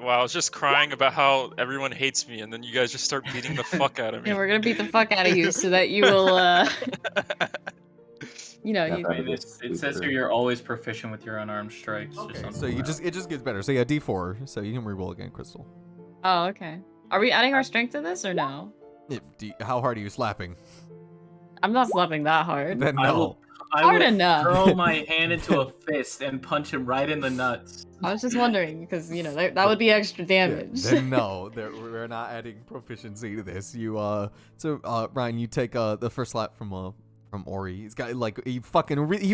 Wow, I was just crying about how everyone hates me, and then you guys just start beating the fuck out of me. Yeah, we're gonna beat the fuck out of you so that you will, you know, you. That It, is it says super. here you're always proficient with your unarmed strikes. or Okay, something so you like just it just gets better. So yeah, D4. So you can reroll again, Crystal. Oh, okay. Are we adding our strength to this or no? How hard are you slapping? I'm not slapping that hard. Then that. no. I Hard will enough. curl my hand into a fist and punch him right in the nuts. I was just wondering because you know that would be extra Yeah, damage. then no, we're not adding proficiency to this. You so Ryan, you take the first slap from Ori. He's got like he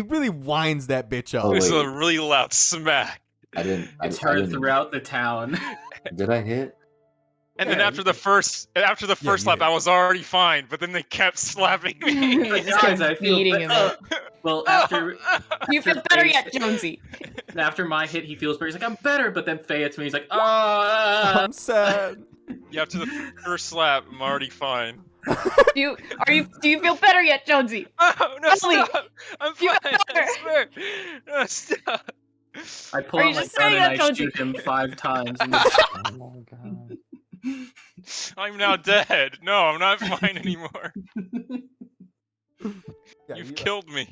really winds that bitch up. Oh, It was wait. a really loud smack. I didn't. It's I heard didn't- throughout the town. Did I hit? And Yeah, then after you the first you slap, hit. I was already fine, but then they kept slapping me. They just kept Guys, I feel beating him up. well after You feel after better Faye- yet, Jonesy? after my hit, he feels better. He's like, I'm better. But then Faye hits me. He's like, oh. I'm sad. Yeah, after the first slap, I'm already fine. Do you feel better yet, Jonesy? Oh, no, Tell me. stop! I'm You fine, got I better. swear! No, stop! I pull Are out you my just gun saying and that, I Jonesy? shoot him 5 times. In the... Oh my god. I'm now dead. No, I'm not fine anymore. Yeah, You've you, killed me.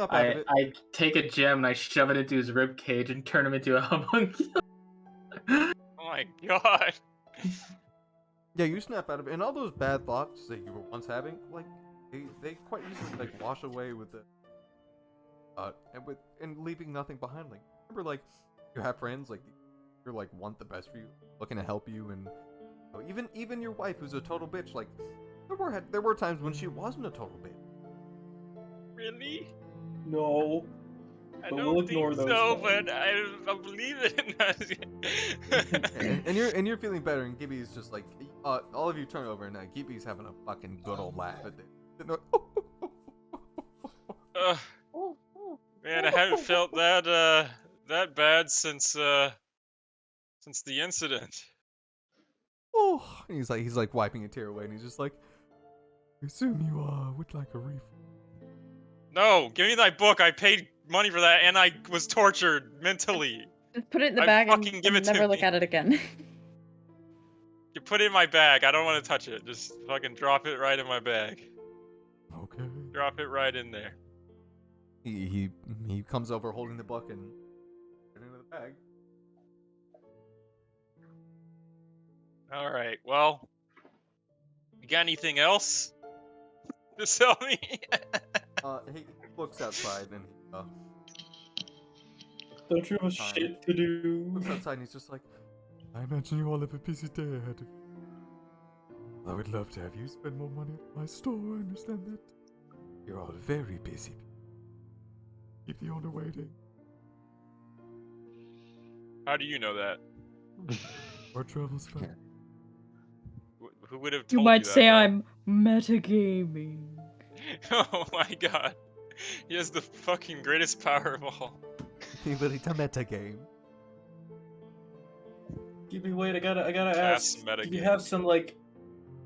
Snap out of it. I take a gem and I shove it into his rib cage and turn him into a homunculus. Oh my god. Yeah, you snap out of it, and all those bad thoughts that you were once having, like they quite easily like wash away with the and leaving nothing behind. Like remember, like you have friends like you're like want the best for you, looking to help you, and you know, even your wife who's a total bitch. Like there were times when she wasn't a total bitch. Really? No. I But don't we'll think ignore those so, times. but I believe it. and you're feeling better, and Gibby's just like all of you turn over, and Gibby's having a fucking good old laugh at it. Man, I haven't felt that bad since the incident. Oh, and he's like wiping a tear away, and he's just like, I assume you would like a refill. No, give me that book. I paid money for that, and I was tortured mentally. Just put it in the I bag and, fucking give it to never look me. at it again. You put it in my bag. I don't want to touch it. Just fucking drop it right in my bag. Okay. Drop it right in there. He comes over holding the book and put it into the bag. All right. Well, you got anything else to sell me? He looks outside and Don't you have shit to do? looks outside and he's just like, I imagine you all have a busy day ahead of you. I would love to have you spend more money at my store. I understand that. You're all very busy. Keep the owner waiting. How do you know that? Our travel's fun. Who would have told You you might that, say though? I'm metagaming. Oh my god. He has the fucking greatest power of all. But it's a meta game. Give me wait, I gotta Cast ask. meta Do you game. have some like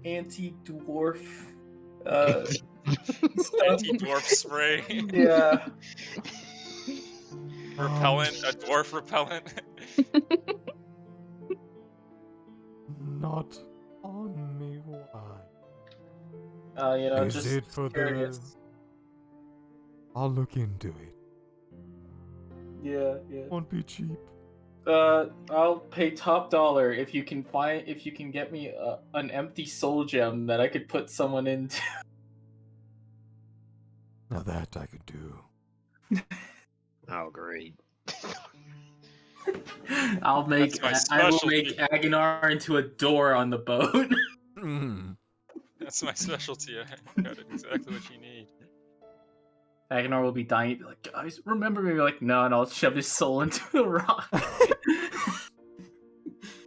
anti-dwarf stuff? Anti-dwarf spray. Yeah. Repellent, a dwarf repellent. Not on me, why? You know, Is just it for curious. I'll look into it. Yeah, yeah. Won't be cheap. I'll pay top dollar if you can get me an empty soul gem that I could put someone into. Now that I could do. Oh, great. I will make That's my specialty. Aguinar into a door on the boat. Mm. That's my specialty. I got exactly what you need. Aguinar will be dying. He'd be like, guys, remember me? Be like, no, and I'll shove his soul into the rock.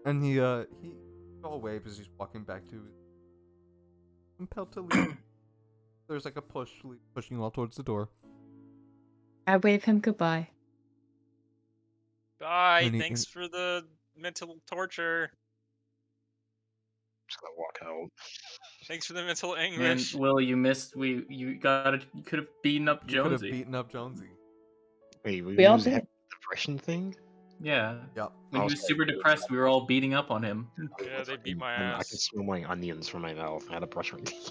And he all waves as he's walking back to his compelled to leave. There's like a pushing you all towards the door. I wave him goodbye. Bye. And he- Thanks for the mental torture. Just gonna walk out. Thanks for the mental And anguish. Will, you missed. You could have beaten up You could have Jonesy. beaten up Jonesy. Wait, We all use the did. depression thing? Yeah. Yep. When he was super depressed, we were all beating up on him. Yeah, they beat my I ass. can smell my onions from my mouth. I had to brush my teeth.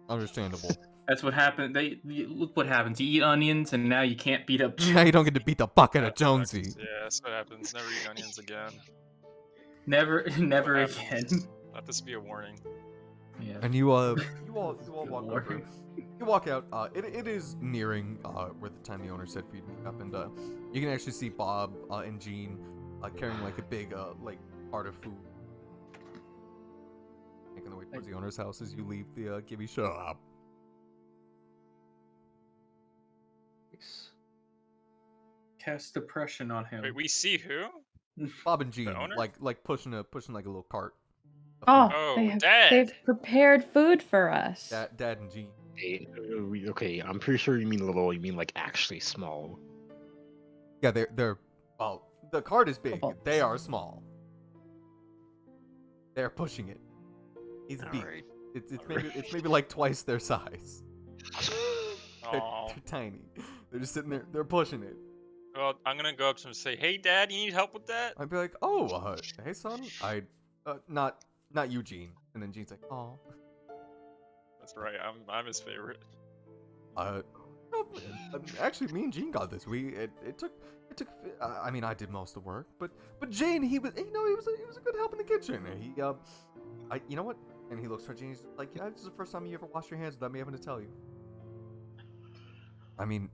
Understandable. That's what happened. Look what happens. You eat onions, and now you can't beat up. Now you don't get to beat the bucket of That's what Jonesy. happens. Yeah, that's what happens. Never eat onions again. Never What again. happens. Let this be a warning. Yeah. And you all walk Lord. over. You walk out. It is nearing where the time the owner said for you to meet up, and you can actually see Bob and Jean carrying like a big like part of food, making their way towards the owner's house as you leave the Gibby shop. Cast depression on him. Wait, we see who? Bob and Jean owner? like pushing like a little cart. of Oh, Oh, they Dad. they've prepared food for us. food. Dad and Jean. Okay, I'm pretty sure you mean little. You mean like actually small. Yeah, they're well. The cart is big. Oh. They are small. They're pushing it. It's big. Alright. It's maybe like twice their size. They're, Aw. they're tiny. They're just sitting there. They're pushing it. Well, I'm gonna go up to him and say, "Hey, Dad, you need help with that?" I'd be like, "Oh, hey, son. Not Eugene." And then Gene's like, "Oh, That's right. I'm his favorite. no, no, actually, me and Gene got this. It took. I mean, I did most of the work, but Gene, he was a good help in the kitchen. You know what? And he looks for Gene. He's like, yeah, this is the first time you ever washed your hands without me having to tell you. I mean,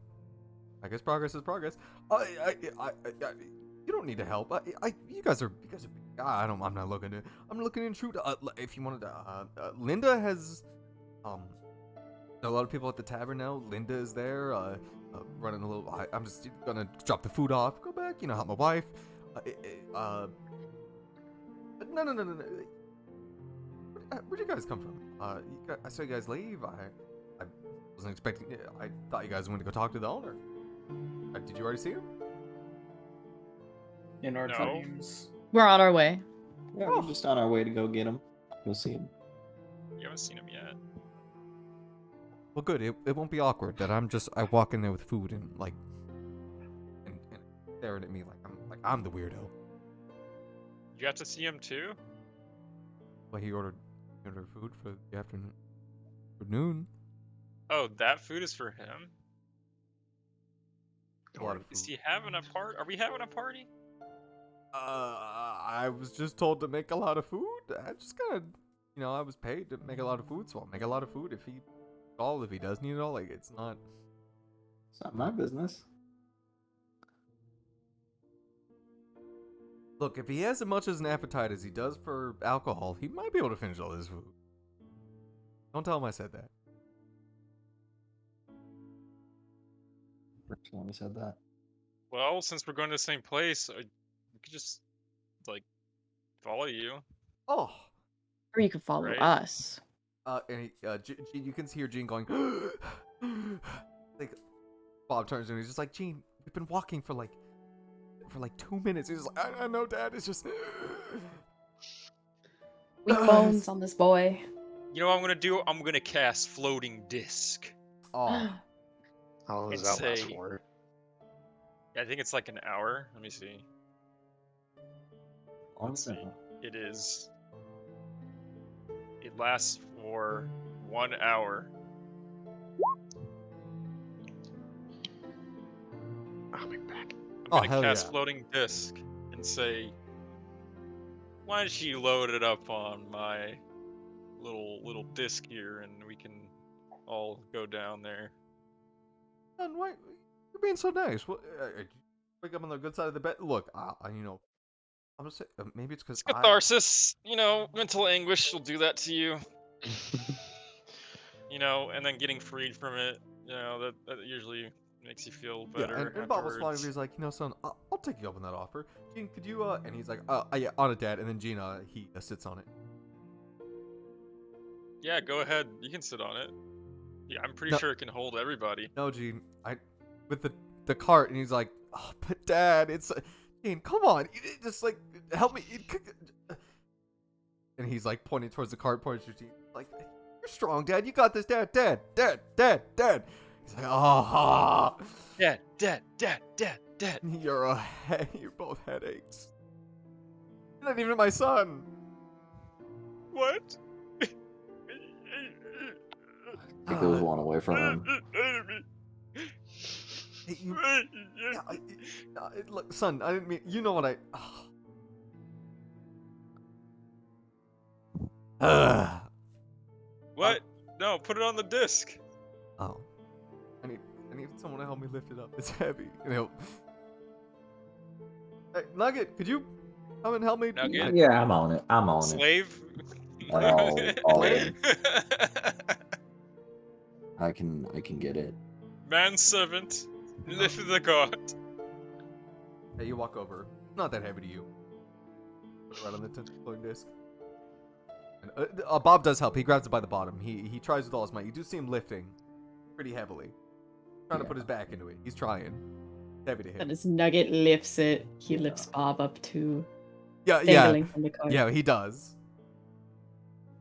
I guess progress is progress. You don't need to help. You guys are. I'm not looking to. I'm looking to intrude. If you wanted to, Linda has. A lot of people at the tavern now. Linda is there. Running a little. I'm just gonna drop the food off. Go back. Help my wife. No. Where'd you guys come from? I saw you guys leave. I wasn't expecting. I thought you guys wanted to go talk to the owner. Did you already see him? In our No. dreams. We're on our way. Yeah, we're just on our way to go get him. Go see him. You haven't seen him yet. Well, good. It won't be awkward that I walk in there with food and and staring at me like I'm the weirdo. You got to see him too? Well, he ordered food for the afternoon. For noon. Oh, that food is for him? A lot of Is food. he having a part? Are we having a party? I was just told to make a lot of food. I just gotta, I was paid to make a lot of food, so I'll make a lot of food. If he does need it all, it's not. It's not my business. Look, if he has as much as an appetite as he does for alcohol, he might be able to finish all this food. Don't tell him I said that. Someone said that. Well, since we're going to the same place, we could just, follow you. Oh. Or you could follow Right. us. And Gene, you can hear Gene going. Bob turns to him. He's just like, Gene, we've been walking for 2 minutes. He's just like, I know, Dad. It's just. Weak bones on this boy. You know what I'm gonna do? I'm gonna cast floating disc. Oh. How long does It's that last a- for? I think it's like an hour. Let me see. Let's see. It lasts for 1 hour. I'll be back. Oh, I'm hell gonna cast yeah. floating disc and say, why don't you load it up on my little disc here, and we can all go down there. Son, why you're being so nice? What? Wake up on the good side of the bed. Look, I'm gonna say maybe it's because It's catharsis, mental anguish will do that to you, and then getting freed from it, that usually makes you feel better. and Bob was afterwards. smiling. He's like, son, I'll take you up on that offer. Gene, could you? And he's like, yeah, on it, Dad. And then Gene, he sits on it. Yeah, go ahead. You can sit on it. Yeah, I'm pretty No. sure it can hold everybody. No, Gene, with the cart, and he's like, oh, but Dad, it's Gene, come on, just help me. And he's like pointing towards the cart, pointing to Gene, like, you're strong, Dad. You got this, Dad. Dad. He's like, ah. Dad. You're both headaches. You're not even my son. What? Take those one away from him. Hey, look, son, I didn't mean. You know what I. What? No, put it on the disc. Oh, I need someone to help me lift it up. It's heavy. Hey, Nugget, could you come and help me? Nugget? Yeah, I'm on it. I'm on it. Slave? All in. I can get it. Manservant, lift the cart. Hey, you walk over. Not that heavy to you. Right on the floating disc. And, Bob does help. He grabs it by the bottom. He tries with all his might. You do see him lifting pretty heavily. Trying to put his back into it. He's trying. Heavy to hit. And as Nugget lifts it, he Yeah. lifts Bob up too, Yeah. dangling from the cart. Yeah, he does.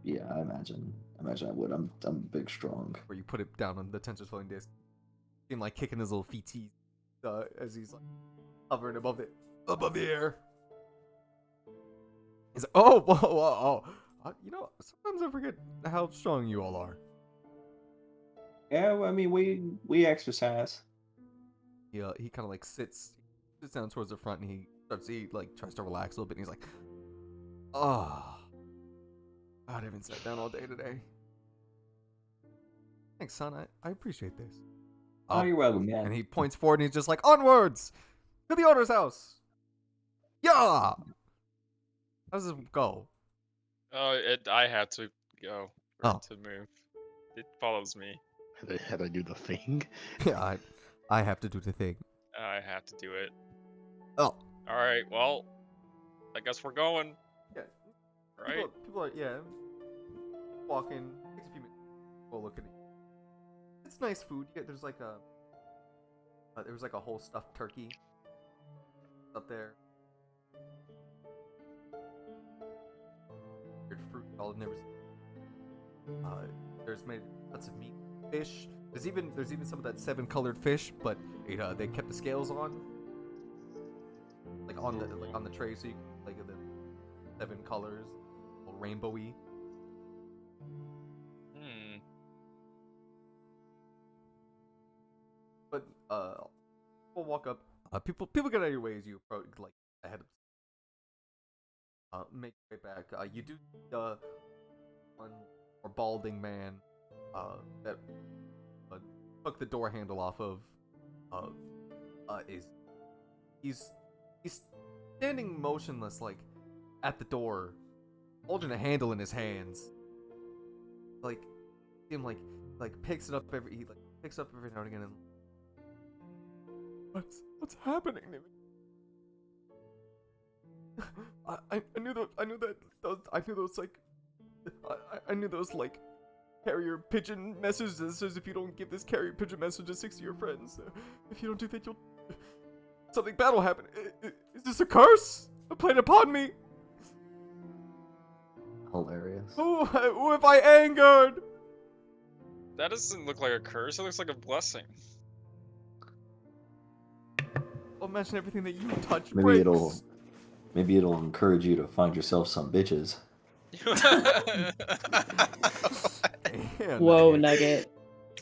Yeah, I imagine I would. I'm big, strong. Where you put it down on the tensor floating disc. See him kicking his little feet as he's hovering above the air. He's like, oh, whoa. Sometimes I forget how strong you all are. Yeah, well, I mean, we exercise. He kind of like sits down towards the front and he like tries to relax a little bit and he's like, oh, I haven't sat down all day today. Thanks, son. I appreciate this. Oh, you're welcome, man. And he points forward and he's just like, onwards to the owner's house. Yeah. How does this go? I had to go for Oh. it to move. It follows me. Had I do the thing? Yeah, I have to do the thing. I have to do it. Oh. All right. Well, I guess we're going. Yeah. Right. People are walking. Takes a few minutes. We'll look at it. It's nice food. There's like a whole stuffed turkey up there. Weird fruit I've never seen. There's made lots of meat, fish. There's even some of that 7-colored fish, but they kept the scales on, like on the tray, so you like the 7 colors, all rainbowy. But we'll walk up. People get out of your way as you approach, like ahead of. Make your way back. You do one more balding man that took the door handle off of. He's standing motionless, like at the door, holding a handle in his hands. Like him, like picks it up every now and again and. What's happening to me? I knew those like carrier pigeon messages that says if you don't give this carrier pigeon message to 6 of your friends, if you don't do that, something bad will happen. Is this a curse played upon me? Hilarious. Who have I angered? That doesn't look like a curse. It looks like a blessing. Well, imagine everything that you touch Maybe breaks. it'll encourage you to find yourself some bitches. Yeah, Whoa, Nugget.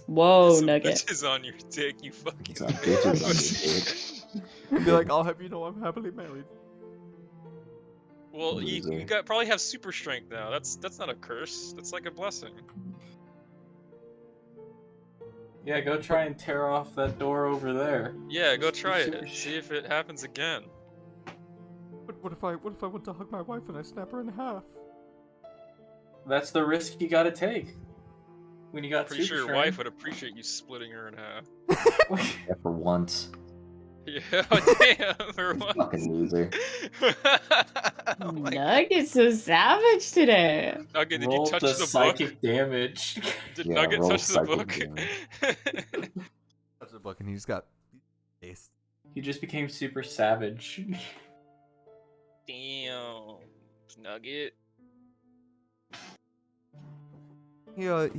Whoa, Some Nugget. bitches on your dick, you fucking. Some bitches on your dick. And be like, I'll have you know I'm happily married. Well, you Loser. probably have super strength now. That's not a curse. That's like a blessing. Yeah, go try and tear off that door over there. Yeah, go try it. See if it happens again. But what if I want to hug my wife and I snap her in half? That's the risk you gotta take. When you got Pretty super sure your strength. wife would appreciate you splitting her in half. Yeah, for once. Yeah, damn, for once. Fucking loser. Oh my Nugget's so savage today. Nugget, did you Roll touch the the book? psychic damage. Did Yeah, Nugget roll touch the psychic book? Touch the book and he's got taste. You just became super savage. Damn, Nugget. He you'll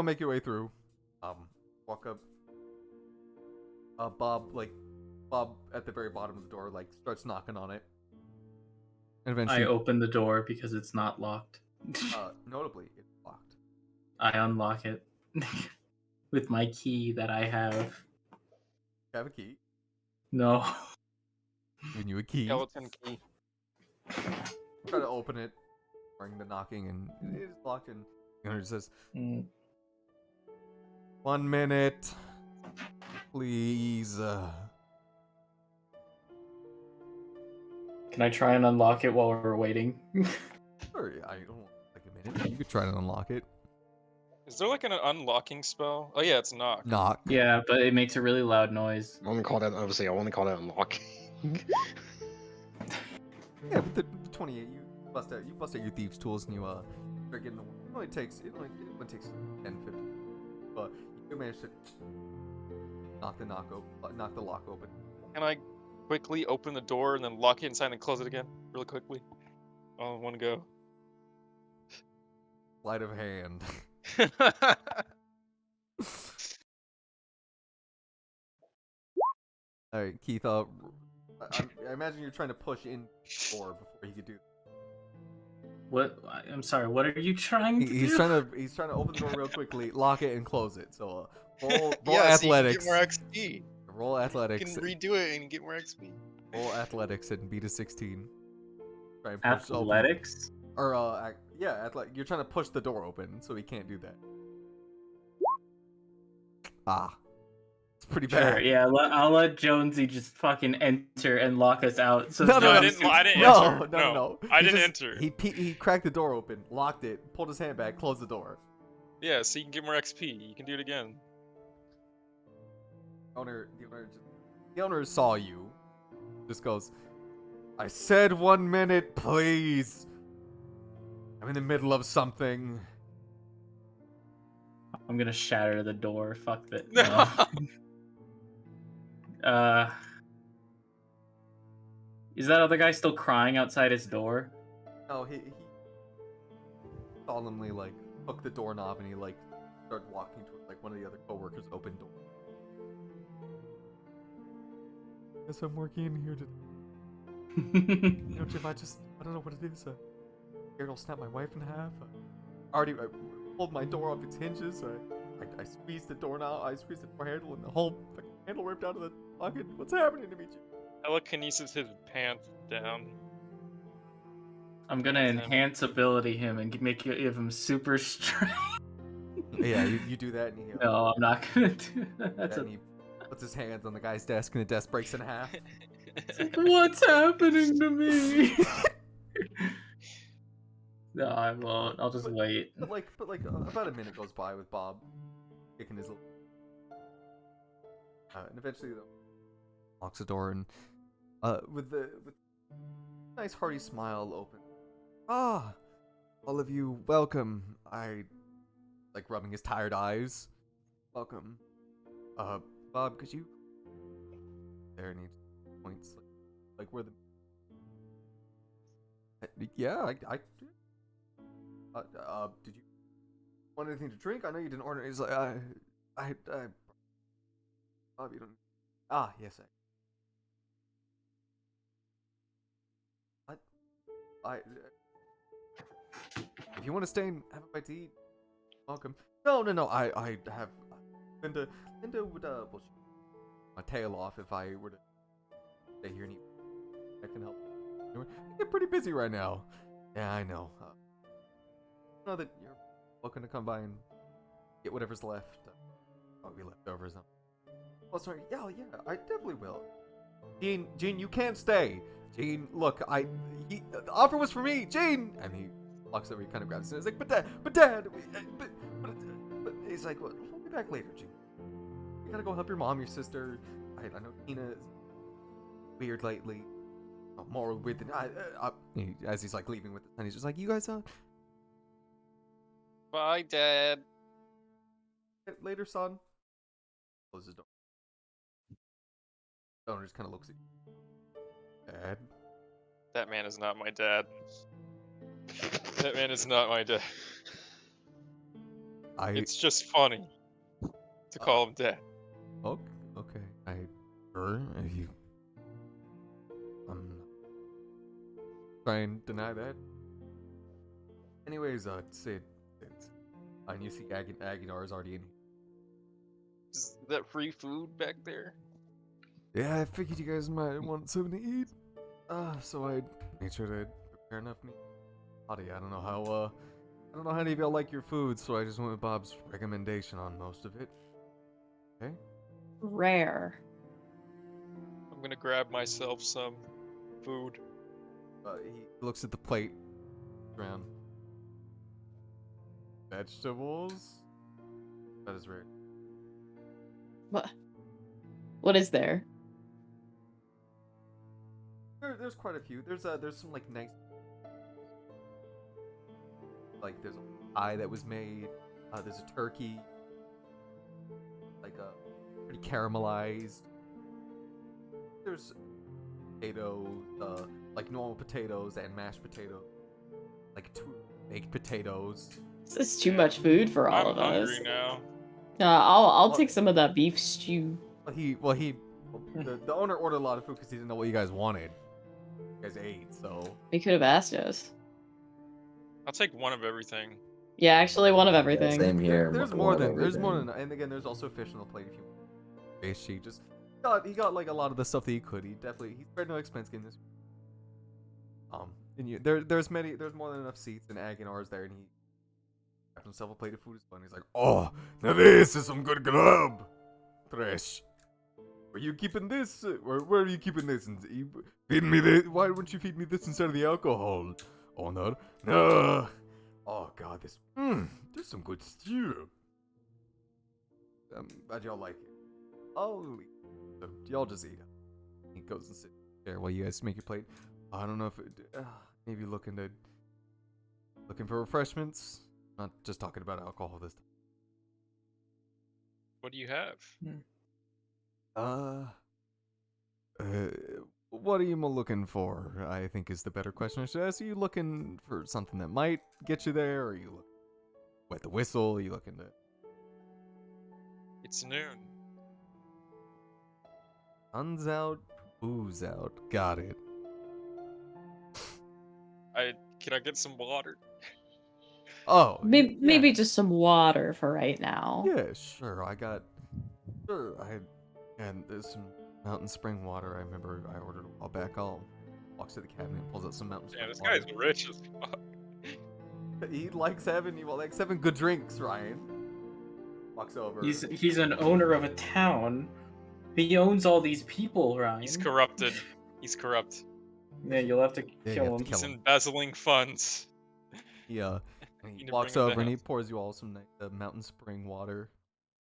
make your way through. Walk up. Bob at the very bottom of the door, like starts knocking on it. And eventually, I open the door because it's not locked. notably, it's locked. I unlock it with my key that I have. You have a key. No. Giving you a key. Skeleton key. Try to open it, during the knocking, and it is locked. And it says, 1 minute, please. Can I try and unlock it while we're waiting? Sure, I don't want like a minute. You could try to unlock it. Is there like an unlocking spell? Oh yeah, it's knock. Knock. Yeah, but it makes a really loud noise. I only call that unlocking. Yeah, but the 28, you bust out your thieves' tools and you start getting the. It only takes 10, 15, but you manage to knock the lock open. Can I quickly open the door and then lock it inside and then close it again, really quickly? All in one go. Sleight of hand. All right, Keith. I imagine you're trying to push in the door before you could do. What? I'm sorry. What are you trying to He's do? trying to open the door real quickly, lock it, and close it. So roll Yeah, so you can athletics. get more XP. Roll You athletics. can redo it and get more XP. Roll athletics and beat a 16. Try and push open. Athletics? Or you're trying to push the door open, so he can't do that. Ah, it's pretty bad. Sure, yeah, I'll let Jonesy just fucking enter and lock us out. So No, No, I Jonesy- didn't enter. No. I He didn't just- enter. He cracked the door open, locked it, pulled his hand back, closed the door. Yeah, so you can get more XP. You can do it again. The owner saw you. Just goes, I said 1 minute, please. I'm in the middle of something. I'm gonna shatter the door. Fuck that. No. No. Is that other guy still crying outside his door? No, he solemnly like hooked the doorknob and he like started walking towards like one of the other coworkers' open door. Guess I'm working in here today. You know, Jim, I don't know what it is. Scared I'll snap my wife in half. I pulled my door off its hinges. I squeezed the doorknob. I squeezed the door handle, and the whole fucking handle ripped out of the pocket. What's happening to me, Jim? Telekinesis his pants down. I'm gonna enhance ability him and give him super strength. Yeah, you do that, and he No, I'm not gonna do that. That's and he puts his hands on the guy's desk, and the desk breaks in half. What's happening to me? No, I won't. I'll just wait. But about a minute goes by with Bob kicking his little. And eventually, locks the door and with nice hearty smile open. Ah, all of you, welcome. I like rubbing his tired eyes. Welcome. Bob, could you? There, and he points like where the. Yeah, I. Did you want anything to drink? I know you didn't order. He's like, Bob, you don't. Ah, yes, if you want to stay and have a bite to eat, welcome. No. I have. Linda would push my tail off if I were to stay here and eat. I can help. I get pretty busy right now. Yeah, I know. Know that you're welcome to come by and get whatever's left. Probably leftovers. Oh, sorry. Yeah, I definitely will. Gene, you can't stay. Gene, look, the offer was for me, Gene. And he walks over, he kind of grabs it. He's like, but Dad, but he's like, well, we'll be back later, Gene. You gotta go help your mom, your sister. I know Tina is weird lately. More weird than as he's like leaving with it, and he's just like, you guys Bye, Dad. later, son. Closes the door. The owner just kind of looks at you. Dad? That man is not my dad. That man is not my dad. It's just funny to call him dad. Okay. If you try and deny that. Anyways, Sid. And you see Aguilar is already in here. Is that free food back there? Yeah, I figured you guys might want something to eat. So I made sure to prepare enough meat. Howdy, I don't know how any of y'all like your food, so I just went with Bob's recommendation on most of it. Okay? Rare. I'm gonna grab myself some food. He looks at the plate. Around. Vegetables? That is rare. What is there? There's quite a few. There's some like nice, like there's a pie that was made. There's a turkey, like pretty caramelized. There's potatoes, like normal potatoes and mashed potatoes, like 2 baked potatoes. This is too much food for all I'm of us. hungry now. I'll take some of that beef stew. The owner ordered a lot of food because he didn't know what you guys wanted. You guys ate, so He could have asked us. I'll take one of everything. Yeah, actually, one of Yeah, everything. same here. There's one more of than everything. and again, there's also fish on the plate if you want. Fish, he got like a lot of the stuff that he could. He spared no expense getting this. And there's more than enough seats and Aguinar's there, and he got himself a plate of food as well. And he's like, oh, now this is some good grub. Fresh. Where you keeping this? Where are you keeping this? And you feeding me this? Why wouldn't you feed me this instead of the alcohol? Oh no, no. Oh god, there's some good stew. I'm glad y'all like it. Oh, so y'all just eat it. He goes and sits there while you guys make your plate. I don't know if maybe looking for refreshments. Not just talking about alcohol this time. What do you have? What are you looking for? I think is the better question I should ask. Are you looking for something that might get you there? Or are you looking wet the whistle? Are you looking to... It's noon. Sun's out, booze out. Got it. Can I get some water? Oh, Maybe just some water for right now. Yeah, sure. And there's some mountain spring water. I remember I ordered a while back. I'll walks to the cabinet, pulls out some mountain spring Yeah, this water. guy's rich as fuck. He likes having good drinks, Ryan. Walks over. He's an owner of a town. He owns all these people, Ryan. He's corrupted. He's corrupt. Yeah, you'll have to Yeah, you kill have him. to kill He's him. embezzling funds. Yeah. And Need he to walks bring him over and down. he pours you all some mountain spring water.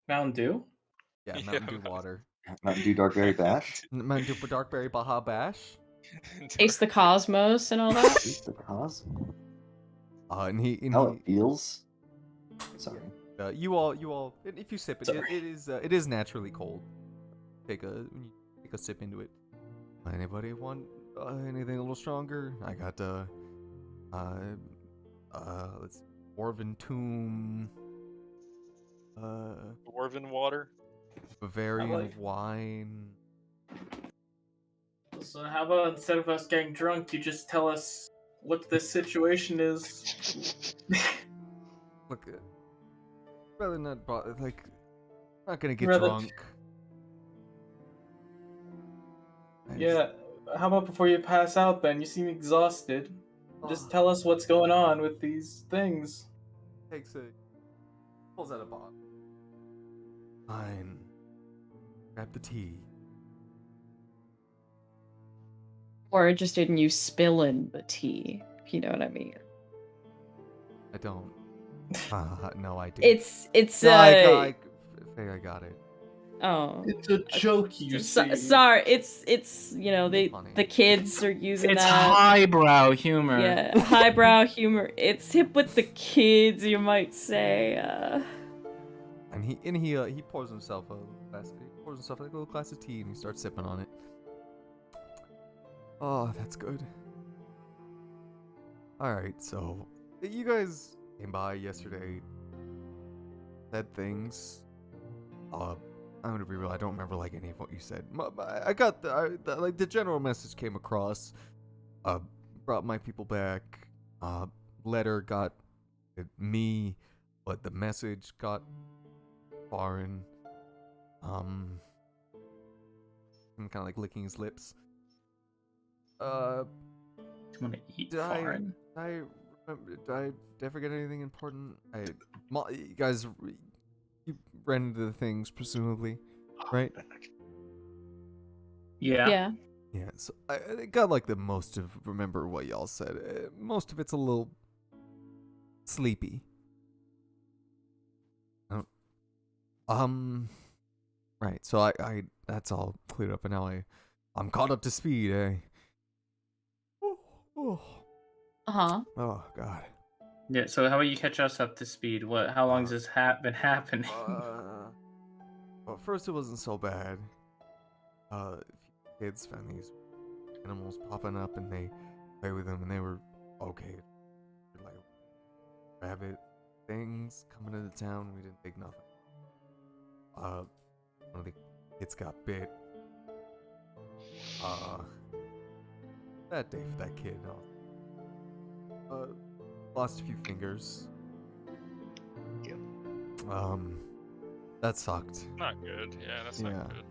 Mountain Dew? Yeah, Yeah, Mountain Dew Mountain- water. Mountain Dew Darkberry Bash. Mountain Dew Darkberry Baja Bash. Taste the cosmos and all that. Taste the cosmos. And How he it feels. Sorry. you all if you sip it, Sorry. it is naturally cold. When you take a sip into it. Anybody want anything a little stronger? I got let's see, Dwarven Tomb, Dwarven water. Bavarian like- wine. So how about instead of us getting drunk, you just tell us what the situation is? Look, rather not like not gonna get Rather- drunk. I just- Yeah, how about before you pass out then? You seem exhausted. Just tell us what's going on with these things. Pulls out a bottle. Fine. Grab the tea. Or interested in you spilling the tea, if you know what I mean. I don't. No, I do. It's No, I got it. oh. It's a joke, you see. Sorry, it's you know Funny. the kids are using It's that. highbrow humor. Yeah, highbrow humor. It's hip with the kids, you might say. And he pours himself a glass. He pours himself like a little glass of tea, and he starts sipping on it. Oh, that's good. All right, so you guys came by yesterday, said things. I'm gonna be real. I don't remember like any of what you said. I got like the general message came across. Brought my people back. Letter got me, but the message got foreign. I'm kind of like licking his lips. You want to eat Did I- foreign? Did I ever get anything important? You guys, you ran into the things presumably, right? Yeah. Yeah. Yeah. So I got like the most of remember what y'all said. Most of it's a little sleepy. Right. So I that's all cleared up, and now I'm caught up to speed. Oh Uh-huh. God. Yeah, so how about you catch us up to speed? How long has this been happening? Well, first it wasn't so bad. Kids found these animals popping up, and they play with them, and they were okay. Like rabbit things coming into town. We didn't think nothing. One of the kids got bit. That day for that kid. lost a few fingers. Yep. That sucked. Not good. Yeah, that's Yeah. not good.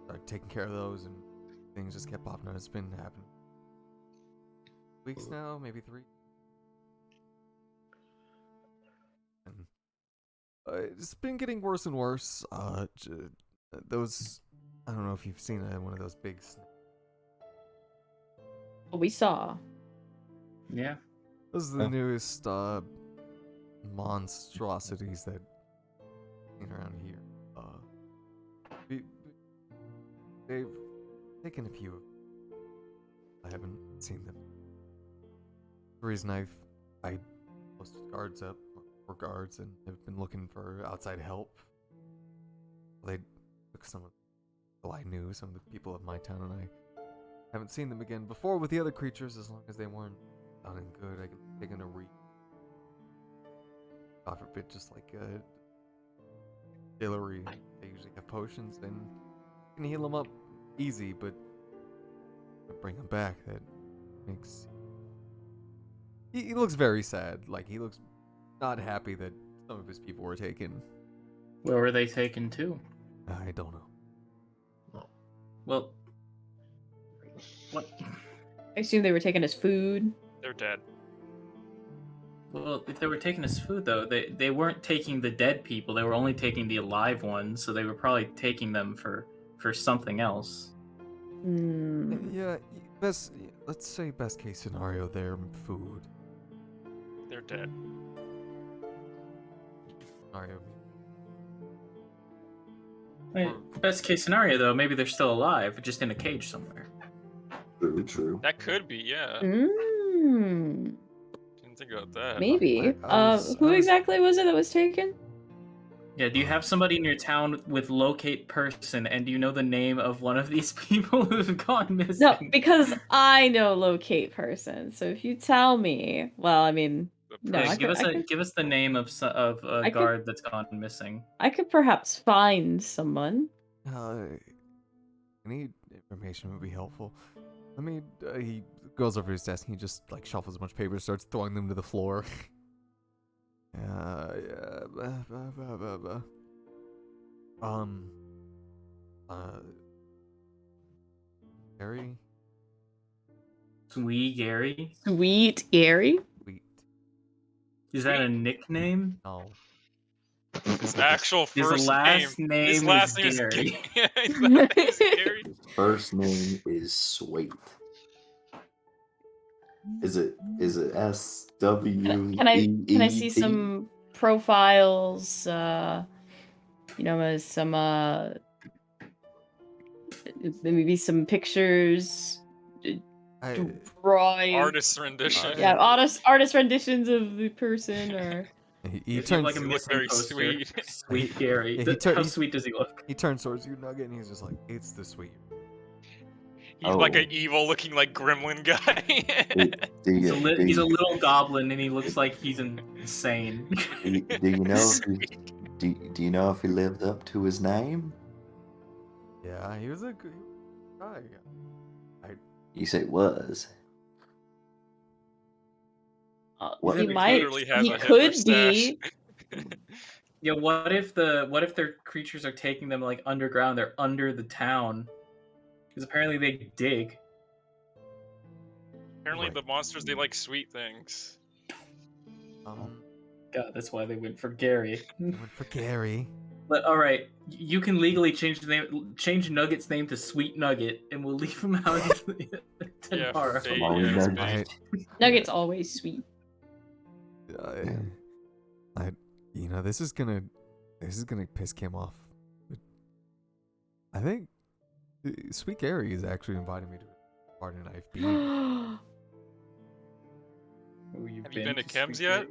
Started taking care of those, and things just kept popping up. It's been happening. Weeks now, maybe 3. And, it's been getting worse and worse. Those, I don't know if you've seen one of those big. We saw. Yeah. Those are the newest monstrosities that around here. They've taken a few. I haven't seen them. The reason I posted guards up for guards and have been looking for outside help. They took some of the I knew, some of the people of my town, and I haven't seen them again before with the other creatures. As long as they weren't done and good, I can take in a God forbid, just like a distillery. They usually have potions and can heal them up easy, but bring them back. That makes. He looks very sad. Like, he looks not happy that some of his people were taken. Where were they taken to? I don't know. Well, what? I assume they were taken as food. They're dead. Well, if they were taking as food, though, they weren't taking the dead people. They were only taking the alive ones, so they were probably taking them for something else. Yeah, let's say best case scenario, they're food. They're dead. Scenario. Best case scenario, though, maybe they're still alive, just in a cage somewhere. True, true. That could be, yeah. Mm, Didn't think about that. maybe. I Who was- exactly was it that was taken? Yeah, do you have somebody in your town with locate person, and do you know the name of one of these people who've gone missing? No, because I know locate person. So if you tell me, well, I mean, no, Yeah, I give could, us give us the name of a I could- guard that's gone missing. I could perhaps find someone. Any information would be helpful. I mean, he goes over to his desk and he just like shuffles a bunch of papers, starts throwing them to the floor. Gary? Sweet Gary? Sweet Gary? Sweet. Is that a nickname? No. His actual His first last name. name His last is name Gary. His last name is Gary. First name is Sweet. Is it SWEET? Can I see some profiles? Some maybe some pictures. Drawing. Artist rendition. Yeah, artist renditions of the person, or He Is he turns like a look missing very poster? sweet. Sweet Gary. Yeah, How sweet does he look? He turns towards you, Nugget, and he's just like, "It's the sweet." He's like an evil looking like gremlin guy. He's a little goblin, and he looks like he's insane. Do you know? Do you know if he lived up to his name? Yeah, he was a good guy. You say was. What? he might. literally has He a could Hitler be. Yeah, what if their creatures are taking them like underground? They're under the town, because apparently they dig. Apparently the monsters, they like sweet things. God, that's why they went for Gary. Went for Gary. But all right, you can legally change Nugget's name to Sweet Nugget, and we'll leave him out tomorrow. Nugget's always sweet. This is gonna piss Kim off. But I think Sweet Gary is actually inviting me to a party tonight. Have you been to Kim's yet?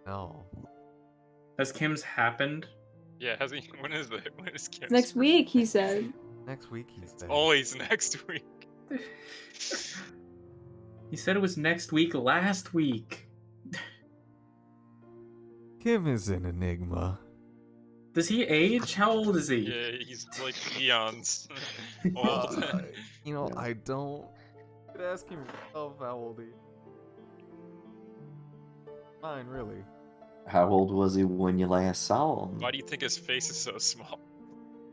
No. Has Kim's happened? Yeah, has he? When is Kim's? Next week, he said. Next week, he said. Always next week. He said it was next week last week. Kim is an enigma. Does he age? How old is he? Yeah, he's like eons old. I don't. Ask him yourself how old he is. fine, really. How old was he when you last saw him? Why do you think his face is so small?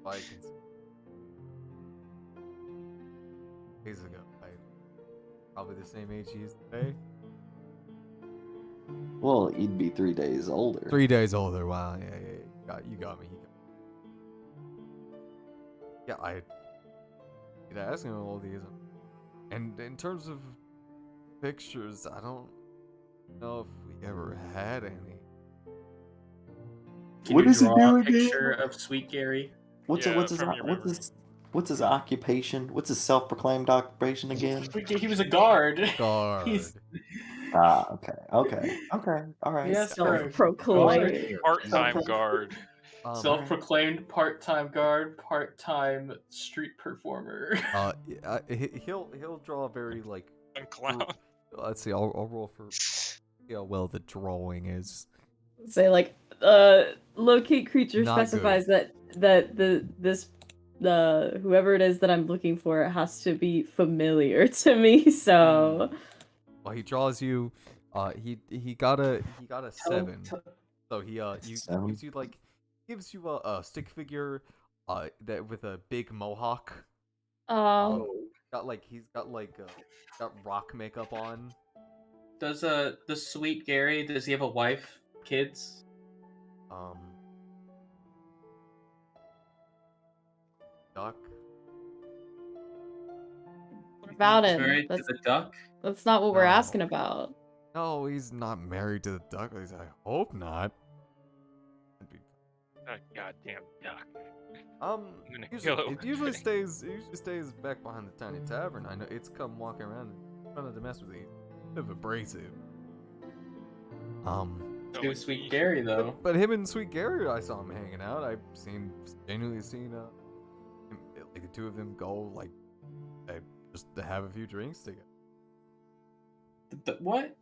Like, days ago, like, probably the same age he is today. Well, he'd be 3 days older. 3 days older. Wow, yeah. You got me. Yeah, I'd ask him how old he is. And in terms of pictures, I don't know if we ever had any. Can What you does he draw do a again? picture of Sweet Gary? What's Yeah, his from your memory. what's his occupation? What's his self-proclaimed occupation again? He was a guard. Guard. He's Okay, all right. Yes, Self-proclaimed. Part-time guard. self-proclaimed part-time guard, part-time street performer. He'll draw a very like. A clown. Let's see. I'll roll for see how well the drawing is. Say like locate creature Not good. specifies that the whoever it is that I'm looking for has to be familiar to me. So Well, he draws you. He got a 7. So he Seven? gives you a stick figure, that with a big mohawk. He's got rock makeup on. Does the Sweet Gary, does he have a wife, kids? Duck. what about He's him? married to the duck? That's not what we're No. asking about. No, he's not married to the duck. At least I hope not. That goddamn duck. Um, gonna usually, kill him. it usually stays back behind the tiny tavern. I know it's come walking around and trying to mess with you. Bit of abrasive. Do Sweet Gary though. But him and Sweet Gary, I saw him hanging out. I've genuinely seen like the two of them go just to have a few drinks together. What?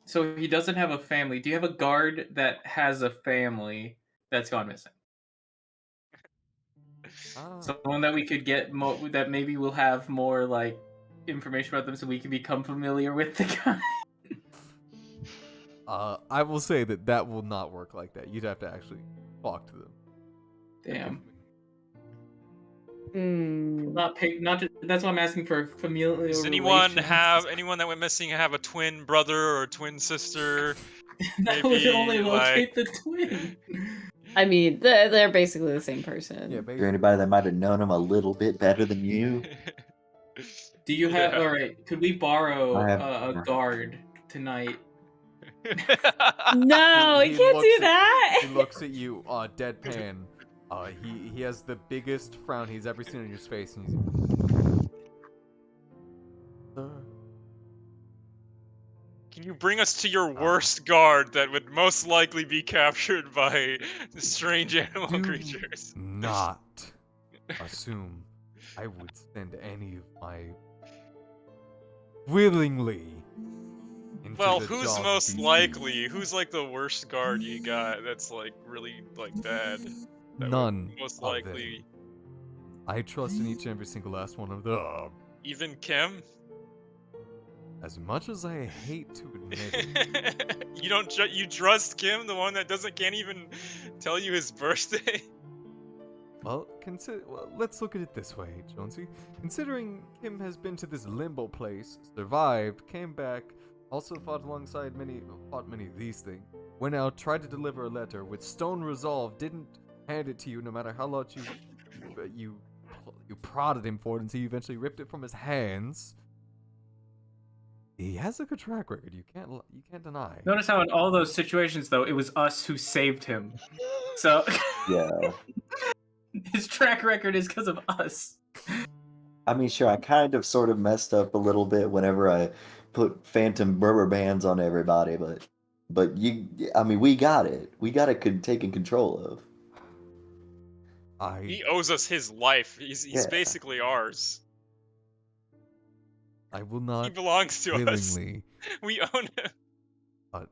So he doesn't have a family. Do you have a guard that has a family that's gone missing? Someone that we could get that maybe we'll have more like information about them, so we can become familiar with the guy. I will say that will not work like that. You'd have to actually talk to them. Damn. Not That's why I'm asking for familial. Does anyone relations. anyone that went missing have a twin brother or twin sister? That would only locate the twin. I mean, they're basically the same person. Yeah, Is there anybody that might have known him a little bit better than you? Do you have? Yeah. All right. Could we borrow I have- a guard tonight? No, He we can't do looks that. He looks at you, deadpan. He has the biggest frown he's ever seen on his face, and he's. Can you bring us to your worst guard that would most likely be captured by strange animal Do creatures? not assume I would send any of my willingly. Into Well, the who's jaws of most these likely? beasts. Who's like the worst guard you got that's like really like bad? That would None most of them. likely. I trust in each and every single last one of them. Even Kim? As much as I hate to admit it, You don't you trust Kim, the one that can't even tell you his birthday? well, let's look at it this way, Jonesy. Considering Kim has been to this limbo place, survived, came back, also fought many of these things, went out, tried to deliver a letter with stone resolve, didn't hand it to you no matter how much you prodded him for it until you eventually ripped it from his hands. He has a good track record. You can't deny. Notice how in all those situations, though, it was us who saved him. So Yeah. his track record is because of us. I mean, sure, I kind of sort of messed up a little bit whenever I put phantom rubber bands on everybody, but we got it. We got it taken control of. He owes us his life. He's Yeah. basically ours. I will not He belongs to us. willingly, We own him. but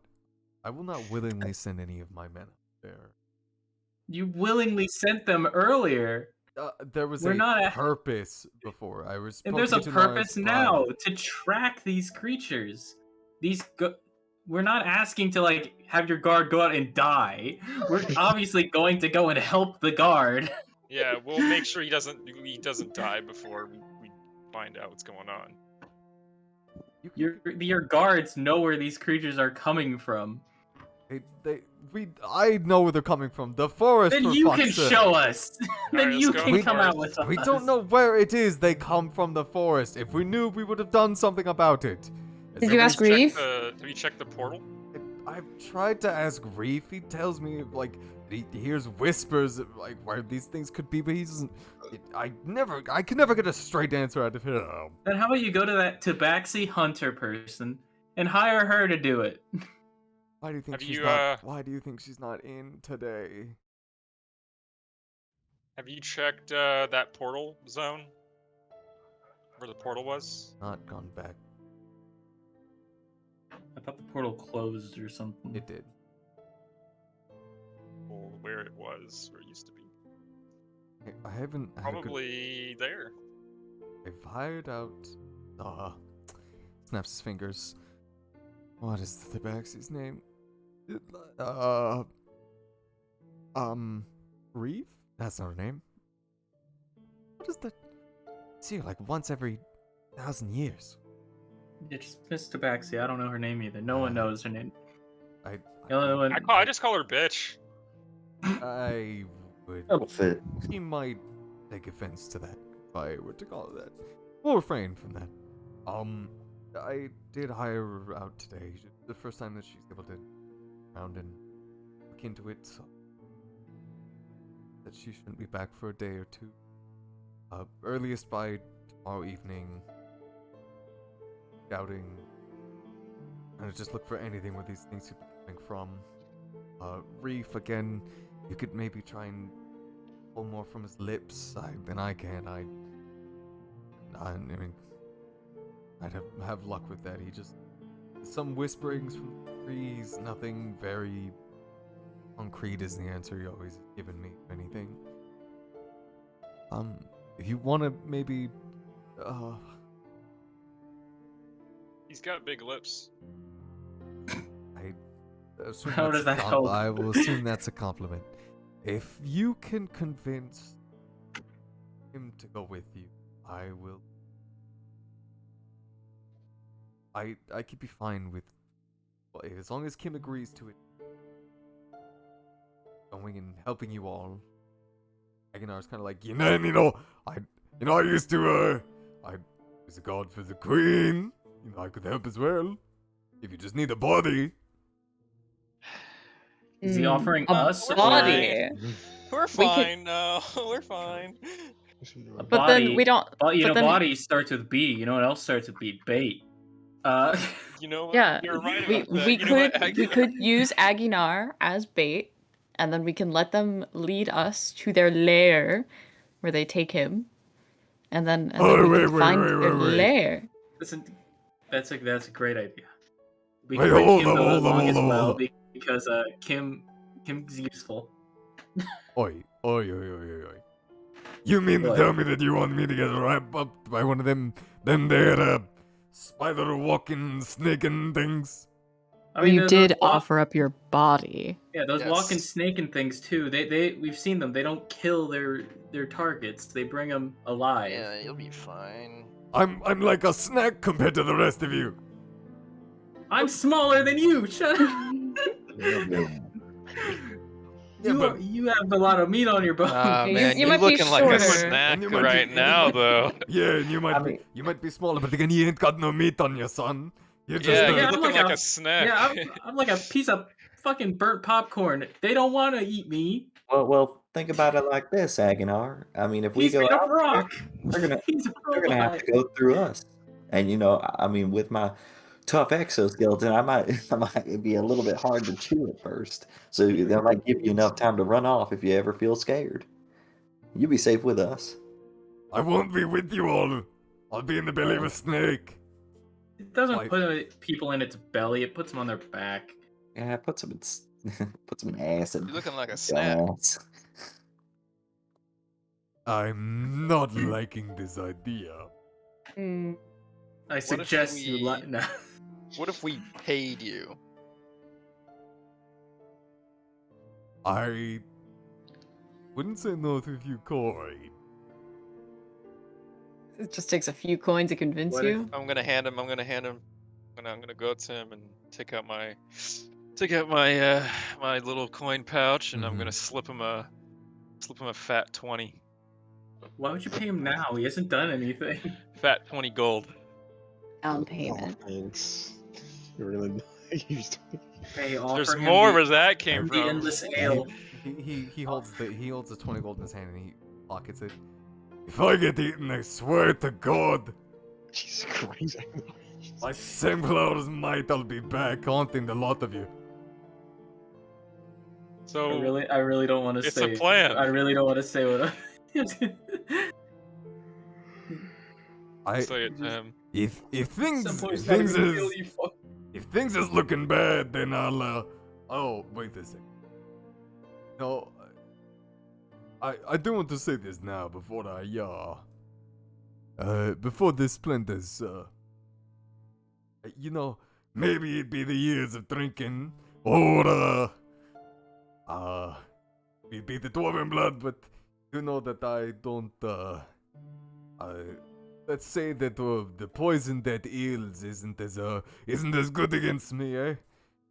I will not willingly send any of my men up there. You willingly sent them earlier. There was We're a not a- purpose before. And there's a purpose now to track these creatures. we're not asking to like have your guard go out and die. We're obviously going to go and help the guard. Yeah, we'll make sure he doesn't die before we find out what's going on. Your guards know where these creatures are coming from. I know where they're coming from. The forest. Then for you fuck's can sake. show us. Then Alright, you let's go can for come it. out with us. We don't know where it is. They come from the forest. If we knew, we would have done something about it. Did you ask Reef? Have you checked the portal? I've tried to ask Reef. He tells me like he hears whispers like where these things could be, but he doesn't. I can never get a straight answer out of him. Then how about you go to that Tabaxi hunter person and hire her to do it? Why do you think Have she's you, not? Why do you think she's not in today? Have you checked that portal zone? Where the portal was? Not gone back. I thought the portal closed or something. It did. Or where it was, where it used to be. I haven't. had a good- Probably there. I've hired out. Snaps his fingers. What is the Tabaxi's name? Reeve? That's not her name. What is that? See her like once every 1,000 years. Yeah, just Miss Tabaxi. I don't know her name either. No one knows her name. I The only one. I just call her bitch. I would. That'll fit. He might take offense to that if I were to call her that. We'll refrain from that. I did hire her out today. The first time that she's able to round and look into it, so that she shouldn't be back for a day or two. Earliest by tomorrow evening. Scouting. And just look for anything where these things could be coming from. Reef, again, you could maybe try and pull more from his lips than I can. I mean, I'd have luck with that. He just some whisperings from the trees. Nothing very concrete is the answer he always given me. If anything. If you want to maybe, He's got big lips. How does that help? I will assume that's a compliment. If you can convince him to go with you, I will. I could be fine with, well, as long as Kim agrees to it. Going and helping you all. Aguinar's kind of like, I used to, I was a god for the queen. I could help as well. If you just need a body. Is he offering us a body? We're fine. No, we're fine. A But then we don't. But but then- body starts with B. You know what else starts with B? Bait. You know what? Yeah, You're right we about that. we You know what, could we could use Aguinar as bait, and then we can let them lead us to their lair, where they take him, and then we can find their lair. Listen, that's a great idea. We Wait, can bring hold Kim on, to hold on, along as hold on, well hold on. because Kim's useful. Oi. You mean to What? tell me that you want me to get wrapped up by one of them there spider walking snaking things? I mean, You those did walk- offer up your body. Yeah, those Yes. walking snake and things too. We've seen them. They don't kill their targets. They bring them alive. Yeah, you'll be fine. I'm like a snack compared to the rest of you. I'm smaller than you. Shut up. You have a lot of meat on your bones. Man, you you're might be looking like a shorter. snack And you might right be- now, though. Yeah, and you might be smaller, but again, you ain't got no meat on you, son. You're just Yeah, a- you're yeah, I'm looking like like a- a snack. Yeah, I'm like a piece of fucking burnt popcorn. They don't want to eat me. Well, think about it like this, Aguinar. I mean, if we He's go made out, of rock. they're gonna He's a they're gonna have robot. to go through us. And I mean, with my tough exoskeleton, I might be a little bit hard to chew at first. So that might give you enough time to run off if you ever feel scared. You'll be safe with us. I won't be with you all. I'll be in the belly of a snake. It doesn't Like- put people in its belly. It puts them on their back. Yeah, put some in acid. You're looking like a snack. Yes. I'm not liking this idea. I if suggest you we- no. What if we paid you I wouldn't say no to a few coin. It just takes a few coins to convince What if- you. I'm gonna hand him. I'm gonna go up to him and take out my my little coin pouch, and I'm gonna slip him a fat 20. Why would you pay him now? He hasn't done anything. Fat 20 gold. Down Oh, payment. thanks. You're really nice. Hey, offer There's him more the- where that came the from. endless ale. He holds the 20 gold in his hand and he pockets it. If I get eaten, I swear to God, Jesus Christ. by Templar's might, I'll be back haunting the lot of you. So I really don't want to it's say. a plan. I really don't want to say what. say it to him. If things Templar's if gotta things go is kill you, fuck. if things is looking bad, then I'll oh wait a second. No, I do want to say this now before before this splinters you know, maybe it be the years of drinking or it be the dwarven blood, but you know that I don't let's say that the poison that heals isn't as good against me, eh?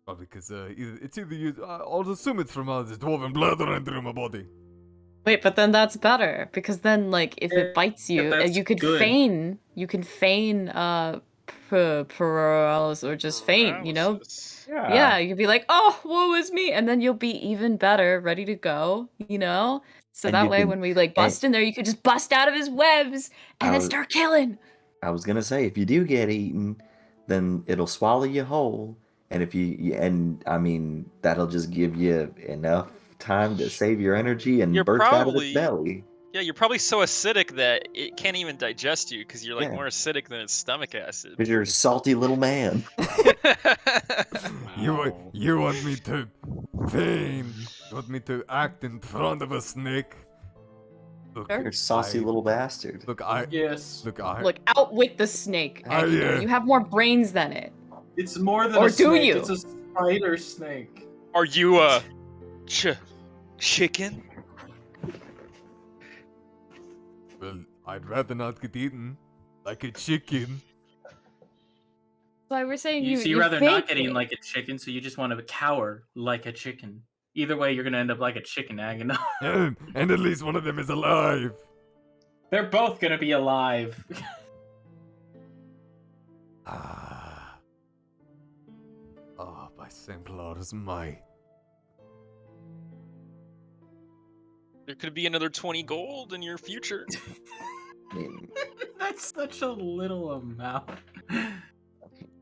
Probably because it's either I'll assume it's from all this dwarven blood running through my body. Wait, but then that's better because then, like, if Yeah, it bites you, that's you could good. feign paralysis or just faint, you know? Paralysis. Yeah, you could be like, "Oh, woe is me," and then you'll be even better, ready to go, you know? So And that you way, can- when we like and- bust in there, you could just bust out of his webs and I then was- start killing. I was gonna say, if you do get eaten, then it'll swallow you whole, and I mean, that'll just give you enough time to save your energy and You're burst out of probably- its belly. Yeah, you're probably so acidic that it can't even digest you because you're like Yeah. more acidic than its stomach acid. Because you're a salty little man. Wow. You want me to feign? You want me to act in front of a snake? Look, Sure. You're a saucy I- little bastard. Look, Yes, Look out with the snake. Oh, you know, yeah. you have more brains than it. it's more than Or a do snake. you? It's a spider snake. Are you a chicken? well, I'd rather not get eaten like a chicken. So I was saying You, you. so you'd you rather not fake get eaten it. like a chicken, so you just want to cower like a chicken. Either way, you're gonna end up like a chicken, Agano. And at least one of them is alive. They're both gonna be alive. Ah. Oh, by Templar's might. There could be another 20 gold in your future. I mean, That's such a little amount.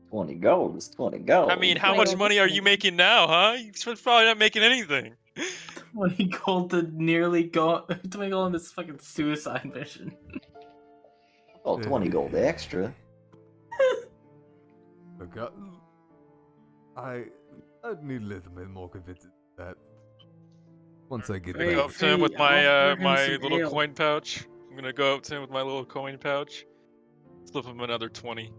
20 gold is 20 gold. I mean, how Wait, much what money was are that? you making now, huh? You're probably not making anything. 20 gold to nearly go 20 gold on this fucking suicide mission. Oh, 20 gold extra. Look, I'd need a little bit more convincing that. Once I get I'm gonna Wait, go back. up to him with hey, my offer him my some little ale. coin pouch. I'm gonna go up to him with my little coin pouch. Slip him another 20.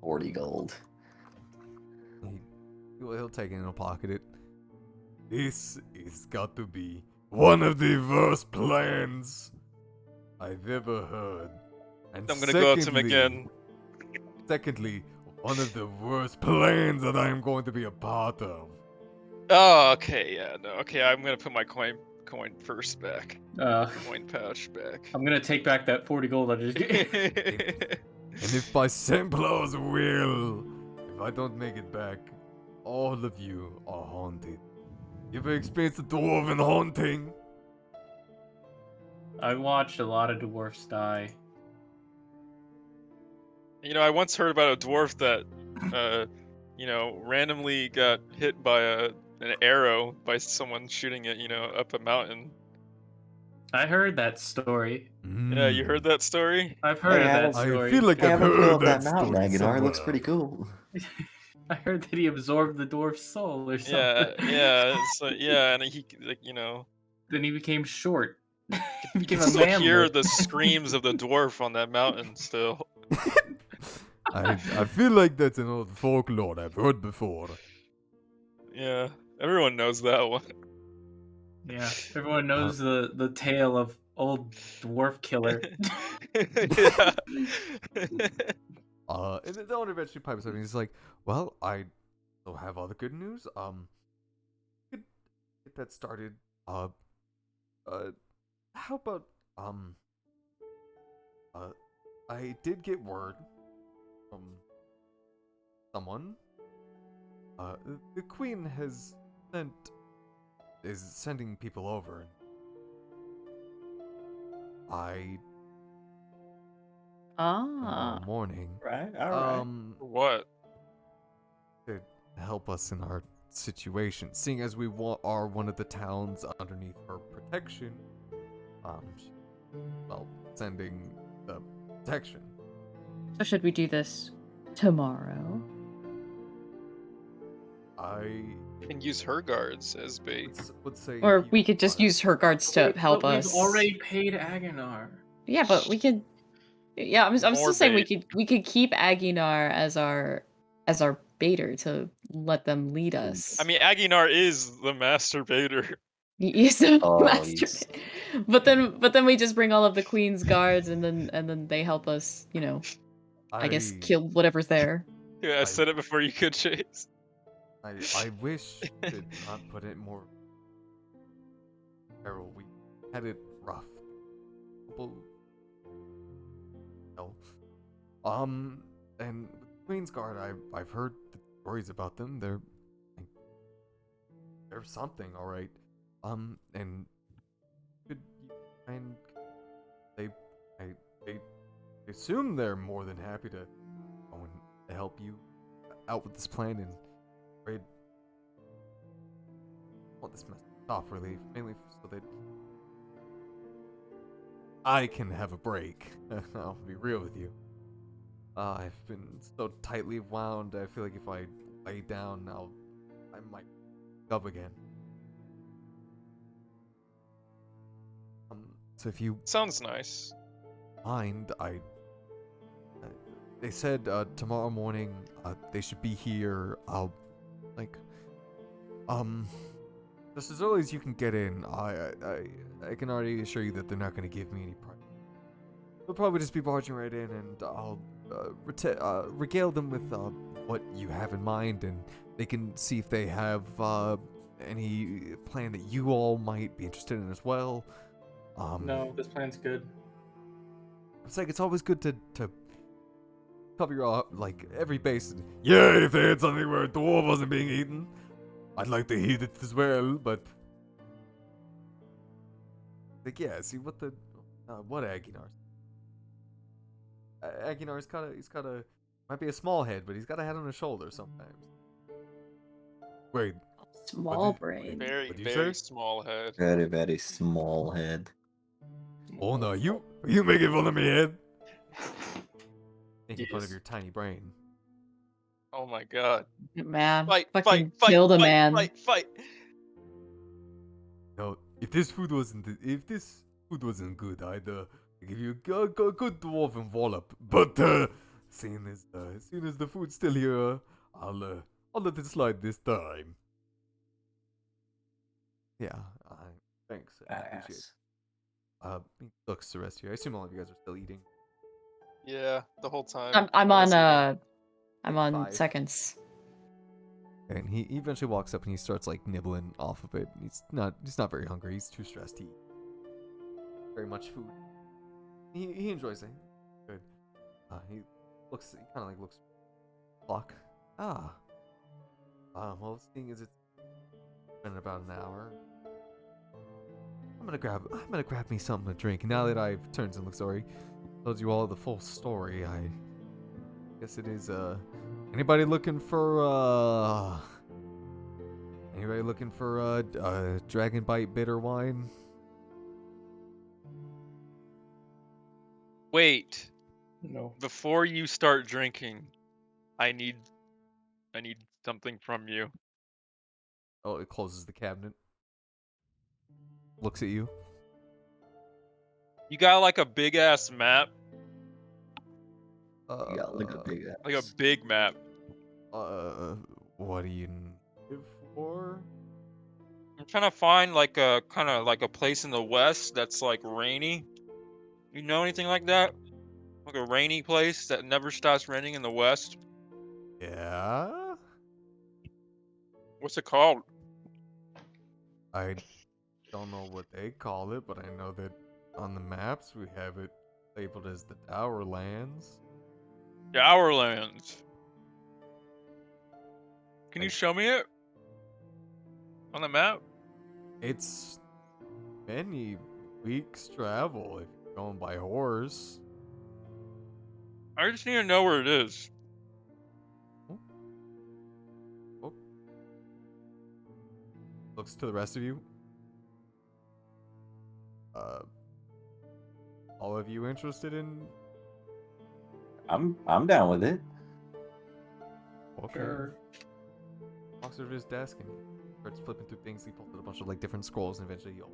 40 gold. He'll take it and he'll pocket it. This has got to be one of the worst plans I've ever heard. And I'm gonna go up to him secondly- again. Secondly, one of the worst plans that I am going to be a part of. Oh, okay, yeah, no, okay. I'm gonna put my coin purse back. Uh, Coin pouch back. I'm gonna take back that 40 gold I just gave. And if by Templar's will, if I don't make it back, all of you are haunted. You ever experienced a dwarven haunting? I watched a lot of dwarfs die. You know, I once heard about a dwarf that, randomly got hit by an arrow by someone shooting it, up a mountain. I heard that story. Yeah, you heard that story? I've heard Hey, of that I story. feel like Hey, I've I'm gonna fill heard up that that mountain, story Agadar. It looks somewhere. pretty cool. I heard that he absorbed the dwarf's soul or something. Yeah. So yeah, and he Then he became short. he you became can a still man. hear the screams of the dwarf on that mountain still. I feel like that's an old folklore I've heard before. Yeah. Everyone knows that one. Yeah, everyone knows the tale of old dwarf killer. Yeah. And then the owner eventually pipes up and he's like, "Well, I still have all the good news. Could get that started. How about I did get word from someone. The queen is sending people over. I tomorrow morning. Right. All right. What? To help us in our situation, seeing as we are one of the towns underneath her protection. Well, sending the protection. So should we do this tomorrow? I can use her guards as bait. would say, Or we could just use her guards to help But us. we've already paid Aguinar. Yeah, but we could. Yeah, I'm More still saying bait. we could keep Aguinar as our baiter to let them lead us. I mean, Aguinar is the master baiter. He's the Oh, master. he's- But then we just bring all of the queen's guards, and then they help us. You know, I guess kill whatever's there. Yeah, I said it before you could, Chase. I wish to not put it more. Carol, we had it rough. And Queen's Guard, I've heard the stories about them. They're something, all right. And they assume they're more than happy to go and help you out with this plan, and afraid want this mess to stop, really, mainly so that I can have a break. I'll be real with you. I've been so tightly wound. I feel like if I lay down, I might wake up again. So if you sounds nice, mind, they said tomorrow morning they should be here. Just as early as you can get in. I can already assure you that they're not going to give me any price. They'll probably just be barging right in, and I'll regale them with what you have in mind, and they can see if they have any plan that you all might be interested in as well. No, this plan's good. It's like it's always good to cover your every base. Yeah, if they had something where a dwarf wasn't being eaten, I'd like to eat it as well. But yeah, see what Aguinar. Aguinar's might be a small head, but he's got a head on his shoulder sometimes. Wait, small brain. Very small head. Very, very small head. Oh no, you making fun of me, head? Making fun of your tiny brain. Oh my god. Man, fight, fucking fight, kill the fight, man. Fight. No, if this food wasn't good, I'd give you a good dwarven wallop. But seeing as the food's still here, I'll let it slide this time. Yeah, thanks. I appreciate it. He looks the rest here. I assume all of you guys are still eating. Yeah, the whole time. I'm on 5. seconds. And he eventually walks up and he starts nibbling off of it. He's not very hungry. He's too stressed to eat very much food. He enjoys it. Good. He kind of looks clock. Well, seeing as it's been about an hour, I'm gonna grab me something to drink. Now that I've turned and looked sorry, told you all the full story, I guess it is anybody looking for Dragon Bite bitter wine? Wait. No. Before you start drinking, I need something from you. Oh, it closes the cabinet. Looks at you. You got a big ass map? You got a big ass. Like a big map. What do you need it for? I'm trying to find like a kind of like a place in the west that's like rainy. You know anything like that? Like a rainy place that never stops raining in the west? Yeah. What's it called? I don't know what they call it, but I know that on the maps we have it labeled as the Dowerlands. Dowerlands. Can you Like, show me it on the map? it's many weeks travel if you're going by horse. I just need to know where it is. Oh. Looks to the rest of you. All of you interested in? I'm down with it. Okay. Sure. Walks over to his desk and he starts flipping through things. He pulls out a bunch of like different scrolls and eventually you'll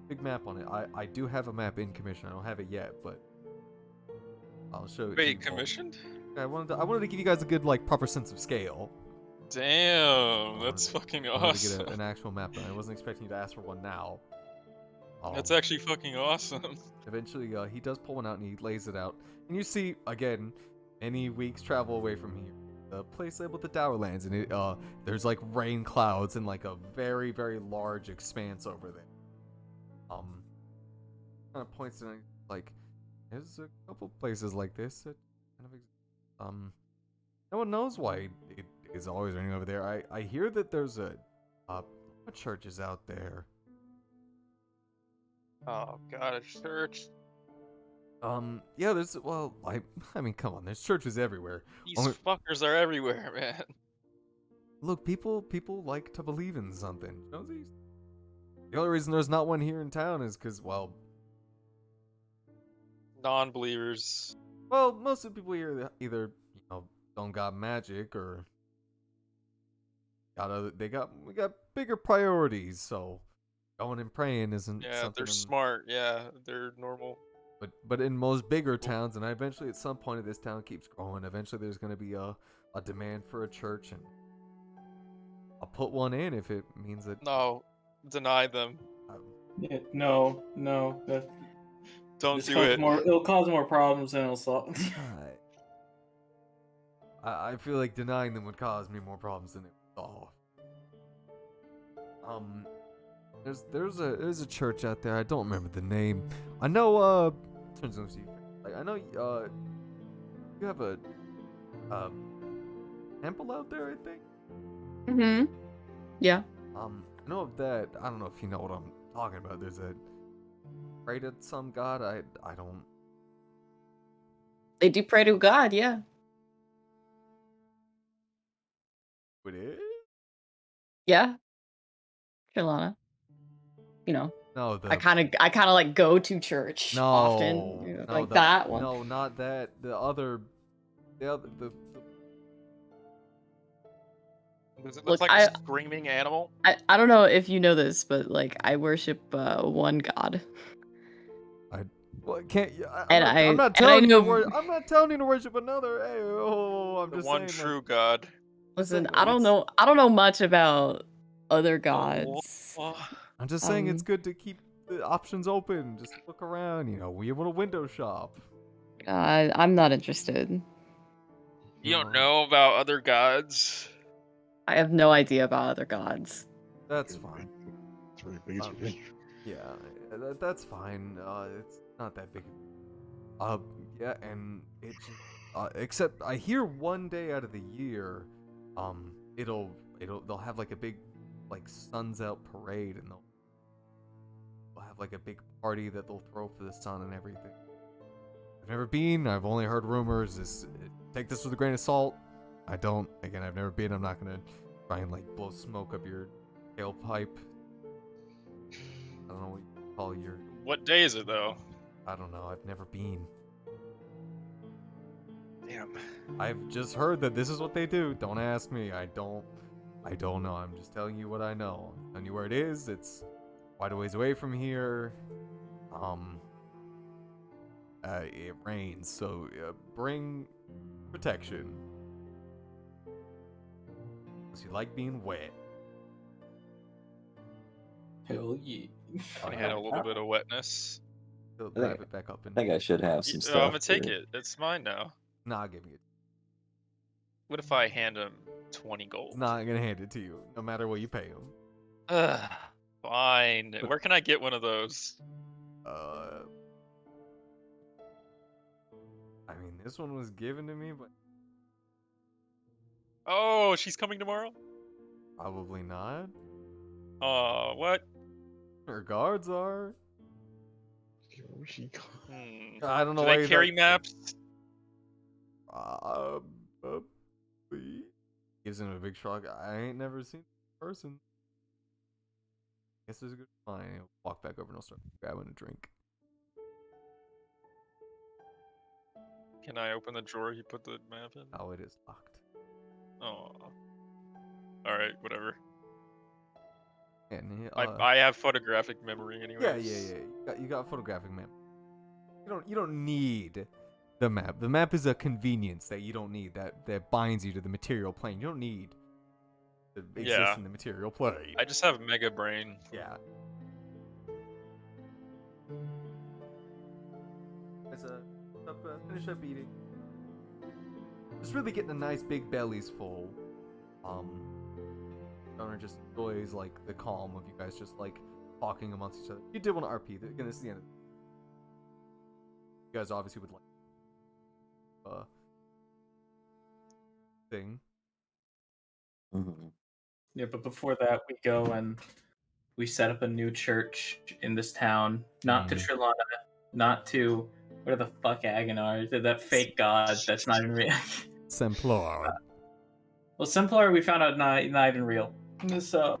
big map on it. I do have a map in commission. I don't have it yet, but I'll show it to you Wait, all. commissioned? I wanted to give you guys a good like proper sense of scale. Damn, that's fucking I wanted to awesome. get an actual map done. I wasn't expecting you to ask for one now. That's actually fucking awesome. Eventually, he does pull one out and he lays it out. And you see, again, any week's travel away from here, the place labeled the Dowerlands, and it, there's like rain clouds and like a very, very large expanse over there. Kind of points to like, there's a couple places like this that kind of, no one knows why it is always raining over there. I hear that there's a church is out there. Oh god, a church. Yeah, there's I mean, come on, there's churches everywhere. These fuckers are everywhere, man. Look, people like to believe in something. Josie's. The only reason there's not one here in town is because, well, Non-believers. most of the people here either don't got magic or we got bigger priorities. So going and praying isn't Yeah, something. they're smart. Yeah, they're normal. But in most bigger towns, and eventually at some point, if this town keeps growing, eventually there's going to be a demand for a church, and I'll put one in if it means that. No, deny them. Yeah, no. Don't do it. It'll cause more problems than it'll solve. I feel like denying them would cause me more problems than it would solve. There's a church out there. I don't remember the name. I know. Turns out I know. You have a temple out there. I think. Mm-hmm. Yeah. I know of that. I don't know if you know what I'm talking about. There's a pray to some god. I don't. They do pray to God, yeah. It is? Yeah. Carolina. You know. No, I kind of like go to church often. No, Like that one. No, not that. The other. Does it Look, look like a screaming animal? I don't know if you know this, but like I worship one God. Well, can't you? I'm not telling you to worship another. Hey, I'm The just one saying, true God. Listen, I don't know much about other gods. I'm just saying it's good to keep the options open. Just look around. We want a window shop. I'm not interested. You don't know about other gods? I have no idea about other gods. That's fine. It's really big. It's really Yeah, that's fine. It's not that big. Yeah, and it's except I hear one day out of the year, they'll have like a big, like suns out parade, and they'll have like a big party that they'll throw for the sun and everything. I've never been. I've only heard rumors. Take this with a grain of salt. I've never been. I'm not gonna try and like blow smoke up your tailpipe. I don't know what you call your. What day is it though? I don't know. I've never been. Damn. I've just heard that this is what they do. Don't ask me. I don't know. I'm just telling you what I know. I'm telling you where it is. It's quite a ways away from here. It rains, so bring protection. Unless you like being wet. Hell yeah. I had a little bit of wetness. He'll I wrap think- it back up I and think I should have some stuff. I'm gonna take to- it. It's mine now. nah, give me it. What if I hand him 20 gold? He's not gonna hand it to you, no matter what you pay him. Ugh, fine. Where can I get one of those? I mean, this one was given to me, but Oh, she's coming tomorrow? probably not. What? Her guards are. Yoshi. I don't know Do why they you're carry not- maps? Please. Gives him a big shrug. I ain't never seen this person. Guess there's a good fine. He'll walk back over and he'll start grabbing a drink. Can I open the drawer you put the map in? Oh, it is locked. Oh. Alright, whatever. And he, I have photographic memory anyway. yeah. You got a photographic map. You don't need the map. The map is a convenience that you don't need. That binds you to the material plane. You don't need to exist Yeah. in the material plane. I just have mega brain. Yeah. As finish up eating. Just really getting a nice big bellies full. Donor just enjoys like the calm of you guys just like talking amongst each other. You did want to RP. Again, this is the end. You guys obviously would like thing. Mhm. Yeah, but before that, we go and we set up a new church in this town. Not to Trilana, not to where the fuck Agonar, that fake god that's not even real. Templar. Well, Simplar, we found out not even real. So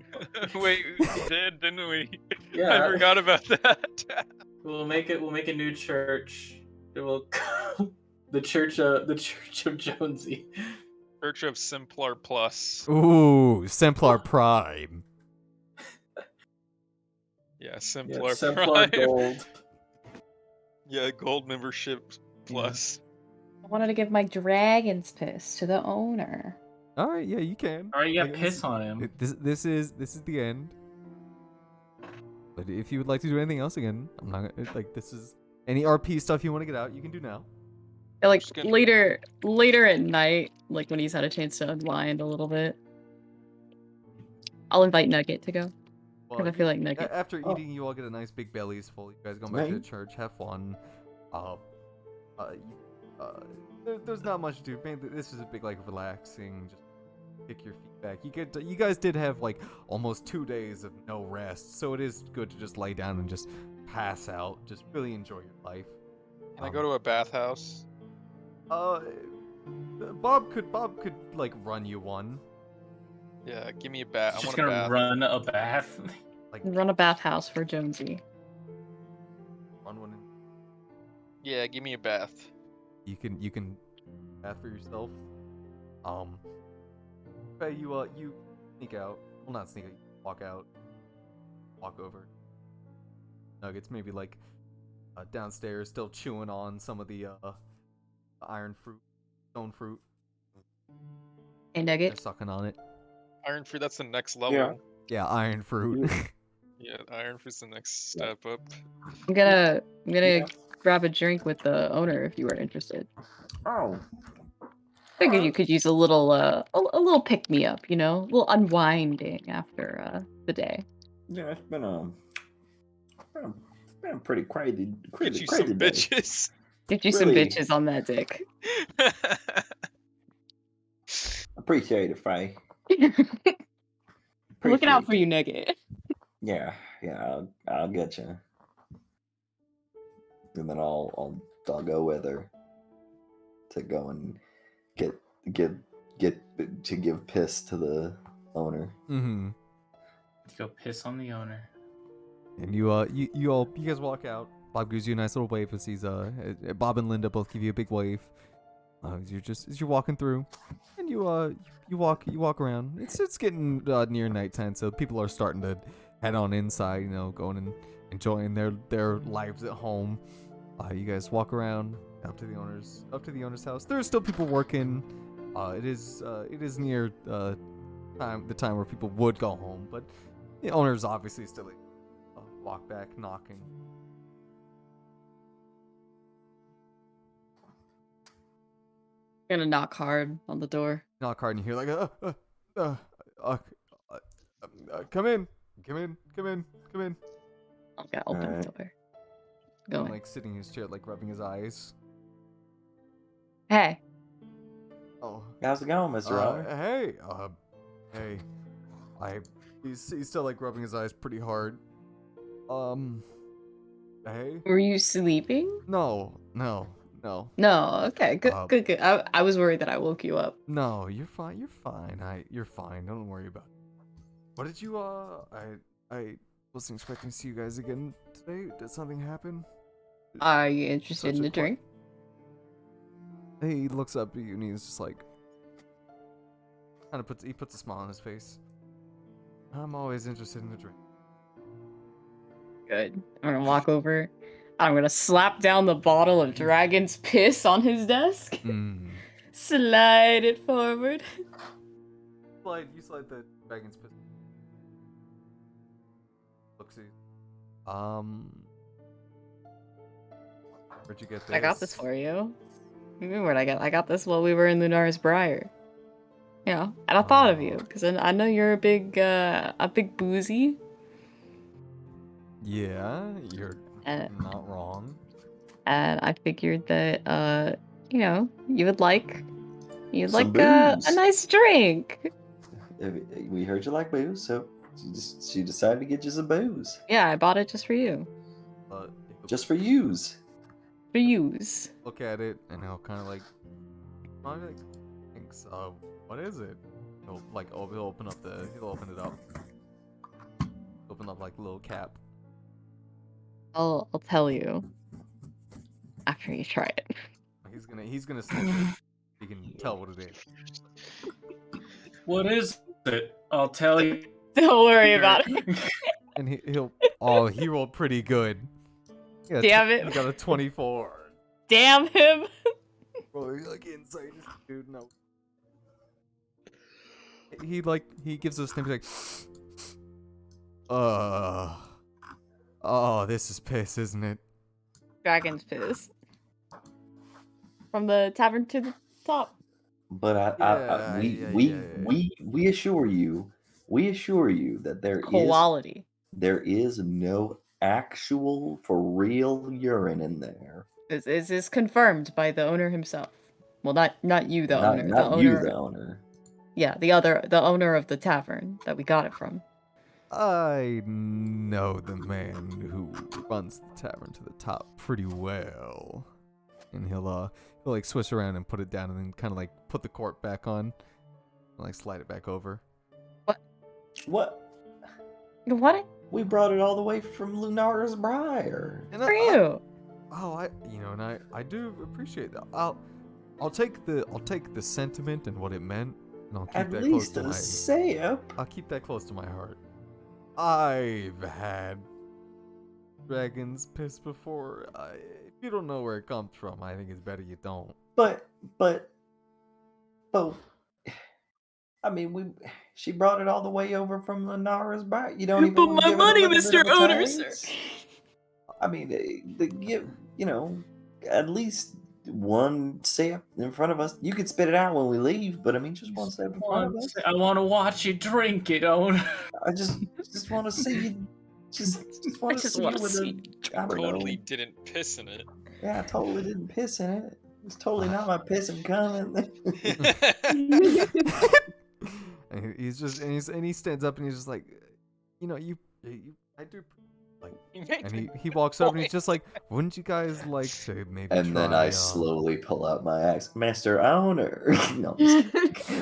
Wait, we did, didn't we? Yeah. I forgot about that. we'll make a new church. It will the church of Jonesy. Church of Simplar Plus. Ooh, Templar Prime. Yeah, Simplar Simplar Prime. Gold. Yeah, gold membership plus. I wanted to give my dragon's piss to the owner. All right, yeah, you can. All right, you got Like, piss on him. This is the end. But if you would like to do anything else again, I'm not gonna, like this is any RP stuff you want to get out, you can do now. Yeah, like Just gonna- later at night, like when he's had a chance to unwind a little bit, I'll invite Nugget to go. Well, Because I feel like Nugget. after Oh. eating, you all get a nice big bellies full. You guys go back to the Right. church, have fun. There's not much to do. Man, this is a big like relaxing, just kick your feet back. You guys did have like almost 2 days of no rest, so it is good to just lay down and just pass out. Just really enjoy your life. Can I go to a bathhouse? Bob could like run you one. Yeah, give me a bath. I Just want a gonna bath. run a bath. Like Run a bathhouse for Jonesy. run one. Yeah, give me a bath. You can bath for yourself. But you sneak out. Well, not sneak out. You walk out. Walk over. Nuggets maybe like downstairs, still chewing on some of the iron fruit, stone fruit. Hey They're Nugget. sucking on it. Iron fruit, that's the next level. Yeah. Yeah, iron fruit. Yeah, iron fruit's the next step up. I'm gonna grab a drink with the owner if you are interested. Oh, Figured you could use a little little pick me up, you know, a little unwinding after the day. yeah, it's been a pretty crazy, Get crazy, you crazy some day. bitches. Get you some Really? bitches on that dick. Appreciate it, Faye. Looking out for you, Nugget. Yeah, I'll get you. And then I'll go with her to go and get to give piss to the owner. Mm-hmm. Go piss on the owner. And you guys walk out. Bob gives you a nice little wave as he's Bob and Linda both give you a big wave. As you're walking through, and you walk around. It's getting near nighttime, so people are starting to head on inside. You know, going and enjoying their lives at home. You guys walk around up to the owner's house. There's still people working. It is near the time where people would go home, but the owner's obviously still walk back, knocking. Gonna knock hard on the door. Knock hard, and you hear like, come in. I'm Okay, open the Alright. door. Go in. like sitting in his chair, like rubbing his eyes. Hey. Oh, How's it going, Mr. Owner? hey, he's still like rubbing his eyes pretty hard. Hey, Were you sleeping? no, No. Okay. Good. Uh, Good. I was worried that I woke you up. no, you're fine, you're fine, don't worry about it. What did you, I wasn't expecting to see you guys again today, did something happen? Are you interested Such in a a drink? He looks up at you and he's just like, he puts a smile on his face. I'm always interested in a drink. Good. I'm gonna walk over. I'm gonna slap down the bottle of dragon's piss on his desk. Slide it forward. You slide the dragon's piss. Looksy. Where'd you get this? I got this for you. Where'd I get? I got this while we were in Lunar's Briar. Yeah, and I thought of you because I know you're a big boozy. Yeah, you're Uh, not wrong. And I figured that you'd like Some a booze. nice drink. We heard you like booze, so she decided to get you some booze. Yeah, I bought it just for you. Just for use. For use. Look at it, and he'll kind of like, thanks. What is it? He'll open it up. Open up like a little cap. I'll tell you after you try it. He's gonna sniff it. You can tell what it is. What is it? I'll tell you. Don't worry about it. And he rolled pretty good. Damn it. He got a 24. Damn him. Bro, he's like inside this dude. No. He gives us a sniff. He's like, oh, this is piss, isn't it? Dragon's piss. From the tavern to the top. But we assure you that there is no actual for real urine in there. Is this confirmed by the owner himself? Well, not you, the owner. Not the you, owner. the owner. Yeah, the owner of the tavern that we got it from. I know the man who runs the tavern to the top pretty well. And he'll like swish around and put it down and then kind of like put the cork back on. And, like slide it back over. What? What? We brought it all the way from Lunar's Briar. And For you. I do appreciate that. I'll take the sentiment and what it meant, and I'll keep At that least close to a my sip. I'll keep that close to my heart. I've had dragon's piss before. If you don't know where it comes from, I think it's better you don't. But I mean, she brought it all the way over from Lunar's Briar. You don't even But wanna my give it a money, little bit Mr. of a Owner, sir. taste? I mean, give at least one sip in front of us. You could spit it out when we leave, but I mean, just one sip in front of us. I want to watch you drink it, owner. I just want to see you. Just want to see you with a. I don't Totally know. didn't piss in it. Yeah, I totally didn't piss in it. It's totally not my pissing coming. And he stands up and he's just like, I do like, and he walks up and he's just like, wouldn't you guys like to maybe And then try, I slowly pull out my axe, Master Owner. No,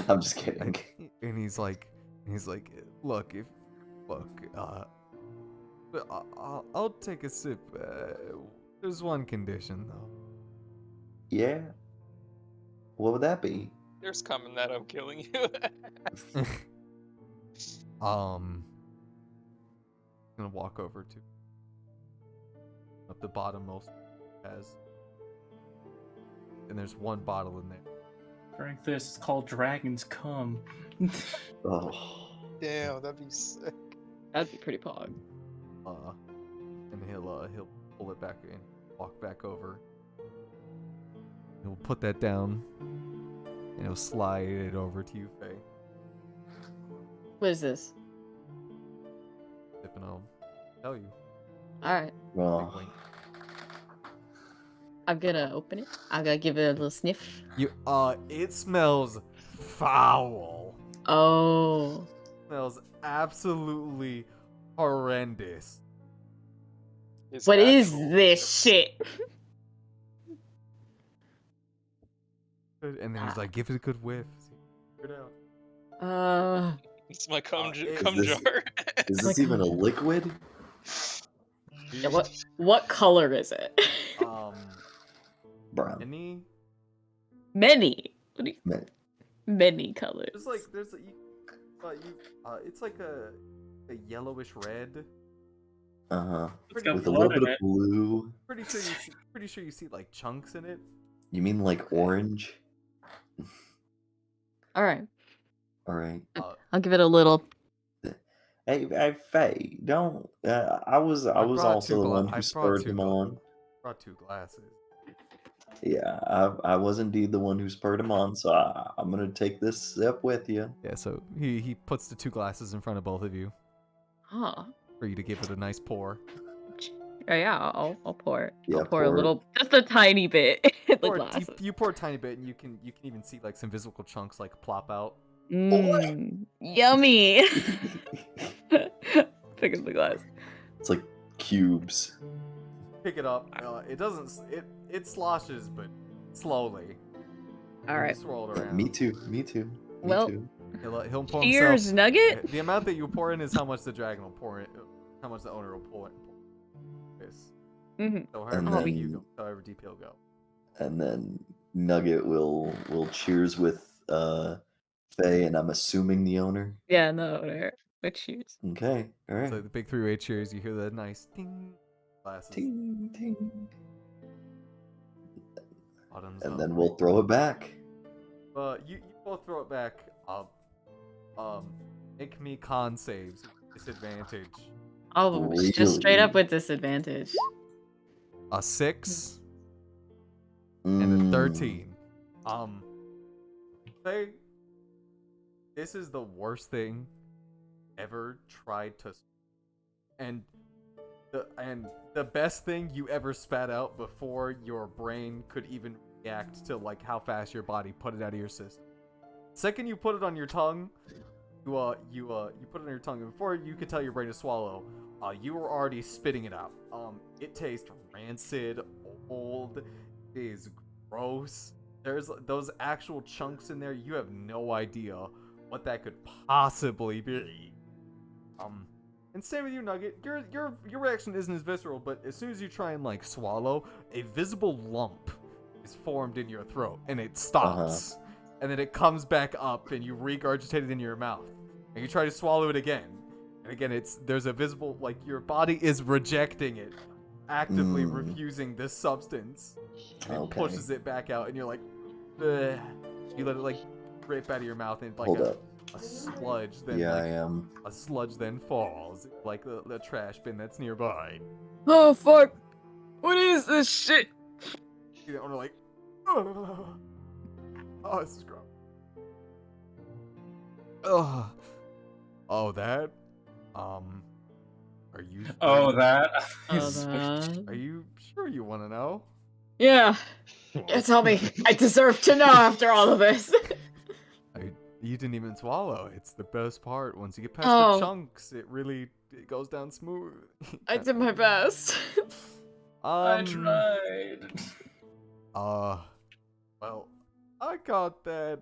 I'm just kidding. And he's like, look, I'll take a sip. There's one condition though. Yeah. What would that be? There's coming that I'm killing you. Gonna walk over to up the bottommost has, and there's one bottle in there. Drink this. It's called Dragon's Cum. Oh. Damn, that'd be sick. That'd be pretty pog. and he'll pull it back in, walk back over. He'll put that down, and he'll slide it over to you, Faye. What is this? And I'll tell you. Alright. Well, Wink, wink. I'm gonna open it. I'm gonna give it a little sniff. It smells foul. Oh. Smells absolutely horrendous. It's What is actual this shit? And then he's like, give it a good whiff. Figure it out. It's my cum Is cum this- jar. is this even a liquid? Yeah, what color is it? Brown. Any? Many. What do you, Man. many colors. It's like a yellowish red. Uh-huh. It's got With a blood little in bit it. of blue. Pretty sure you see like chunks in it. You mean like orange? All right. All right. I'll give it a little. Hey, Faye, don't. I was also the one who spurred him on. Brought 2 glasses. Yeah, I was indeed the one who spurred him on, so I'm gonna take this sip with you. Yeah, so he puts the 2 glasses in front of both of you Huh. for you to give it a nice pour. Oh, yeah, I'll pour it. Yeah, I'll pour a pour it. little, just a tiny bit in the Pour, glasses. you pour a tiny bit, and you can even see like some visible chunks like plop out. Yummy. Pick up the glass. It's like cubes. Pick it up. It doesn't. It sloshes, but slowly. All You right. swirl it around. Me too. Me too. Me Well, too. He'll pour Cheers, himself. Nugget. The amount that you pour in is how much the dragon will pour in. How much the owner will pour in. This. Mhm. So And however deep then- you go, however deep he'll go. And then Nugget will cheers with Faye, and I'm assuming the owner. Yeah, no, there. But cheers. Okay. All right. So the big 3-way cheers. You hear that nice ding. Glasses. Ting, ting. Bottoms And up. then we'll throw it back. You both throw it back. Make me con saves. Disadvantage. Oh, just straight up Really? with disadvantage. A 6 and a 13. Say, this is the worst thing ever tried to, and the best thing you ever spat out before your brain could even react to like how fast your body put it out of your system. Second, you put it on your tongue. You put it on your tongue, and before you could tell your brain to swallow, you were already spitting it out. It tastes rancid, old, it is gross. There's those actual chunks in there. You have no idea what that could possibly be. And same with you, Nugget. Your reaction isn't as visceral, but as soon as you try and like swallow, a visible lump is formed in your throat, and it stops. And then it comes back up, and you regurgitate it in your mouth, and you try to swallow it again. And again, there's a visible, like, your body is rejecting it, actively refusing this substance. And it Okay. pushes it back out, and you're like, ugh. You let it, like, rip out of your mouth, and like Hold a up. sludge then, Yeah, like, I am. a sludge then falls, like the trash bin that's nearby. Oh, fuck. What is this shit? You know, like, oh, this is gross. Ugh. Oh, that? Are you? Oh, that. Are you sure you want to know? Yeah. Yeah, tell me. I deserve to know after all of this. You didn't even swallow. It's the best part. Once you get past Oh. the chunks, it goes down smooth. I did my best. I tried. Well, I got that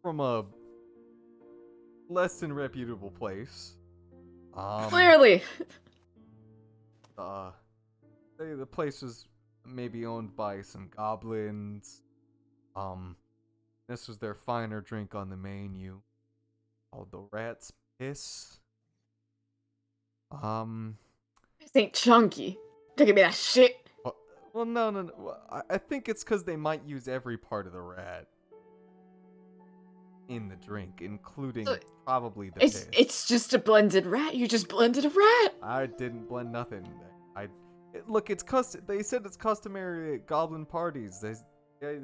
from a less than reputable place. Clearly. Say the place was maybe owned by some goblins. This was their finer drink on the menu, called the Rat's Piss. This ain't chunky. Don't give me that shit. Well, no. I think it's because they might use every part of the rat. in the drink, including So probably the piss. It's just a blended rat. You just blended a rat. I didn't blend nothing. Look, they said it's customary at goblin parties. They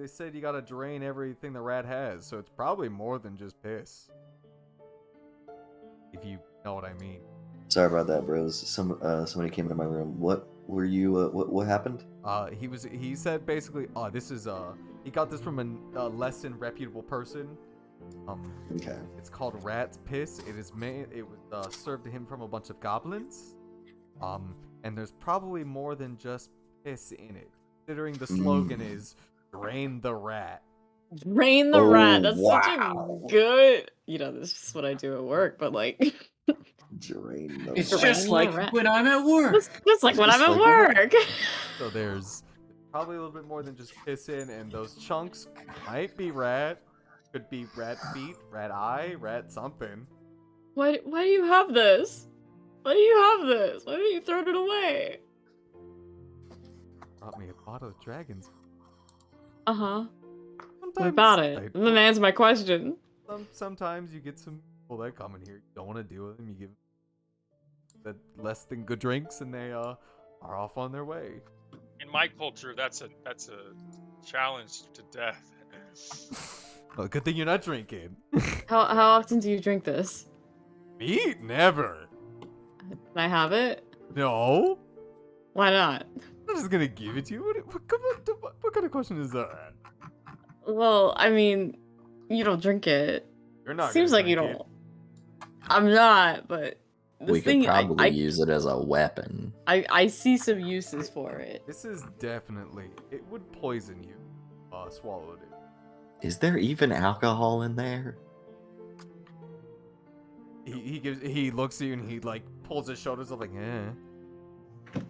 said you gotta drain everything the rat has, so it's probably more than just piss. If you know what I mean. Sorry about that, bros. Somebody came into my room. What were you? What happened? He said basically, this is he got this from a less than reputable person. Okay. It's called rat's piss. It was served to him from a bunch of goblins. And there's probably more than just piss in it, considering the slogan is "Drain the rat." Drain the rat. That's such wow. a good. This is what I do at work, but like. Drain the It's rat. just like rat. when I'm at work. Just like when Just I'm at like work. So there's probably a little bit more than just piss in, and those chunks might be rat, could be rat feet, rat eye, rat something. Why do you have this? Why do you have this? Why didn't you throw it away? Brought me a bottle of dragons. Uh-huh. Sometimes What about it? Then answer my question. Sometimes you get some people that come in here, you don't want to deal with them, you give them the less than good drinks, and they are off on their way. In my culture, that's a challenge to death. Well, good thing you're not drinking. How often do you drink this? Me? Never. Can I have it? No. Why not? I'm just gonna give it to you. What kind of question is that? Well, I mean, you don't drink it. You're not. Seems gonna like you drink don't. I'm not, but this We could thing, probably use it as a weapon. I see some uses for it. it. This is definitely. It would poison you. Swallowed it. Is there even alcohol in there? He looks at you and he like pulls his shoulders up like, eh.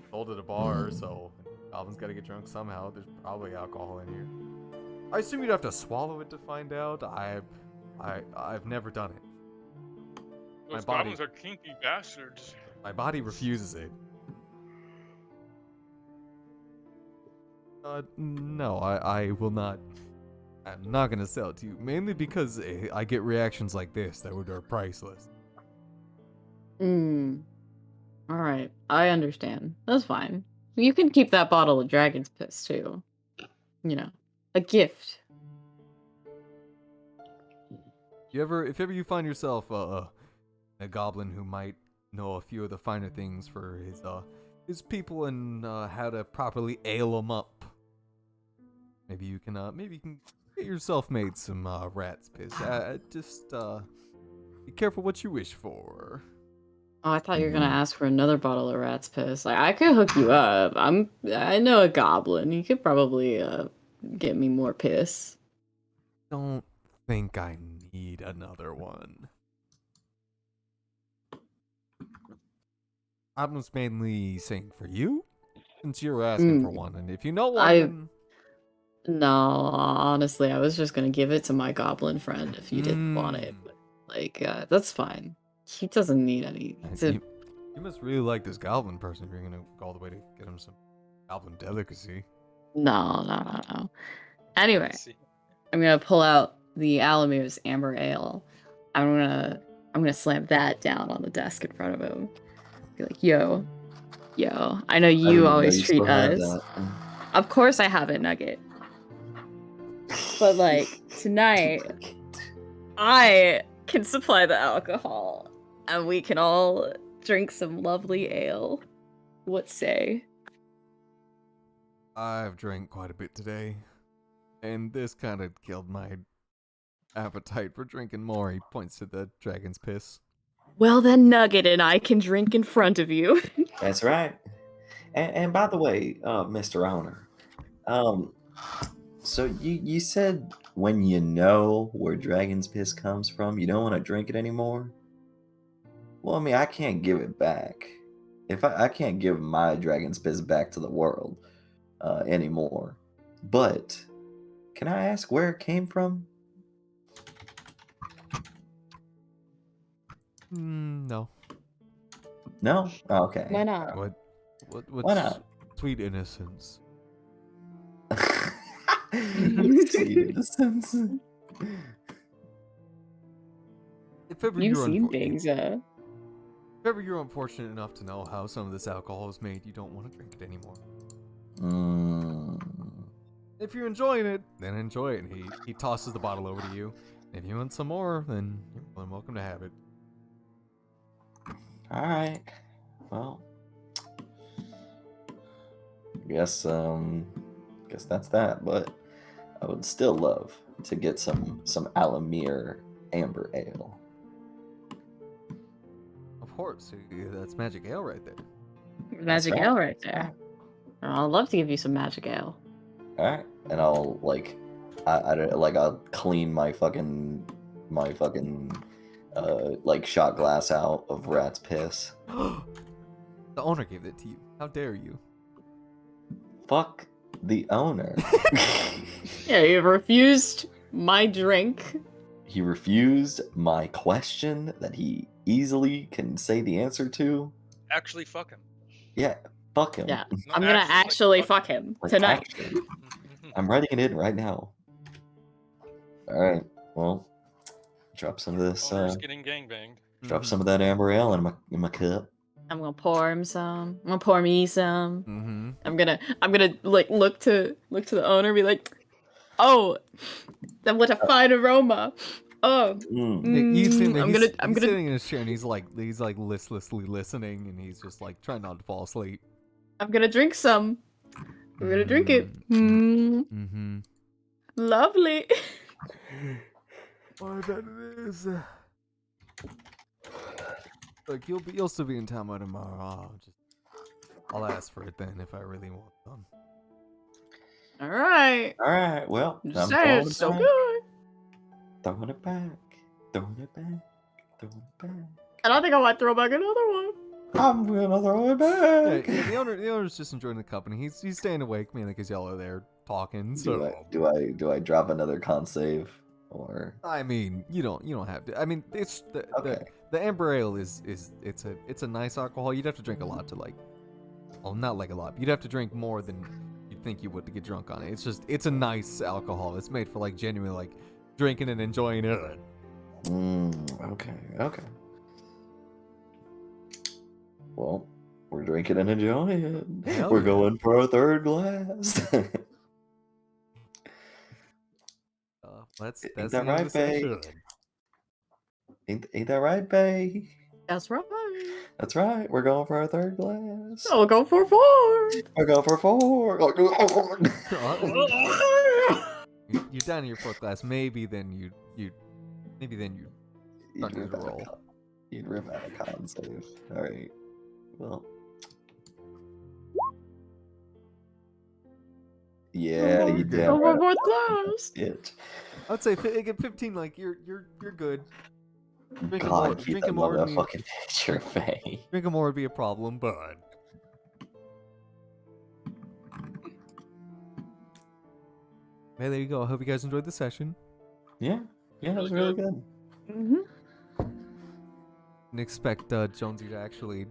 Sold at a bar, so Goblin's gotta get drunk somehow. There's probably alcohol in here. I assume you'd have to swallow it to find out. I've never done it. Those body- goblins are kinky bastards. My body refuses it. No, I will not. I'm not gonna sell it to you, mainly because I get reactions like this that are priceless. Alright, I understand. That's fine. You can keep that bottle of dragon's piss too. A gift. If ever you find yourself a goblin who might know a few of the finer things for his people and how to properly ale them up, maybe you can get yourself made some rat's piss. Just be careful what you wish for. Oh, I thought you were gonna ask for another bottle of rat's piss. Like, I could hook you up. I know a goblin. You could probably get me more piss. Don't think I need another one. I was mainly saying for you, since you're asking for one, and if you know one, then... No, honestly, I was just gonna give it to my goblin friend if you didn't want it. But, that's fine. He doesn't need any. You must really like this goblin person if you're gonna go all the way to get him some goblin delicacy. No. Anyway, I'm gonna pull out the Alamir's Amber Ale. I'm gonna slam that down on the desk in front of him. Be like, yo, I know you always treat us. Of course I have it, Nugget. But tonight, I can supply the alcohol, and we can all drink some lovely ale. What say? I've drank quite a bit today, and this kind of killed my appetite for drinking more. He points to the dragon's piss. Well then, Nugget and I can drink in front of you. That's right. And by the way, Mr. Owner, so you said when you know where dragon's piss comes from, you don't want to drink it anymore? Well, I mean, I can't give it back. If I can't give my dragon's piss back to the world anymore. But can I ask where it came from? No. No? Oh, okay. Why not? What? Why not? Sweet innocence. Sweet innocence. If ever You've you're seen unfor- things, if ever you're unfortunate enough to know how some of this alcohol is made, you don't want to drink it anymore. If you're enjoying it, then enjoy it. And he tosses the bottle over to you. If you want some more, then you're more than welcome to have it. All right. Well, guess that's that. But I would still love to get some Alamir Amber Ale. Of course, that's magic ale right there. magic right. ale right there. I'd love to give you some magic ale. All right, and I'll I'll clean my fucking like shot glass out of rat's piss. The owner gave it to you. How dare you? Fuck the owner. Yeah, you refused my drink. He refused my question that he easily can say the answer to. Actually, fuck him. Yeah, fuck him. Yeah, No, I'm gonna actually like, fuck fuck him Like, tonight. actually, I'm writing it in right now. All right, well, drop some of this. Owner's getting gangbanged. Drop some of that amber ale in my cup. I'm gonna pour him some. I'm gonna pour me some. Mm-hmm. I'm gonna like look to the owner, and be like, "Oh, what a fine aroma! Oh, He's sitting, I'm he's gonna sitting in his chair and he's like listlessly listening and he's just like trying not to fall asleep. I'm gonna drink some. I'm gonna drink it. Mm-hmm. Lovely." I bet it is. Look, you'll still be in town by tomorrow. I'll ask for it then if I really want some. All right. All right, well, I'm I'm just saying, throwing it's it so back. good. Throwing it back. Throwing it back. Throwing it back. And I think I might throw back another one. I'm gonna throw it Yeah, back. the owner's just enjoying the company. He's staying awake mainly because y'all are there talking. So Do I drop another con save or? I mean, you don't have to. I mean, it's Okay. the amber ale is it's a nice alcohol. You'd have to drink a lot to like, well, not like a lot. You'd have to drink more than you'd think you would to get drunk on it. It's a nice alcohol. It's made for like genuine like drinking and enjoying it. Okay. Well, we're drinking and enjoying it. Hell We're yeah. going for a third glass. That's Ain't the that end of right, the session. babe? Ain't that right, babe? That's right. That's right. We're going for a third glass. I'll go for 4. We're going for 4. You're down in your fourth glass. Maybe then you You'd Starting rip to out roll. You'd rip out a con save. All right. Well. Yeah, you did. Go for 4th class. Bitch. I'd say get 15. Like you're good. Drinking God, more, keep drinking that more would be, motherfucking picture, Faye. drinking more would be a problem, but hey, there you go. I hope you guys enjoyed the session. Yeah, it was really good. And expect Jonesy to actually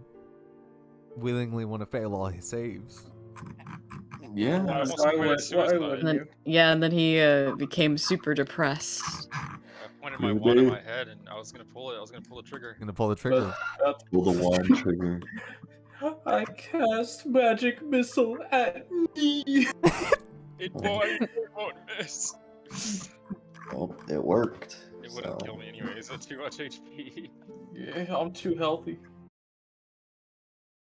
willingly want to fail all his saves. Yeah. I almost Why committed would suicide. And then, yeah, and then he became super depressed. I pointed my You wand at did. my head and I was gonna pull it. I was gonna pull the trigger. Gonna pull the trigger. Pull the wand trigger. I cast magic missile at me. It won't miss. Well, it worked. It wouldn't so. kill me anyways. That's too much HP. Yeah, I'm too healthy.